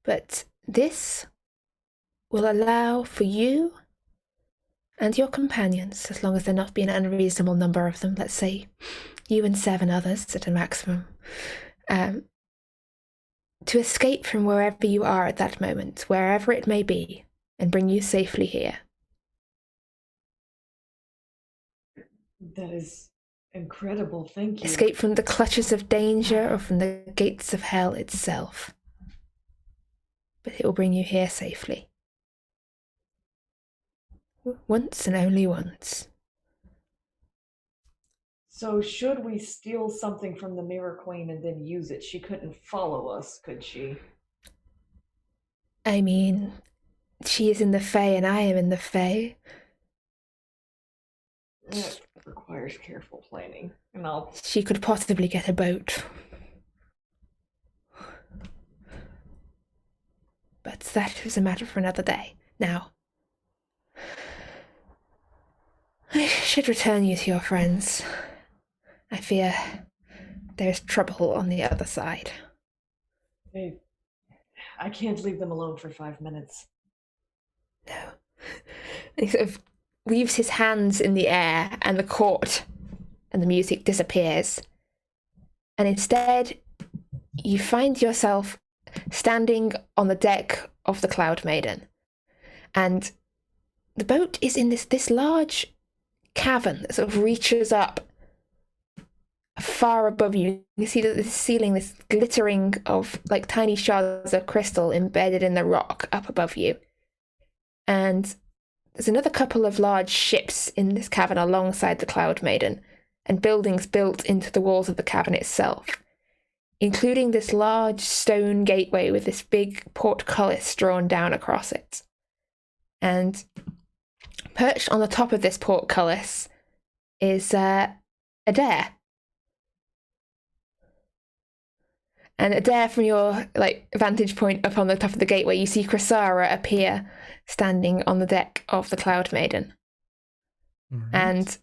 But this will allow for you and your companions, as long as there not be an unreasonable number of them, let's say you and 7 others at a maximum, to escape from wherever you are at that moment, wherever it may be, and bring you safely here. That is incredible, thank you. Escape from the clutches of danger or from the gates of hell itself. But it will bring you here safely. Once and only once. So should we steal something from the Mirror Queen and then use it? She couldn't follow us, could she? I mean, she is in the Fae and I am in the Fae. That requires careful planning. And She could possibly get a boat. But that is a matter for another day. Now, I should return you to your friends. I fear there is trouble on the other side. I can't leave them alone for 5 minutes. No. And he sort of leaves his hands in the air, and the court and the music disappears. And instead, you find yourself standing on the deck of the Cloudmaiden. And the boat is in this large cavern that sort of reaches up far above you. You see the ceiling, this glittering of like tiny shards of crystal embedded in the rock up above you. And there's another couple of large ships in this cavern alongside the Cloudmaiden, and buildings built into the walls of the cavern itself, including this large stone gateway with this big portcullis drawn down across it. And perched on the top of this portcullis is Adair. And Adair, from your vantage point up on the top of the gateway, you see Kressara appear standing on the deck of the Cloudmaiden. All right. And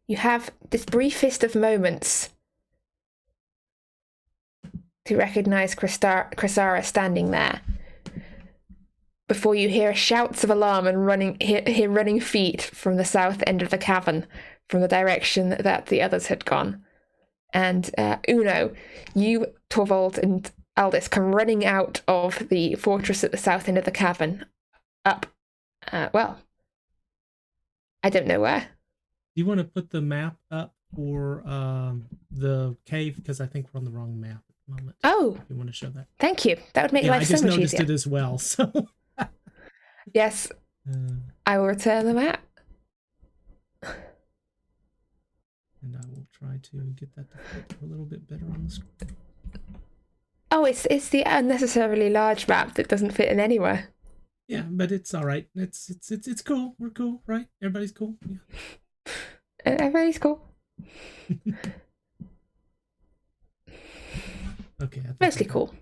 you have this briefest of moments to recognize Kressara standing there before you hear shouts of alarm and hear running feet from the south end of the cavern, from the direction that the others had gone. And Uno, you, Torvald, and Aldous come running out of the fortress at the south end of the cavern, up, well, I don't know where. Do you want to put the map up for the cave? Because I think we're on the wrong map at the moment. Oh, if you want to show that. Thank you. That would make life so much easier. I just noticed it as well, so... Yes, I will return the map. And I will try to get that to fit a little bit better on the screen. Oh, it's the unnecessarily large map that doesn't fit in anywhere. Yeah, but it's all right. It's cool. We're cool, right? Everybody's cool. Yeah. Everybody's cool. Okay. Mostly cool.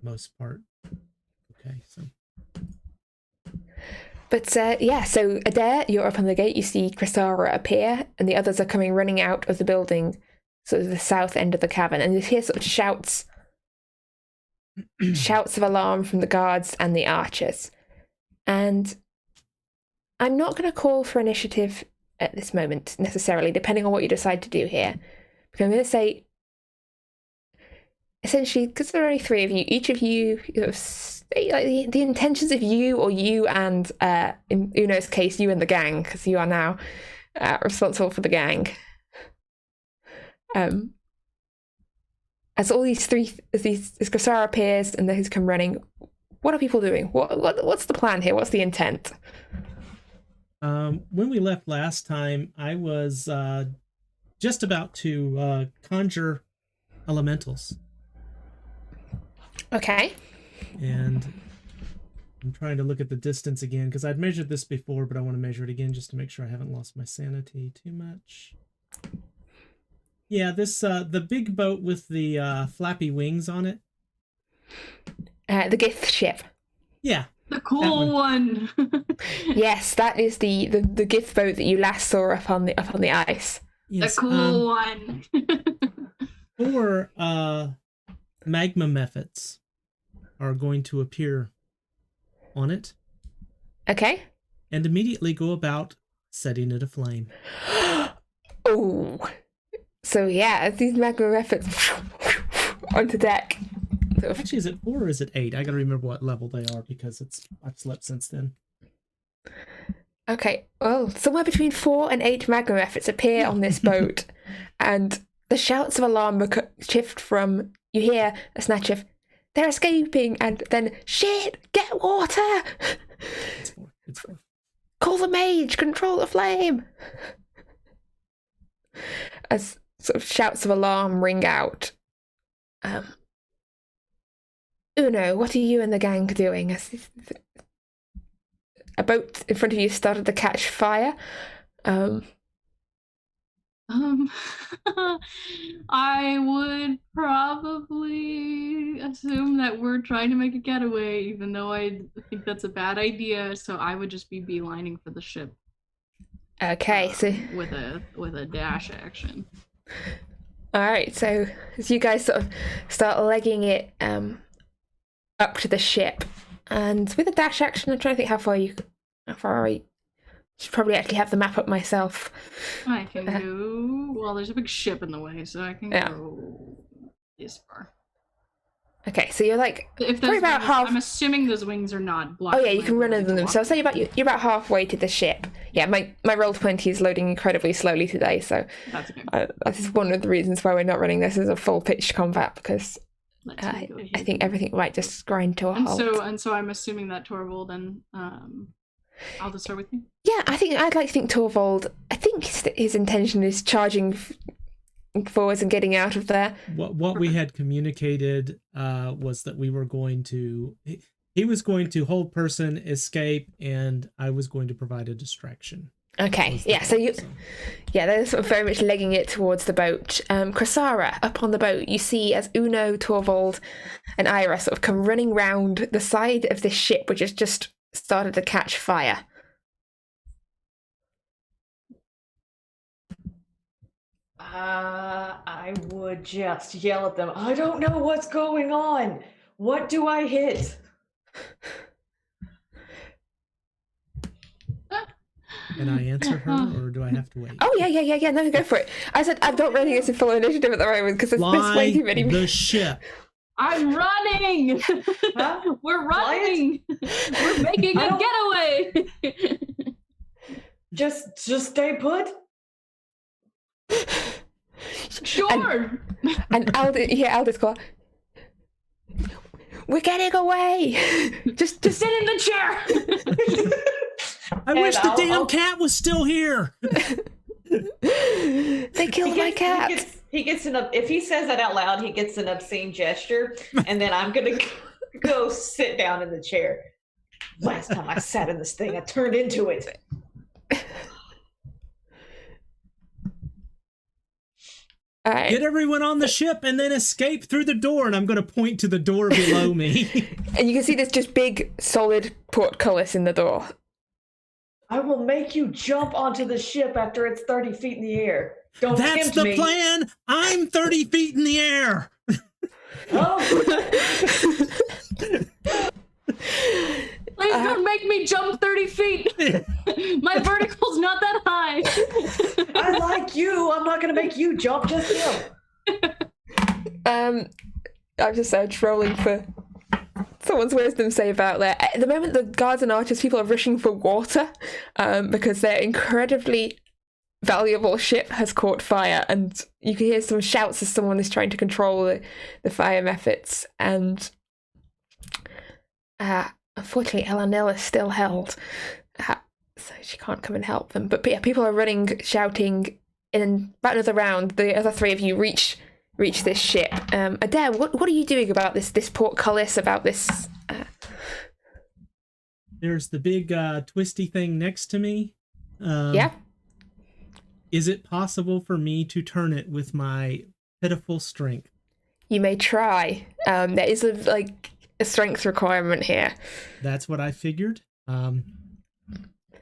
Most part. Okay, so. But yeah, so Adair, you're up on the gate, you see Kressara appear, and the others are coming running out of the building, sort of the south end of the cavern, and you hear sort of shouts of alarm from the guards and the archers. And I'm not going to call for initiative at this moment, necessarily, depending on what you decide to do here. Because I'm going to say, essentially, because there are only three of you, each of you state the intentions of you, or you and, in Uno's case, you and the gang, because you are now responsible for the gang. As all these three, as Kressara appears and those come running, what are people doing? What's the plan here? What's the intent? When we left last time, I was just about to conjure elementals. Okay. And I'm trying to look at the distance again, because I'd measured this before, but I want to measure it again just to make sure I haven't lost my sanity too much. Yeah, this the big boat with the flappy wings on it. The gift ship. Yeah. The cool one. Yes, that is the gift boat that you last saw up on the ice. Yes, the cool one. 4 magma methods are going to appear on it. Okay. And immediately go about setting it aflame. Oh. So yeah, as these magma methods onto deck. Actually, is it 4 or is it 8? I gotta remember what level they are, because I've slept since then. Okay, well, somewhere between 4 and 8 magma efforts appear on this boat, and the shouts of alarm shift from, you hear a snatch of, they're escaping, and then, shit, get water! It's 4. Call the mage, control the flame! As sort of shouts of alarm ring out. Uno, what are you and the gang doing? A boat in front of you started to catch fire. I would probably assume that we're trying to make a getaway, even though I think that's a bad idea. So I would just be beelining for the ship. Okay, so with a dash action. All right, so as you guys sort of start legging it up to the ship, and with a dash action, I'm trying to think how far I should probably actually have the map up myself. I can go. Well, there's a big ship in the way, so I can go this far. Okay, so you're like if probably about half. I'm assuming those wings are not blocking. Oh yeah, you can run under them. So I'll say you're about halfway to the ship. Yeah, my Roll20 is loading incredibly slowly today, so that's okay. This is one of the reasons why we're not running this as a full pitched combat, because I think everything might just grind to a halt. And so I'm assuming that Torvald and I'll just start with you. Yeah, I'd like to think Torvald. I think his intention is charging forwards and getting out of there. What we had communicated was that we were going to. He was going to hold person, escape, and I was going to provide a distraction. Okay, yeah, so they're sort of very much legging it towards the boat. Kressara, up on the boat, you see as Uno, Torvald, and Ira sort of come running round the side of this ship, which has just started to catch fire. I would just yell at them. I don't know what's going on. What do I hit? Can I answer her, or do I have to wait? Oh, yeah. No, go for it. I said I'm not running this in full initiative at the moment because there's way too many. The ship. I'm running. Huh? We're running. We're making a getaway. Just stay put. Sure. And Aldous call. We're getting away. Just sit in the chair. I wish the damn cat was still here. They killed my cat. He gets if he says that out loud, he gets an obscene gesture, and then I'm gonna go sit down in the chair. Last time I sat in this thing, I turned into it. Right. Get everyone on the ship and then escape through the door, and I'm going to point to the door below me. And you can see there's just big, solid portcullis in the door. I will make you jump onto the ship after it's 30 feet in the air. Don't That's tempt the me. plan. I'm 30 feet in the air. Oh. Please don't make me jump 30 feet. My vertical's not that high. I like you. I'm not going to make you jump, just him. I'm just trolling for someone's wisdom save out there. At the moment, the guards and archers, people are rushing for water because their incredibly valuable ship has caught fire, and you can hear some shouts as someone is trying to control the fire methods. And unfortunately, Elanel is still held, so she can't come and help them. But yeah, people are running, shouting. In about another round, the other three of you reach this ship. Adair, what are you doing about this portcullis, about this? There's the big twisty thing next to me. Yeah. Is it possible for me to turn it with my pitiful strength? You may try. There is a strength requirement here. That's what I figured. I'm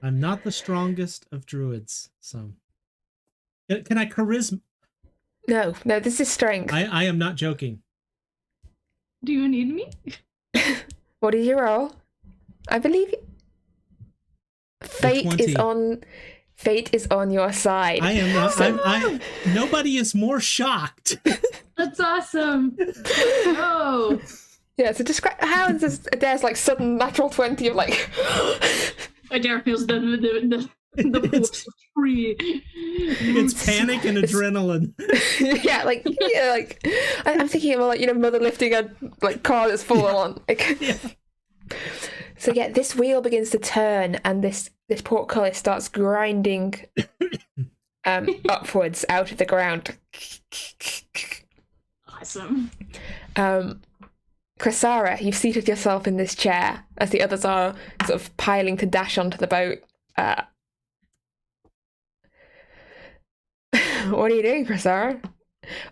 not the strongest of druids, so can I charisma? No, this is strength. I am not joking. Do you need me? What did you roll? I believe you. Fate is on your side. I am not. Nobody is more shocked. That's awesome. Oh. Yeah, so describe how is this Adair's sudden natural 20 of Adair feels the force of free. It's panic and adrenaline. I'm thinking of mother lifting a car that's full on. So yeah, this wheel begins to turn, and this portcullis starts grinding upwards out of the ground. Awesome. Kressara, you've seated yourself in this chair as the others are sort of piling to dash onto the boat. What are you doing, Kressara?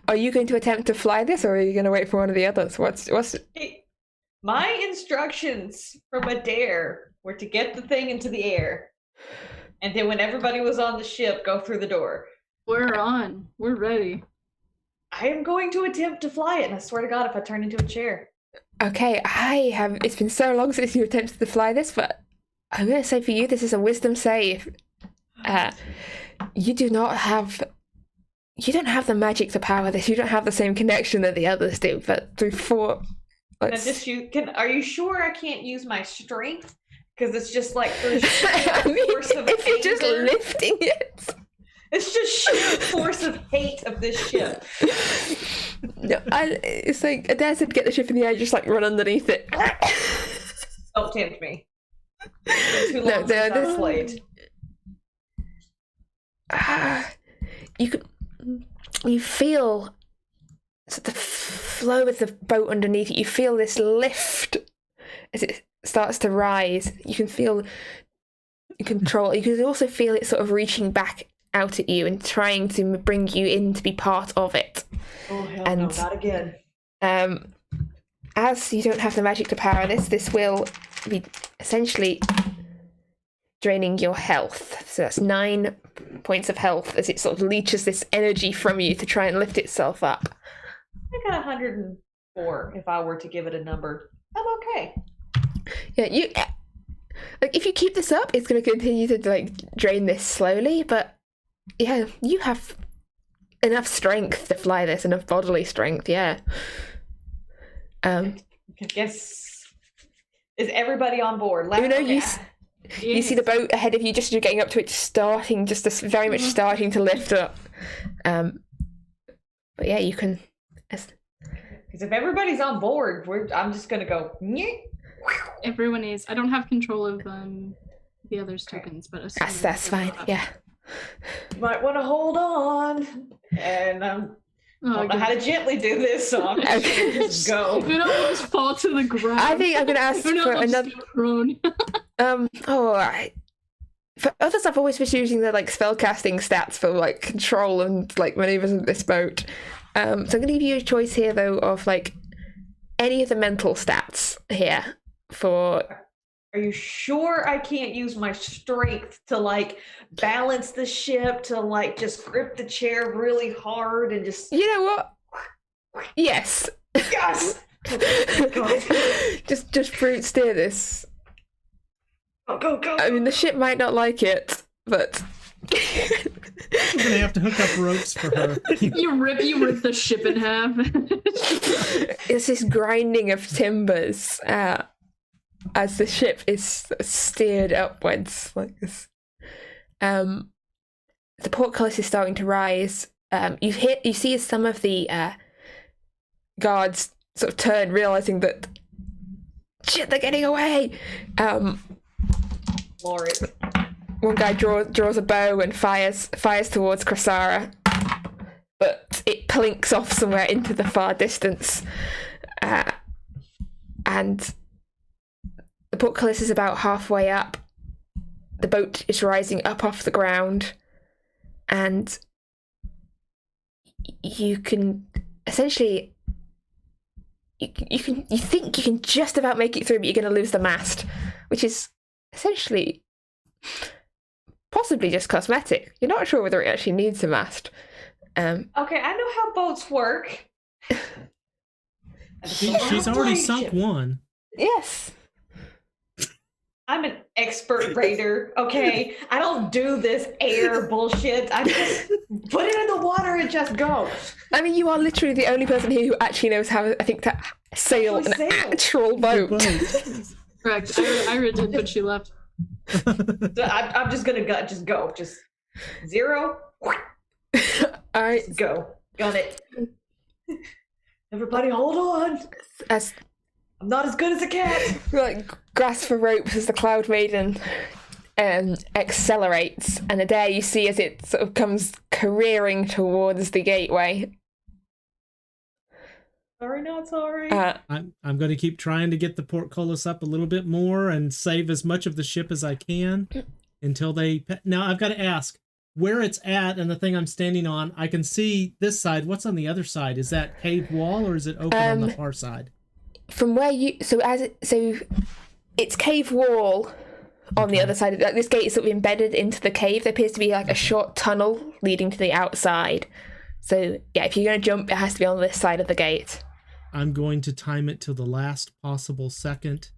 Are you going to attempt to fly this, or are you going to wait for one of the others? What's? My instructions from Adair were to get the thing into the air, and then when everybody was on the ship, go through the door. We're on. We're ready. I am going to attempt to fly it, and I swear to God, if I turn into a chair. Okay, it's been so long since you attempted to fly this, but I'm going to say for you, this is a wisdom save. You don't have the magic to power this. You don't have the same connection that the others do, but through 4... Are you sure I can't use my strength? Because it's just force of if you're just lifting it. It's just sheer force of hate of this ship. No, it's Adair said get the ship in the air, just run underneath it. Don't tempt me. Too long since I've played. You feel the flow of the boat underneath it. You feel this lift as it starts to rise. You can feel control. You can also feel it sort of reaching back out at you and trying to bring you in to be part of it. Oh, hell And, no, not again. As you don't have the magic to power this will be essentially draining your health. So that's 9 points of health as it sort of leeches this energy from you to try and lift itself up. I got 104 if I were to give it a number. I'm okay. Yeah, like if you keep this up, it's going to continue to like drain this slowly, but yeah, you have enough strength to fly this, enough bodily strength, yeah. I guess, is everybody on board? You see the boat ahead of you, just you're getting up to it, very much starting to lift up. But yeah, you can. Because if everybody's on board, I'm just gonna go. Nyeh. Everyone is. I don't have control of the others' tokens, but That's fine. Yeah. You might want to hold on, and I don't know how to gently do this, so I'm just gonna just go. You don't almost fall to the ground. I think I'm gonna ask for another. For others, I've always been using the like spellcasting stats for like control and like maneuvers of this boat. So I'm gonna give you a choice here though of like any of the mental stats here for. Are you sure I can't use my strength to like balance the ship, to like just grip the chair really hard and just. You know what? Yes. Yes. just brute steer this. Go. I mean, the ship might not like it, but We're gonna have to hook up ropes for her. You rip the ship in half. It's this grinding of timbers as the ship is steered upwards like this. The portcullis is starting to rise. You see as some of the guards sort of turn, realizing that shit, they're getting away. Lord. One guy draws a bow and fires towards Kressara, but it plinks off somewhere into the far distance. And the portcullis is about halfway up. The boat is rising up off the ground, and you can essentially you think you can just about make it through, but you're going to lose the mast, which is essentially possibly just cosmetic. You're not sure whether it actually needs a mast. Okay, I know how boats work. She's already sunk one. Yes. I'm an expert raider, okay? I don't do this air bullshit. I just put it in the water and just go. I mean, you are literally the only person here who actually knows how, I think, to sail an actual boat. Correct. Ira did, but she left. So I'm just gonna go. Just 0. Alright. Go. Got it. Everybody hold on. I'm not as good as a cat. Like, grasp for ropes as the Cloudmaiden accelerates, and Adair you see as it sort of comes careering towards the gateway. Sorry, not sorry. I'm going to keep trying to get the portcullis up a little bit more and save as much of the ship as I can until they. Now I've got to ask where it's at, and the thing I'm standing on. I can see this side. What's on the other side? Is that cave wall or is it open on the far side? From where you it's cave wall on the other side. This gate is sort of embedded into the cave. There appears to be like a short tunnel leading to the outside. So yeah, if you're going to jump, it has to be on this side of the gate. I'm going to time it to the last possible second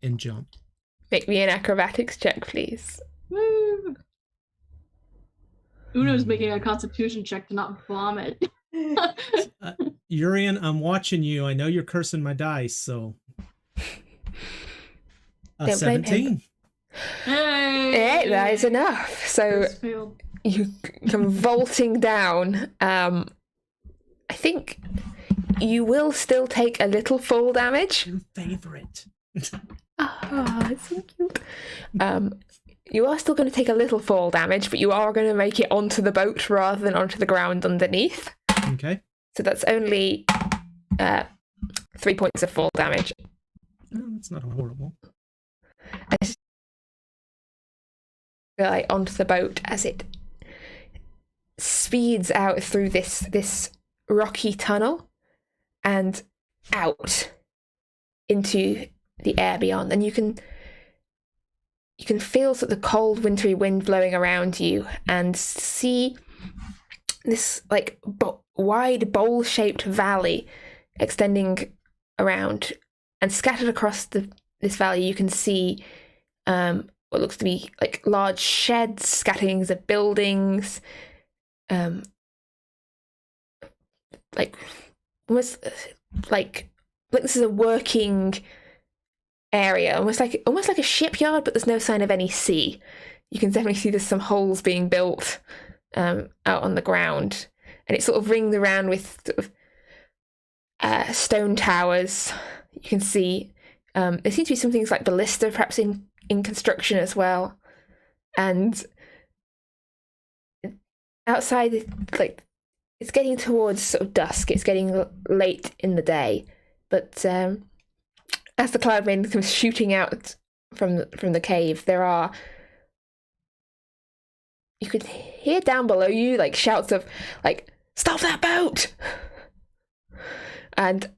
and jump. Make me an acrobatics check, please. Woo! Uno's making a constitution check to not vomit. Uriell, I'm watching you. I know you're cursing my dice, so 17. Hey, that is enough. So you come vaulting down. I think you will still take a little fall damage. Your favorite. Oh, it's so cute. You are still going to take a little fall damage, but you are going to make it onto the boat rather than onto the ground underneath. Okay. So that's only 3 points of fall damage. That's not horrible. like onto the boat as it speeds out through this rocky tunnel and out into the air beyond. And you can feel sort of the cold wintry wind blowing around you and see this like wide bowl-shaped valley extending around, and scattered across this valley you can see what looks to be like large sheds, scatterings of buildings, like almost like this is a working area, almost like a shipyard, but there's no sign of any sea. You can definitely see there's some holes being built out on the ground, and it's sort of ringed around with sort of stone towers. You can see there seems to be some things like ballista perhaps in construction as well, and outside, like, it's getting towards sort of dusk. It's getting late in the day, but as the Cloudmaiden comes shooting out from the cave, you could hear down below you like shouts of like, "Stop that boat!" and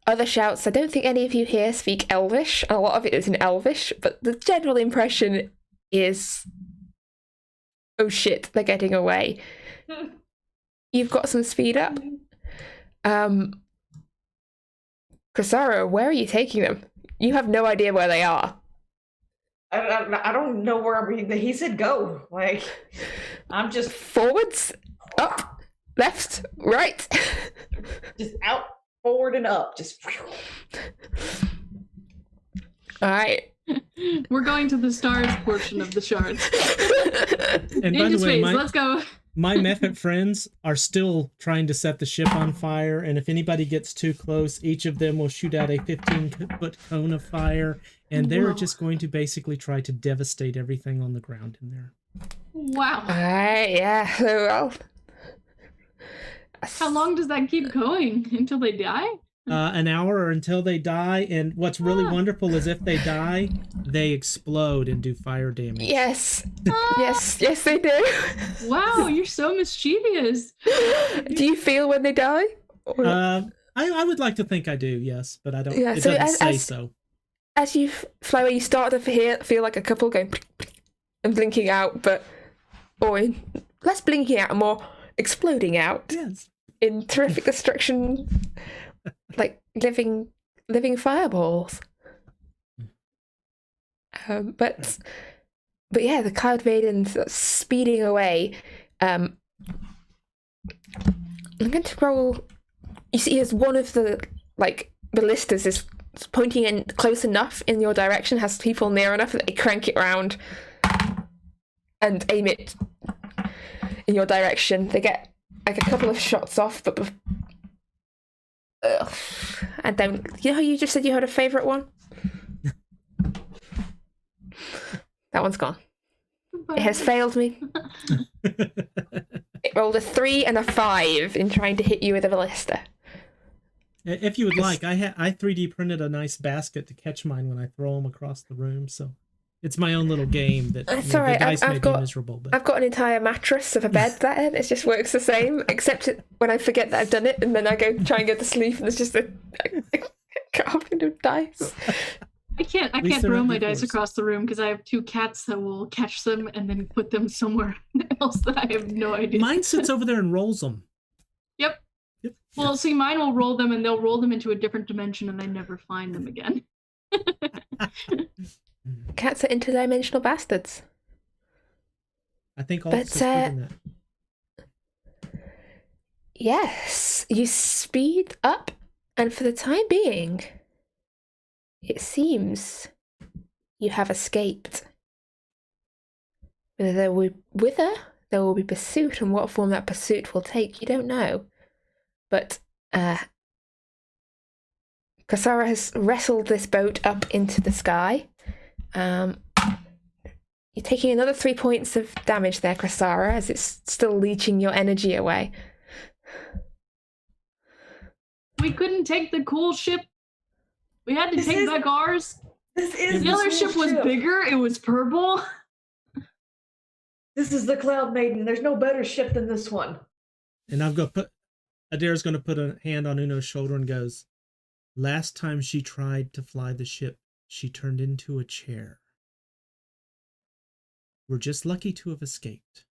other shouts. I don't think any of you here speak Elvish. A lot of it is in Elvish, but the general impression is, "Oh shit, they're getting away." You've got some speed up. Kressara, where are you taking them? You have no idea where they are. I don't know where he said go. Like, I'm just forwards, up, left, right. Just out, forward, and up. Just. All right. We're going to the stars portion of the shards. And by the way, let's go. My Mephit friends are still trying to set the ship on fire, and if anybody gets too close, each of them will shoot out a 15-foot cone of fire, and they're just going to basically try to devastate everything on the ground in there. Wow. Yeah. Well, how long does that keep going? Until they die? An hour or until they die, and what's really wonderful is if they die, they explode and do fire damage. Yes. Yes, they do. Wow, you're so mischievous. Do you feel when they die? I would like to think I do, yes, but I don't. Yeah, it so doesn't say so. As you fly away, you start to feel like a couple going and blinking out, or less blinking out and more exploding out. Yes. In terrific destruction. Like living fireballs. But yeah, the Cloudmaiden's speeding away. I'm going to roll. You see, as one of the like ballistas is pointing in close enough in your direction, has people near enough that they crank it round and aim it in your direction. They get like a couple of shots off, but. And then, you know how you just said you had a favourite one? That one's gone. It has failed me. It rolled a 3 and a 5 in trying to hit you with a ballista. If you would like, I 3D printed a nice basket to catch mine when I throw them across the room, so it's my own little game that it's all right. the dice may be miserable. But... I've got an entire mattress of a bed that in. It just works the same, except when I forget that I've done it, and then I go try and go to sleep, and there's just a carving of dice. I can't throw my dice across the room because I have 2 cats that will catch them and then put them somewhere else that I have no idea. Mine sits over there and rolls them. Yep. Well, see, mine will roll them, and they'll roll them into a different dimension, and I never find them again. Cats are interdimensional bastards. I think all that. Yes, you speed up, and for the time being, it seems you have escaped. Whether there will be pursuit, and what form that pursuit will take, you don't know. But Kressara has wrestled this boat up into the sky. You're taking another 3 points of damage there, Kressara, as it's still leeching your energy away. We couldn't take the cool ship. We had to take back ours. The other ship was bigger. It was purple. This is the Cloudmaiden. There's no better ship than this one. And Adair's going to put a hand on Uno's shoulder and goes, last time she tried to fly the ship, she turned into a chair. We're just lucky to have escaped.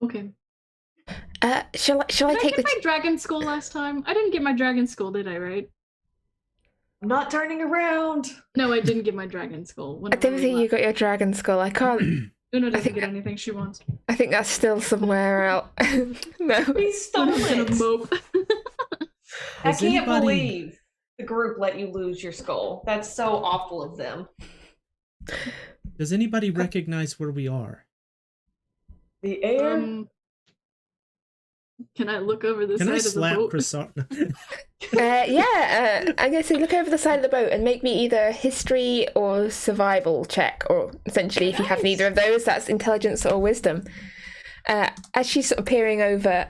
Okay. Shall I Did I take get my dragon skull last time? I didn't get my dragon skull, did I, right? I'm not turning around. No, I didn't get my dragon skull. I don't think you got your dragon skull. I can't. Uno doesn't get anything she wants. I think that's still somewhere else. No. He stole Uno's in a it. mope. I can't believe the group let you lose your skull. That's so awful of them. Does anybody recognize where we are? The air? Can I look over the Can side I of the slap boat? Kressara? I'm going to say look over the side of the boat and make me either history or survival check, or essentially if you have neither of those, that's intelligence or wisdom. As she's sort of peering over,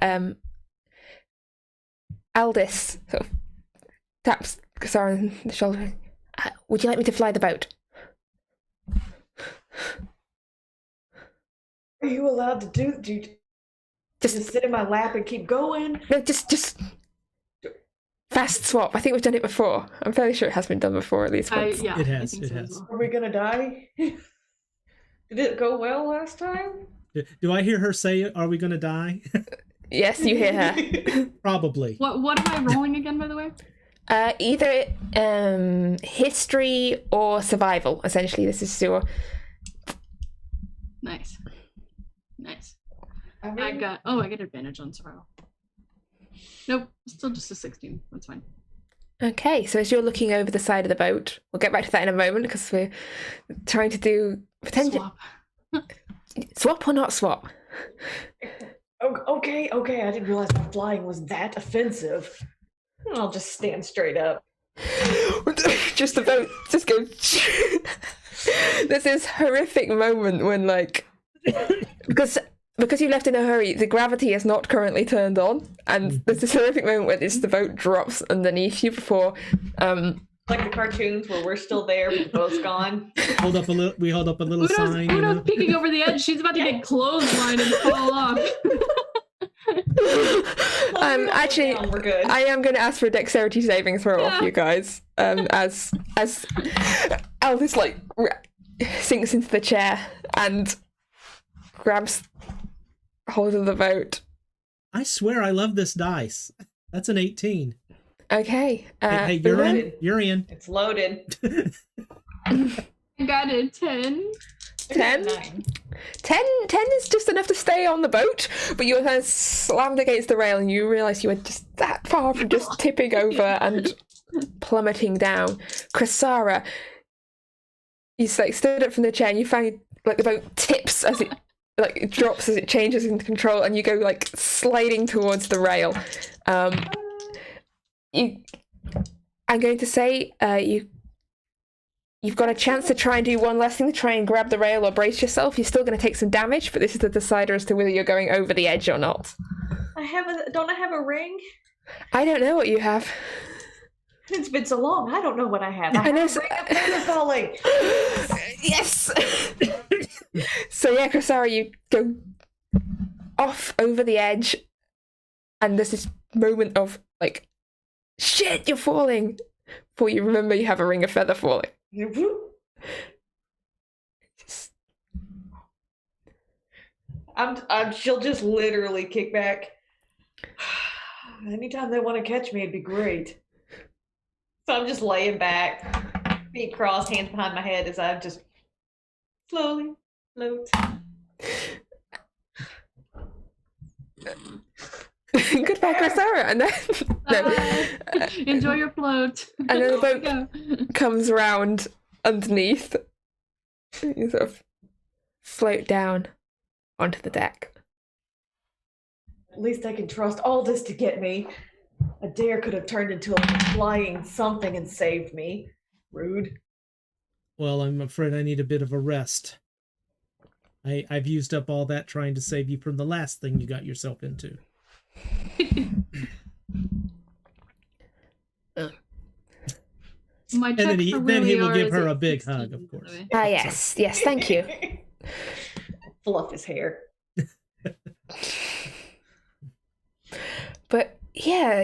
Aldous sort of taps Kressara on the shoulder. Would you like me to fly the boat? Are you allowed to do just sit in my lap and keep going? No, just fast swap. I think we've done it before. I'm fairly sure it has been done before at least once. Yeah, It has, I think it so has. as well. Are we gonna die? Did it go well last time? Do I hear her say, are we going to die? Yes, you hear her. Probably. What am I rolling again, by the way? Either history or survival. Essentially, this is your. Nice. I I get advantage on survival. Nope, still just a 16. That's fine. Okay, so as you're looking over the side of the boat, we'll get back to that in a moment because we're trying to do potential swap or not swap. Okay. I didn't realize my flying was that offensive. I'll just stand straight up. Just the boat just goes. There's this horrific moment when, like, because you left in a hurry, the gravity is not currently turned on, and there's this horrific moment where the boat drops underneath you before. Like the cartoons where we're still there, but the boat's gone. We hold up a little sign. Uno's peeking over the edge. She's about to get clotheslined and fall off. Actually, we're good. I am going to ask for a dexterity saving throw off you guys. As Aldous sinks into the chair and grabs hold of the boat. I swear I love this dice. That's an 18. Okay. Hey, you're in. It's loaded. I got a 10. 10? 10 is just enough to stay on the boat, but you were kind of slammed against the rail and you realise you were just that far from just tipping over and plummeting down. Kressara, you stood up from the chair and you find the boat tips as it drops as it changes into control, and you go sliding towards the rail. I'm going to say you've got a chance to try and do one last thing, to try and grab the rail or brace yourself. You're still going to take some damage, but this is the decider as to whether you're going over the edge or not. Don't I have a ring? I don't know what you have. It's been so long. I don't know what I have. I know. Ring of feather falling. Yes. So yeah, Kressara, you go off over the edge, and there's this moment of shit, you're falling. Before you remember you have a ring of feather falling. She'll just literally kick back. Anytime they want to catch me, it'd be great. So I'm just laying back, feet crossed, hands behind my head as I just slowly float. Goodbye, Kressara. And then Enjoy your float. And then the boat comes round underneath. You sort of float down onto the deck. At least I can trust all this to get me. Adair could have turned into a flying something and saved me. Rude. Well, I'm afraid I need a bit of a rest. I've used up all that trying to save you from the last thing you got yourself into. My And check then for then he will Williar give is her at a big 16, hug, of by the course. way. Ah, yes, yes, thank you. Fluff his hair. But yeah,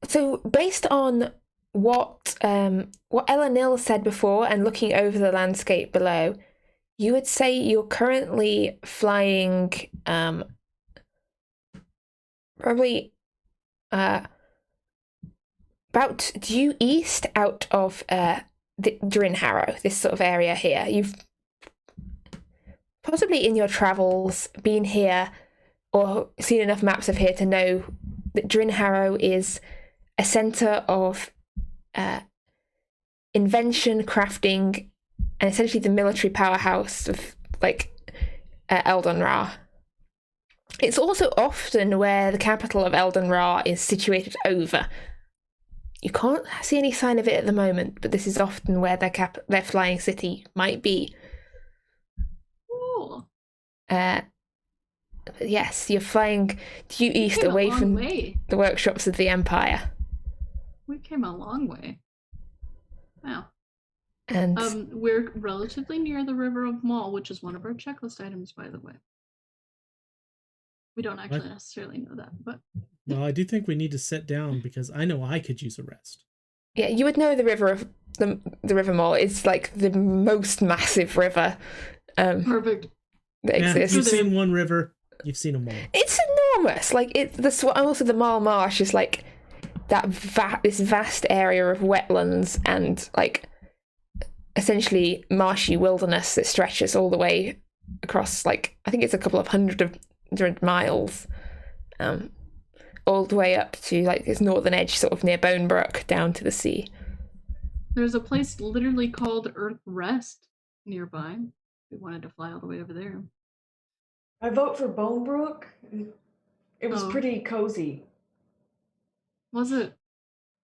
so based on what Elanil said before and looking over the landscape below, you would say you're currently flying probably about due east out of the Drinharrow, this sort of area here. You've possibly in your travels been here or seen enough maps of here to know that Drinharrow is a centre of invention, crafting, and essentially the military powerhouse of Eldenra. It's also often where the capital of Eldenra is situated over. You can't see any sign of it at the moment, but this is often where their flying city might be. Cool. Yes, you're flying due east away from the workshops of the Empire. We came a long way. Wow. And we're relatively near the River of Maul, which is one of our checklist items, by the way. We don't actually necessarily know that, but... Well, I do think we need to sit down because I know I could use a rest. Yeah, you would know the River Maul is like the most massive river. Perfect. That exists. You've seen one river, you've seen them all. It's enormous. Like also the Maul Marsh is like this vast area of wetlands and like essentially marshy wilderness that stretches all the way across I think it's a couple of hundred miles, all the way up to this northern edge, sort of near Bonebrook, down to the sea. There's a place literally called Earth Rest nearby. We wanted to fly all the way over there. I vote for Bonebrook. It was pretty cozy. Was it?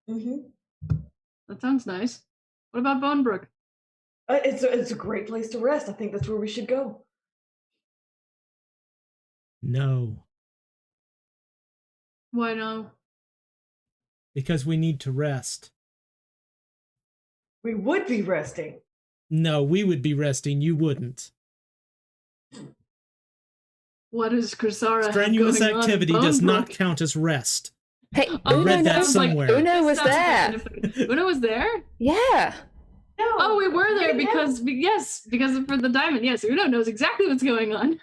Mm-hmm. That sounds nice. What about Bonebrook? It's a great place to rest. I think that's where we should go. No. Why no? Because we need to rest. We would be resting. No, we would be resting. You wouldn't. What is Kressara? Strenuous activity does not count as rest. Hey, I read that somewhere. Uno was there. Uno was there? Yeah. No. Oh, we were there because for the diamond. Yes, Uno knows exactly what's going on.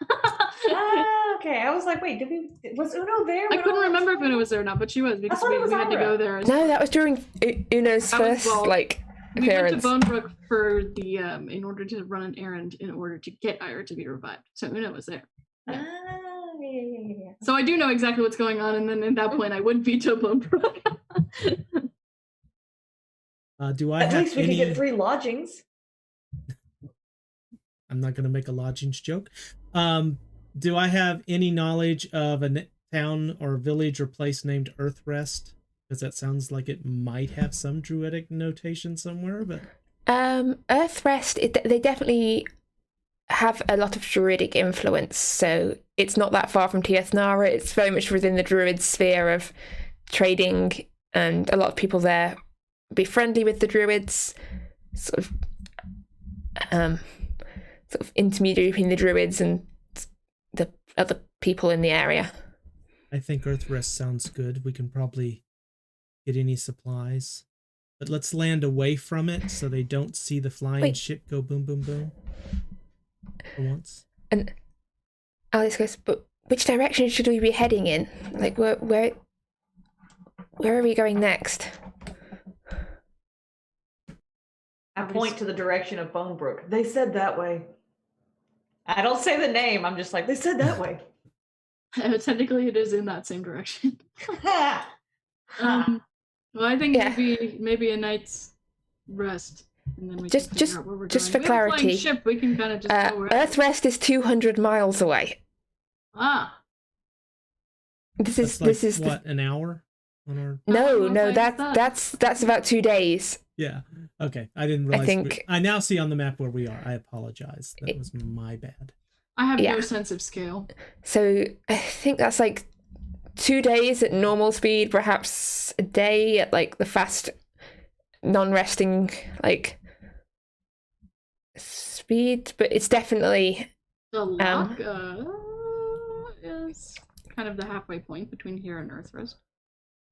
Okay. I was like, wait, was Uno there? I couldn't remember if Uno was there or not, but she was because we had to go there. No, that was during Uno's first we appearance. went to Bonebrook for the in order to run an errand in order to get Ira to be revived. So Uno was there. Yeah. So I do know exactly what's going on, and then at that point I would veto Bonebrook. Do I At have least we any... can get free lodgings. I'm not going to make a lodgings joke. Do I have any knowledge of a town or village or place named Earthrest? Because that sounds like it might have some druidic notation somewhere, but... Earthrest, they definitely have a lot of druidic influence, so it's not that far from Tiathnara. It's very much within the druid sphere of trading, and a lot of people there be friendly with the druids, sort of intermediary between the druids and the other people in the area. I think Earthrest sounds good. We can probably get any supplies, but let's land away from it so they don't see the flying ship go boom, boom, boom for once. And Alice goes, but which direction should we be heading in? Like, where are we going next? I point to the direction of Bonebrook. They said that way. I don't say the name. I'm just like, they said that way. Technically, it is in that same direction. Well, I think maybe a night's rest, and then we can figure out where we're just going. For clarity, ship, we can kind of just go wherever. Earthrest is 200 miles away. This is what, an hour on our... No, that's about 2 days. Yeah. Okay. I didn't realize. I now see on the map where we are. I apologize. That was my bad. I have no sense of scale. So I think that's 2 days at normal speed, perhaps a day at the fast non-resting like speed, but it's definitely The lock is kind of the halfway point between here and Earthrest.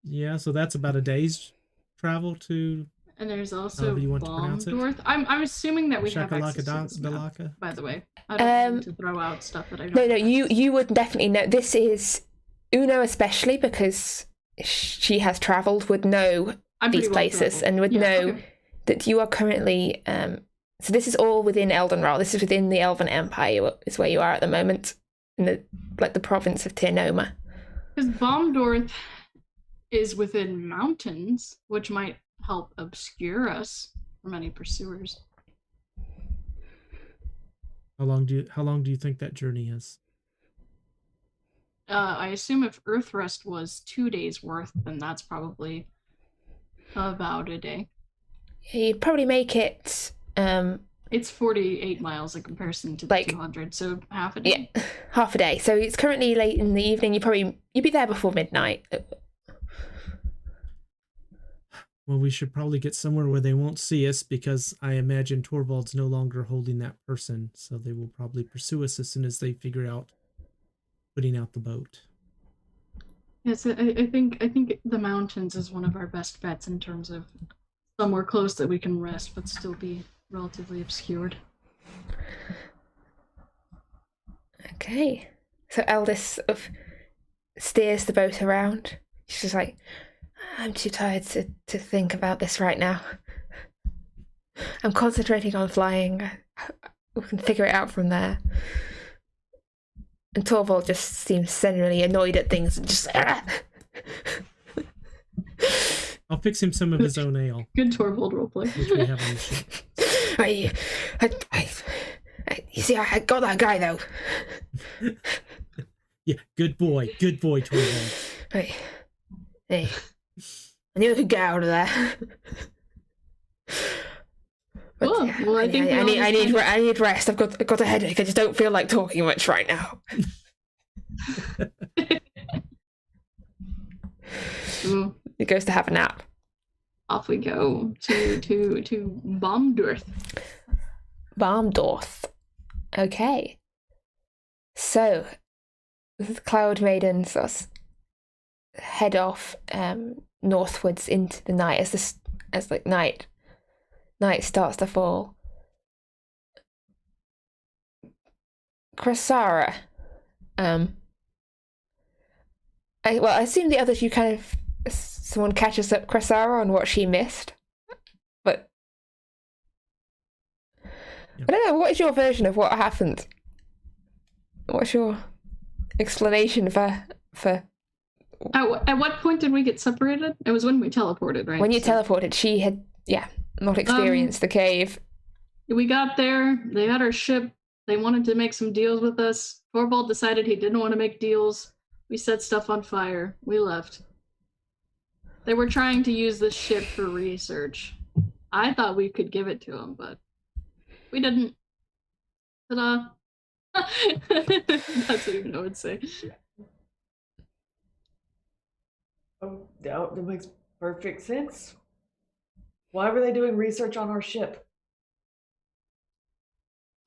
Yeah, so that's about a day's travel to. And there's also However you want to pronounce it. Baumdorf. I'm assuming that we have access to this map, Shakalaka. by the way. I don't mean to throw out stuff that I don't. No, you would definitely know. This is Uno, especially because she has travelled, would know these places and would know that you are currently. So this is all within Eldenral. This is within the Elven Empire. Is where you are at the moment, in the province of Tirnoma. Because Baumdorf is within mountains, which might help obscure us from any pursuers. How long do you think that journey is? I assume if Earthrest was 2 days worth, then that's probably about a day. You'd probably make it. It's 48 miles in comparison to the 200, so half a day. Yeah, half a day. So it's currently late in the evening. You'd be there before midnight. Well, we should probably get somewhere where they won't see us, because I imagine Torvald's no longer holding that person, so they will probably pursue us as soon as they figure out putting out the boat. Yes, I think the mountains is one of our best bets in terms of somewhere close that we can rest but still be relatively obscured. Okay. So Eldest sort of steers the boat around. She's just like, I'm too tired to think about this right now. I'm concentrating on flying. We can figure it out from there. And Torvald just seems generally annoyed at things and just I'll fix him some of his own ale. Good Torvald roleplay. Which we have on the ship. You see, I got that guy though. Yeah, good boy, Torvald. Hey, I knew I could get out of there. But, Cool. yeah, Well, I think I need rest. I've got a headache. I just don't feel like talking much right now. He goes to have a nap. Off we go to Baumdorf. Baumdorf. Okay. So, the Cloudmaiden sort of head off northwards into the night as night starts to fall. Kressara. I assume the others, you kind of, someone catches up Kressara on what she missed, but I don't know. What is your version of what happened? What's your explanation for? At what point did we get separated? It was when we teleported, right? When you teleported, she had not experienced the cave. We got there. They had our ship. They wanted to make some deals with us. Torvald decided he didn't want to make deals. We set stuff on fire. We left. They were trying to use this ship for research. I thought we could give it to them, but we didn't. Ta-da. That's what even I would say. Oh, that makes perfect sense. Why were they doing research on our ship?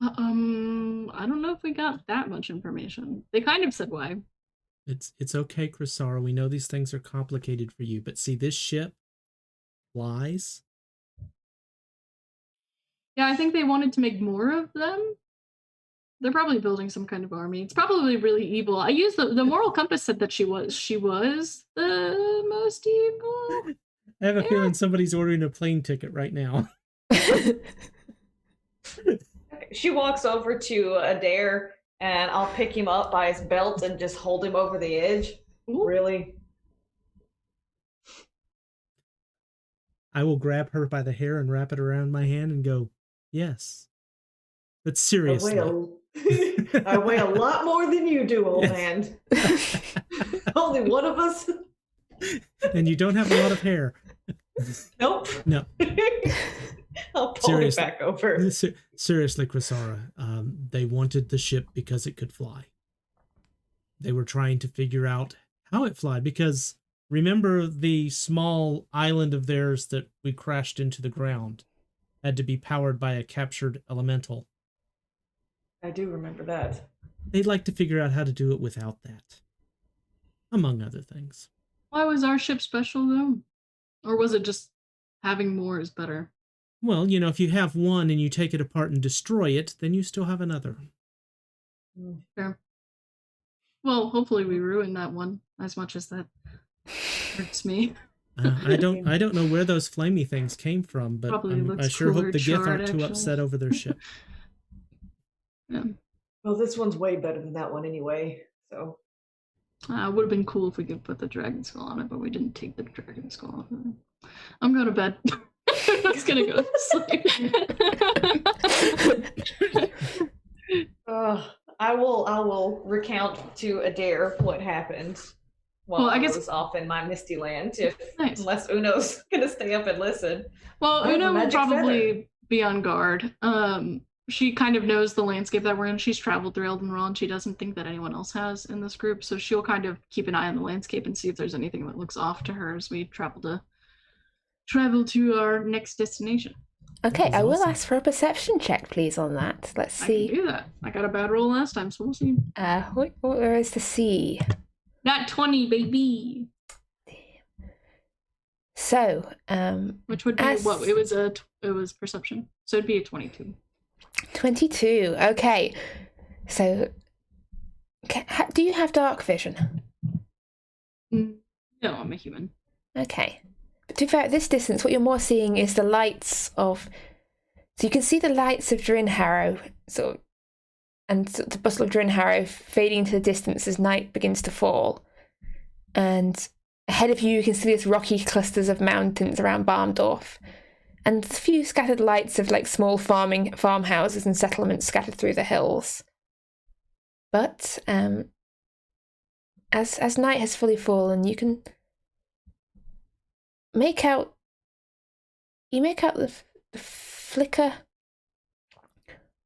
I don't know if we got that much information. They kind of said why. It's okay, Kressara. We know these things are complicated for you, but see, this ship flies. Yeah, I think they wanted to make more of them. They're probably building some kind of army. It's probably really evil. I used the moral compass said that she was the most evil. I have a feeling somebody's ordering a plane ticket right now. She walks over to Adair, and I'll pick him up by his belt and just hold him over the edge. Ooh. Really? I will grab her by the hair and wrap it around my hand and go, yes. But seriously. I weigh a lot more than you do, old man. Only one of us. And you don't have a lot of hair. Nope. No. I'll pull it back over. Seriously, Kressara, they wanted the ship because it could fly. They were trying to figure out how it flied, because remember the small island of theirs that we crashed into the ground had to be powered by a captured elemental. I do remember that. They'd like to figure out how to do it without that, among other things. Why was our ship special, though? Or was it just having more is better? Well, if you have one and you take it apart and destroy it, then you still have another. Fair. Well, hopefully we ruin that one as much as that hurts me. I don't know where those flamey things came from, but I sure hope the Gith aren't too upset over their ship. Yeah. Well, this one's way better than that one anyway, so. It would have been cool if we could put the dragon skull on it, but we didn't take the dragon skull off of it. I'm going to bed. I was going to go to sleep. I will recount to Adair what happened while I was off in my Misty Land, unless Uno's gonna stay up and listen. Well, Uno will probably be on guard. She kind of knows the landscape that we're in. She's traveled through Eldenraw, and she doesn't think that anyone else has in this group, so she'll kind of keep an eye on the landscape and see if there's anything that looks off to her as we travel to our next destination. Okay, I will ask for a perception check, please, on that. Let's see. I can do that. I got a bad roll last time, so we'll see. Where is the C? Not 20, baby. So, which would be what? It was perception, so it'd be a 22. 22. Okay. So, do you have dark vision? No, I'm a human. Okay. But to be fair, at this distance, what you're more seeing is the lights of... So you can see the lights of Drinharrow, and the bustle of Drinharrow fading into the distance as night begins to fall. And ahead of you can see these rocky clusters of mountains around Barmdorf, and a few scattered lights of small farmhouses and settlements scattered through the hills. But as night has fully fallen, you can make out the flicker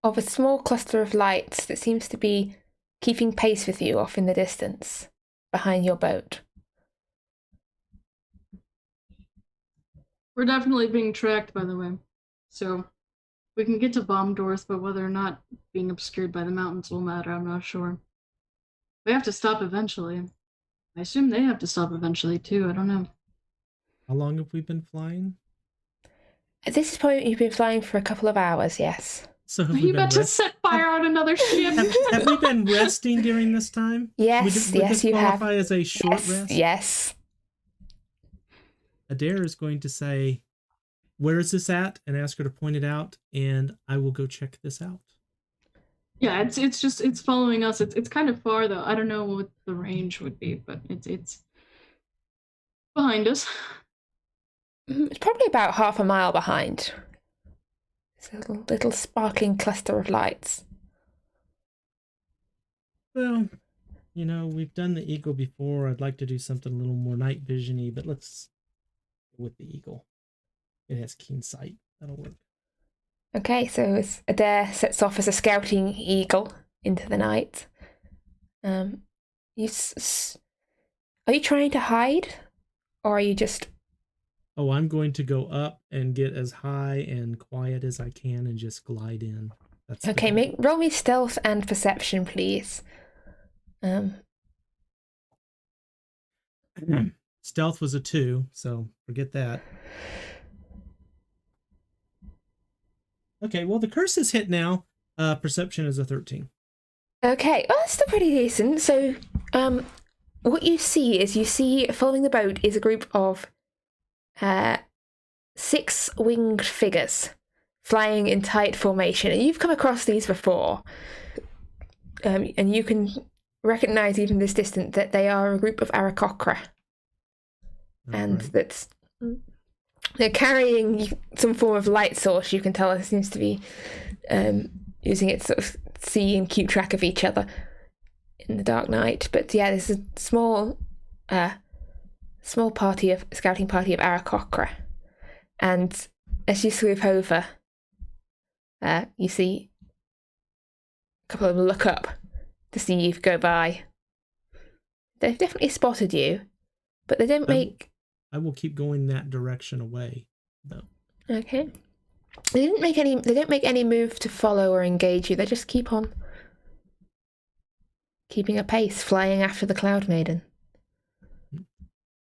of a small cluster of lights that seems to be keeping pace with you off in the distance behind your boat. We're definitely being tracked, by the way. So we can get to Barmdorf, but whether or not being obscured by the mountains will matter, I'm not sure. We have to stop eventually. I assume they have to stop eventually too, I don't know. How long have we been flying? At this point, you've been flying for a couple of hours, yes. So are you about to set fire on another ship? Have we been resting during this time? Yes, would this you have. Qualify as a short rest? Yes. Adair is going to say, "Where is this at?" and ask her to point it out, and I will go check this out. Yeah, it's following us. It's kind of far though. I don't know what the range would be, but it's behind us. It's probably about half a mile behind. It's a little sparkling cluster of lights. Well, we've done the eagle before. I'd like to do something a little more night vision-y, but let's go with the eagle. It has keen sight. That'll work. Okay, so as Adair sets off as a scouting eagle into the night, are you trying to hide, or are you just... Oh, I'm going to go up and get as high and quiet as I can and just glide in. That's okay. Roll me stealth and perception, please. Stealth was a 2, so forget that. Okay, well, the curse is hit now. Perception is a 13. Okay, well, that's still pretty decent. So, what you see following the boat is a group of 6 winged figures flying in tight formation. And you've come across these before. And you can recognize even this distance that they are a group of Aarakocra. And right. They're carrying some form of light source. You can tell it seems to be using it to sort of see and keep track of each other in the dark night. But yeah, there's a small scouting party of Aarakocra. And as you swoop over, you see a couple of them look up to see you go by. They've definitely spotted you, But they don't make... I will keep going that direction away, though. Okay. They don't make any move to follow or engage you. They just keep on keeping a pace, flying after the Cloudmaiden.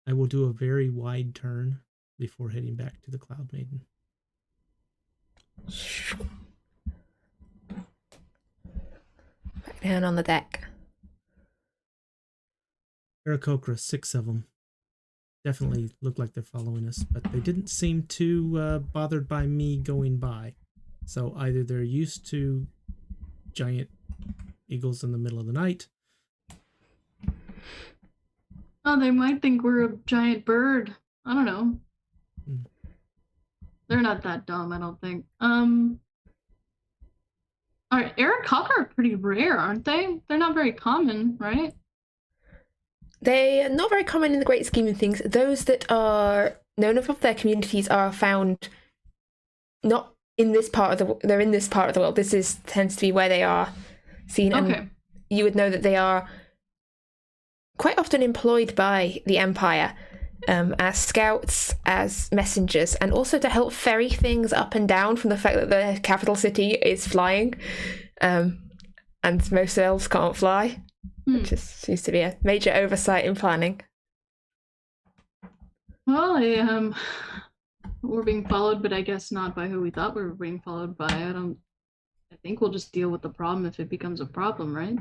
I will do a very wide turn before heading back to the Cloudmaiden. Back down on the deck. Aarakocra, 6 of them. Definitely look like they're following us, but they didn't seem too bothered by me going by. So either they're used to giant eagles in the middle of the night. Oh, they might think we're a giant bird. I don't know. They're not that dumb, I don't think. Aarakocra are pretty rare, aren't they? They're not very common, right? They are not very common in the great scheme of things. Those that are known of their communities are found not in this part of the... They're in this part of the world. This tends to be where they are seen. Okay. And you would know that they are quite often employed by the Empire as scouts, as messengers, and also to help ferry things up and down from the fact that the capital city is flying. And most elves can't fly. Which seems to be a major oversight in planning. Well, we're being followed, but I guess not by who we thought we were being followed by. I think we'll just deal with the problem if it becomes a problem, right?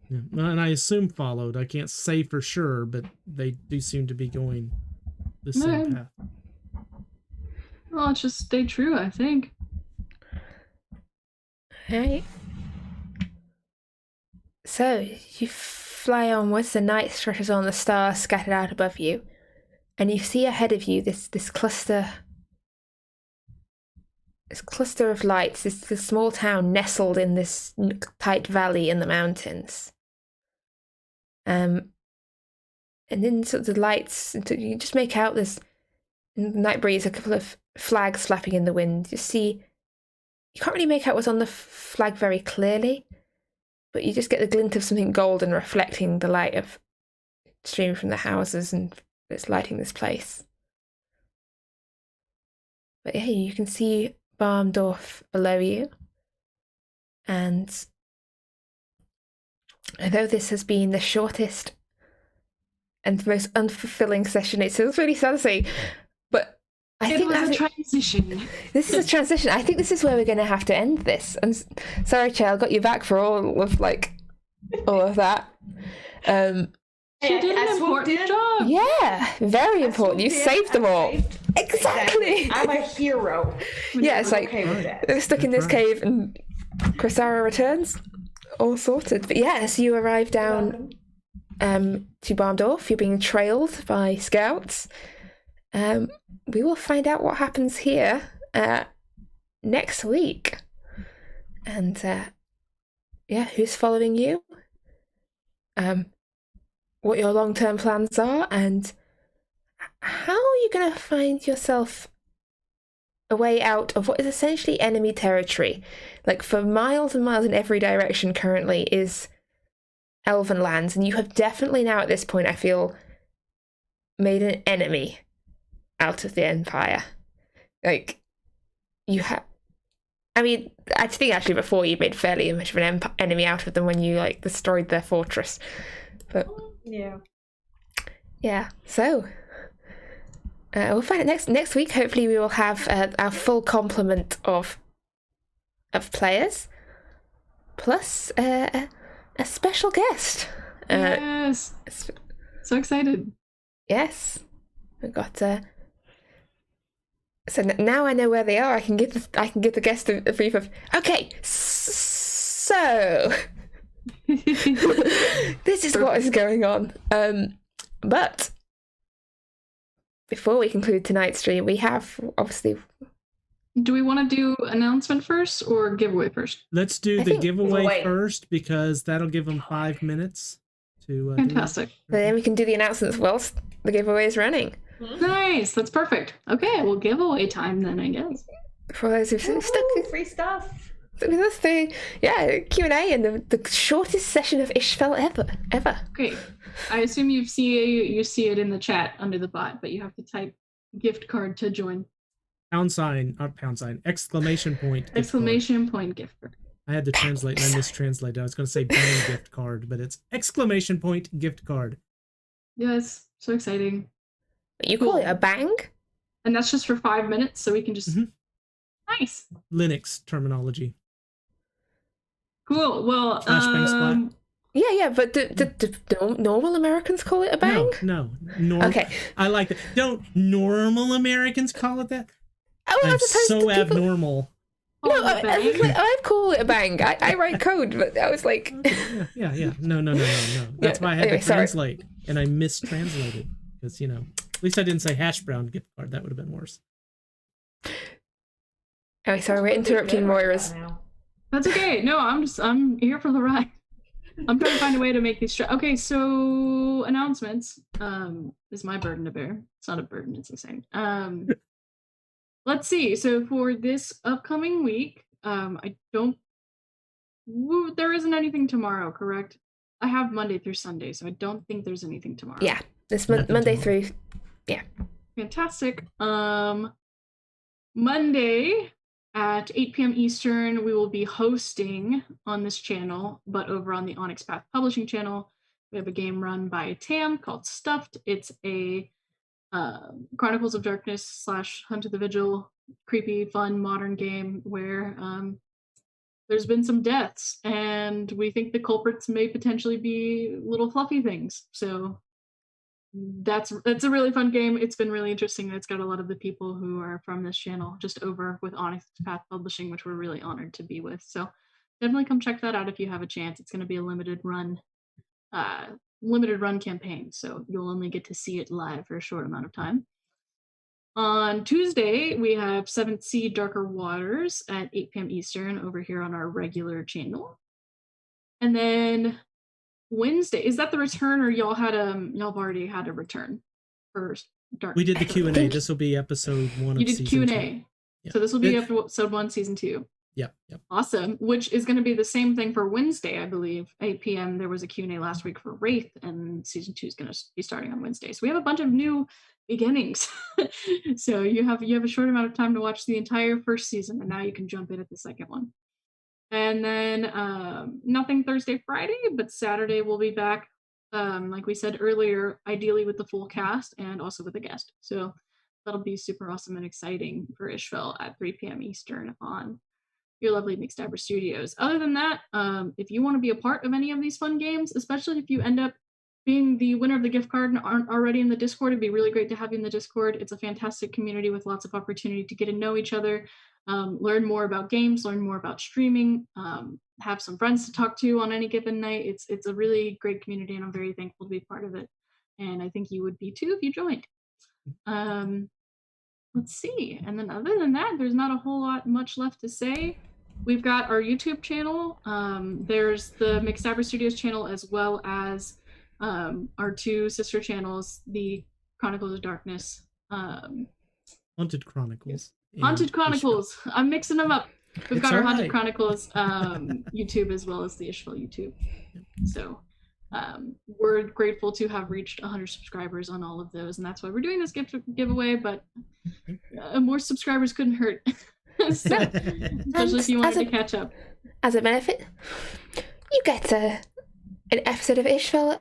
Yeah. And I assume followed. I can't say for sure, but they do seem to be going the same path. Well, let's just stay true, I think. Right. So, you fly onwards, the night stretches on, the stars scattered out above you, and you see ahead of you this cluster of lights, this small town nestled in this tight valley in the mountains. And then sort of the lights, you just make out this, in the night breeze, a couple of flags flapping in the wind. You can't really make out what's on the flag very clearly, but you just get the glint of something golden reflecting the light of streaming from the houses, and it's lighting this place. But yeah, you can see Barmdorf below you. And although this has been the shortest and most unfulfilling session, it feels really sad to say, but I think that's a transition. This is a transition. I think this is where we're going to have to end this. And sorry, Chell, got you back for all of that. She did an important job. Yeah, very important. You saved them all. Exactly. I'm a hero. Yeah, it's like okay with that. they're stuck in this cave and Kressara returns. All sorted. But yes, you arrive down to Barmdorf. You're being trailed by scouts. We will find out what happens here next week. And who's following you? What your long-term plans are, and how are you going to find yourself a way out of what is essentially enemy territory? Like, for miles and miles in every direction currently is elven lands, and you have definitely now at this point, I feel, made an enemy out of the Empire. Like, you have... I mean, I think actually before you made fairly much of an enemy out of them when you, destroyed their fortress. But... Yeah, so... we'll find it next week. Hopefully we will have our full complement of players, plus a special guest. Yes, so excited. Yes, we've got. So now I know where they are. I can give the guest a brief of. Okay, so this is what is going on. But before we conclude tonight's stream, we have obviously. Do we want to do announcement first or giveaway first? Let's do the giveaway first, because that'll give them 5 minutes to. Fantastic. Then we can do the announcements whilst the giveaway is running. Nice, that's perfect. Okay, well, giveaway time then, I guess. For those who've stuck free stuff. that's the Q&A and the shortest session of Isfjell ever. Okay, I assume you see it in the chat under the bot, but you have to type gift card to join. Exclamation point. Exclamation point gift card. I had to translate and I mistranslated. I was going to say bang gift card, but it's exclamation point gift card. Yes, so exciting. You call it a bang? And that's just for 5 minutes, so we can just... Nice. Linux terminology. Cool. Well, Flashbang splat. Yeah, but do normal Americans call it a bang? No. Okay. I like it. Don't normal Americans call it that? Oh, I'm so abnormal. No, I call it a bang. I write code, but I was like... Okay, yeah. No. That's why I had to translate, and I mistranslated. Because, at least I didn't say hash brown gift card. That would have been worse. Oh, sorry, we're interrupting Moira's. That's okay. No, I'm here for the ride. I'm trying to find a way to make these... Okay, so announcements is my burden to bear. It's not a burden, it's insane. Let's see. So for this upcoming week, there isn't anything tomorrow, correct? I have Monday through Sunday, so I don't think there's anything tomorrow. Yeah, this Monday through... Yeah. Fantastic. Monday at 8 p.m. Eastern, we will be hosting on this channel, but over on the Onyx Path Publishing channel, we have a game run by Tam called Stuffed. It's a Chronicles of Darkness / Hunt of the Vigil, creepy, fun, modern game where there's been some deaths, and we think the culprits may potentially be little fluffy things. So that's a really fun game. It's been really interesting. It's got a lot of the people who are from this channel just over with Onyx Path Publishing, which we're really honored to be with. So definitely come check that out if you have a chance. It's going to be a limited run campaign, so you'll only get to see it live for a short amount of time. On Tuesday, we have 7th Sea Darker Waters at 8 p.m. Eastern over here on our regular channel. And then Wednesday, is that the return, or y'all already had a return for Dark? We did the Q&A. This will be episode 1 of season 2. You did Q&A. Yeah. So this will be episode 1, season 2. Yep. Awesome. Which is going to be the same thing for Wednesday, I believe. 8 p.m. There was a Q&A last week for Wraith, and season 2 is going to be starting on Wednesday. So we have a bunch of new beginnings. So you have a short amount of time to watch the entire first season, and now you can jump in at the second one. And then nothing Thursday, Friday, but Saturday we'll be back, like we said earlier, ideally with the full cast and also with a guest. So that'll be super awesome and exciting for Isfjell at 3 p.m. Eastern on your lovely McStabber Studios. Other than that, if you want to be a part of any of these fun games, especially if you end up being the winner of the gift card and aren't already in the Discord, it'd be really great to have you in the Discord. It's a fantastic community with lots of opportunity to get to know each other, learn more about games, learn more about streaming, have some friends to talk to on any given night. It's a really great community, and I'm very thankful to be part of it. And I think you would be too if you joined. Let's see. And then other than that, there's not a whole lot much left to say. We've got our YouTube channel. There's the McStabber Studios channel, as well as our 2 sister channels, the Chronicles of Darkness. Haunted Chronicles. Haunted Chronicles. I'm mixing them up. We've got our Haunted Chronicles YouTube, as well as the Isfjell YouTube. So we're grateful to have reached 100 subscribers on all of those, and that's why we're doing this giveaway, but more subscribers couldn't hurt. So, especially if you wanted to catch up. As a benefit, you get an episode of Isfjell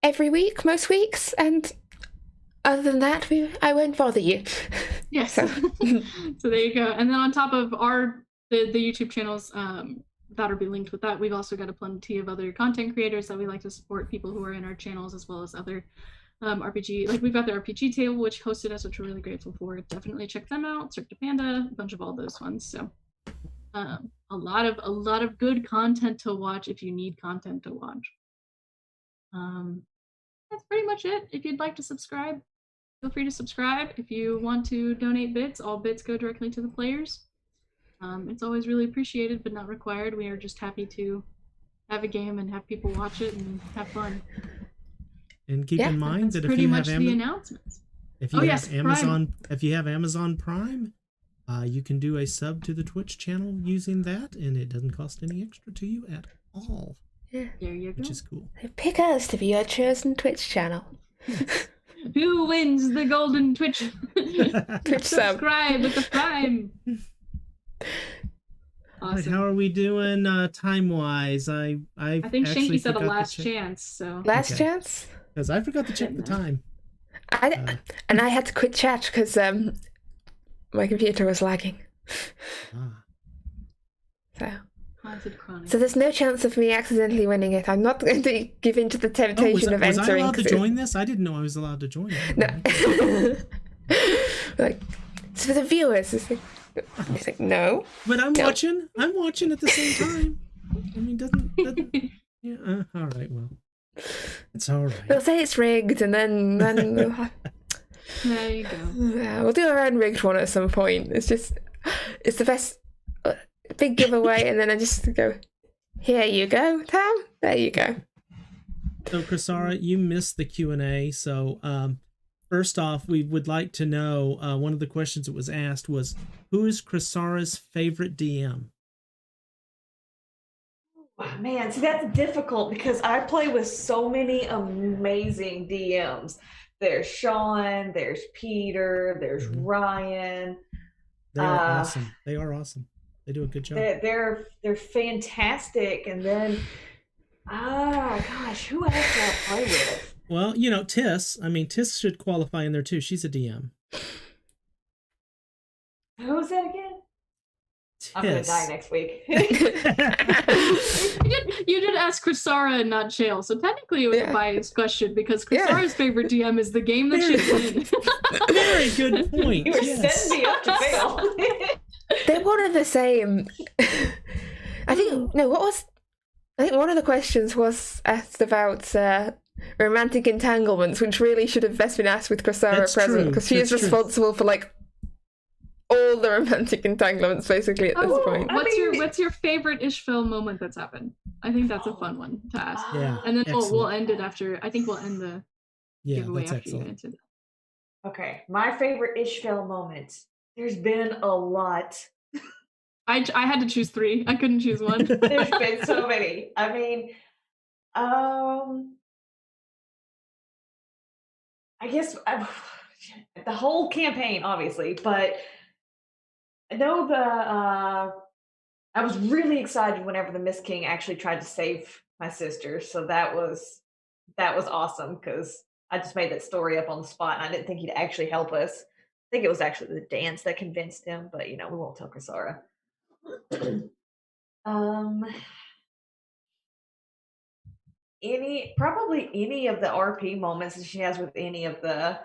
every week, most weeks, and other than that, I won't bother you. Yes. So there you go. And then on top of the YouTube channels that'll be linked with that, we've also got a plenty of other content creators that we like to support, people who are in our channels, as well as other RPG, like we've got the RPG table, which hosted us, which we're really grateful for. Definitely check them out. Cirque du Panda, a bunch of all those ones. So a lot of good content to watch if you need content to watch. That's pretty much it. If you'd like to subscribe, feel free to subscribe. If you want to donate bits, all bits go directly to the players. It's always really appreciated, but not required. We are just happy to have a game and have people watch it and have fun. And keep in mind that if you have Amazon Prime, You can do a sub to the Twitch channel using that, and it doesn't cost any extra to you at all. Yeah. There you go. Which is cool. Pick us to be your chosen Twitch channel. Who wins the golden Twitch? Twitch sub. Subscribe with the Prime. Right, Awesome. how are we doing time-wise? I think actually Shanky said a forgot to last check- chance, so. Last Okay. chance? Because I forgot to check the time. And I had to quit chat because my computer was lagging. Ah. Haunted Chronic. So there's no chance of me accidentally winning it. I'm not going to give in to the Oh, temptation of was I entering. allowed to 'cause it- join this? I didn't know I was allowed to join it. No. Like, it's for the viewers. It's like no. But I'm No. watching. I'm watching at the same time. I mean, doesn't yeah, all right, well. It's all right. They'll say it's rigged, and then we'll have, There you go. yeah, we'll do our own rigged one at some point. It's the best big giveaway, and then I just go, here you go, Tam. There you go. So, Kressara, you missed the Q&A. So, first off, we would like to know, one of the questions that was asked was, who is Kressara's favorite DM? Oh, man, see, that's difficult because I play with so many amazing DMs. There's Sean, there's Peter, there's Ryan. They are awesome. They are awesome. They do a good job. They're fantastic. And then, gosh, who else do I play with? Well, you know, Tiss. I mean, Tiss should qualify in there too. She's a DM. Who's that again? I'm gonna Tiss. die next week. You did ask Kressara and not Shale, so technically it was a biased question because Kressara's favorite DM is the game that she's in. Very good point. You were Yes. setting me up to fail. They're one and the same. I think one of the questions was asked about romantic entanglements, which really should have best been asked with Kressara That's present, true. because she is That's true. responsible for like all the romantic entanglements basically at this point. What's your favorite Isfjell moment that's happened? I think that's a fun one to ask. Yeah. And then we'll excellent. end it after. I think we'll end the giveaway that's after you excellent. answer that. Okay, my favorite Isfjell moment. There's been a lot. I had to choose 3. I couldn't choose one. There's been so many. I mean, I guess the whole campaign, obviously, but I know I was really excited whenever the Mist King actually tried to save my sister. So that was awesome because I just made that story up on the spot and I didn't think he'd actually help us. I think it was actually the dance that convinced him, but we won't tell Kressara. Probably any of the RP moments that she has with any of the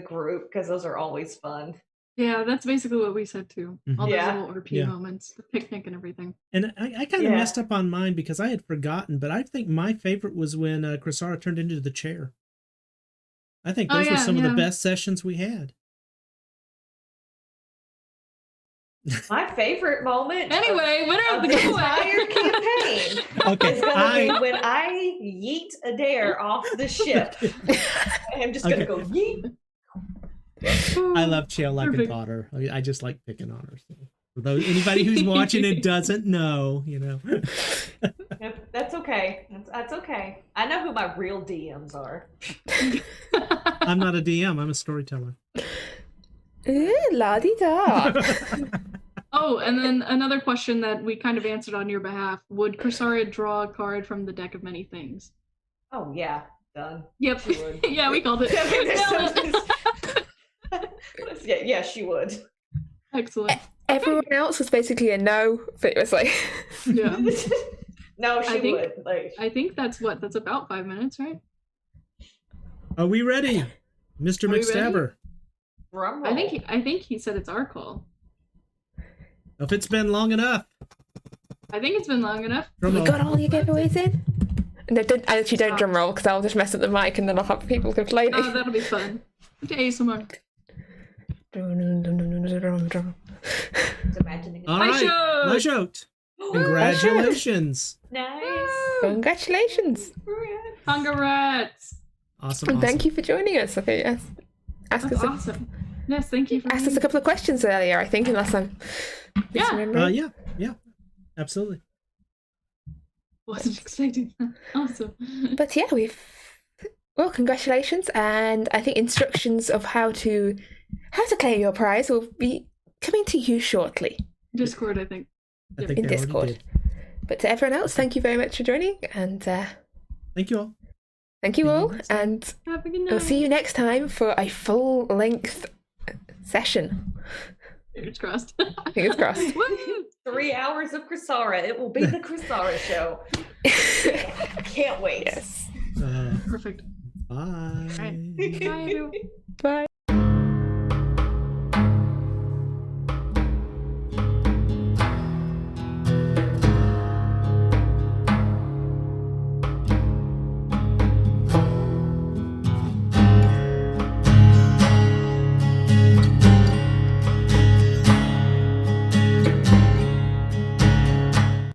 group, because those are always fun. Yeah, that's basically what we said too. Mhm. All those Yeah. little RP moments, the picnic and everything. And I kind of messed up on mine because I had forgotten, but I think my favorite was when Kressara turned into the chair. I think those were some of the best sessions we had. My favorite moment. Anyway, winner of the entire campaign. Okay, is gonna be when I yeet Adair off the ship. I'm just gonna go yeet. I love Chael like a daughter. I just like picking on her. So for those anybody who's watching it doesn't know, That's okay. That's okay. I know who my real DMs are. I'm not a DM. I'm a storyteller. La-di-da. Oh, and then another question that we kind of answered on your behalf. Would Kressara draw a card from the deck of many things? Oh, yeah. Done. Yep. She would. Yeah, we called it. Yeah, she would. Excellent. Everyone else was basically a no, but it was like... Yeah. No, she would. I think that's about 5 minutes, right? Are we ready? Mr. McStabber. Drum I roll. think he said it's our call. If it's been long enough. I think it's been long enough. You got all your giveaways in? No, don't drum roll, because I'll just mess up the mic and then I'll have people complaining. Oh, that'll be fun. Okay, ASMR. All right, Lajot. Congratulations. Nice. Congratulations. Congrats. Awesome. And thank you for joining us. Okay, yes. Ask That's us. awesome. Yes, thank you for asked us a couple of questions earlier, I think, unless I'm misremembering. Yeah, absolutely. Wasn't expecting that. Awesome. But yeah, well, congratulations, and I think instructions of how to claim your prize will be coming to you shortly. Discord, I think. I think In they already Discord. did. But to everyone else, thank you very much for joining, and Thank you all. thank you See you all, next time. and Have a good night. we'll see you next time for a full-length session. Fingers crossed. Fingers crossed. Woo! 3 hours of Kressara. It will be the Kressara show. Can't wait. Yes. Perfect. Bye. All right. Bye, everyone. Bye.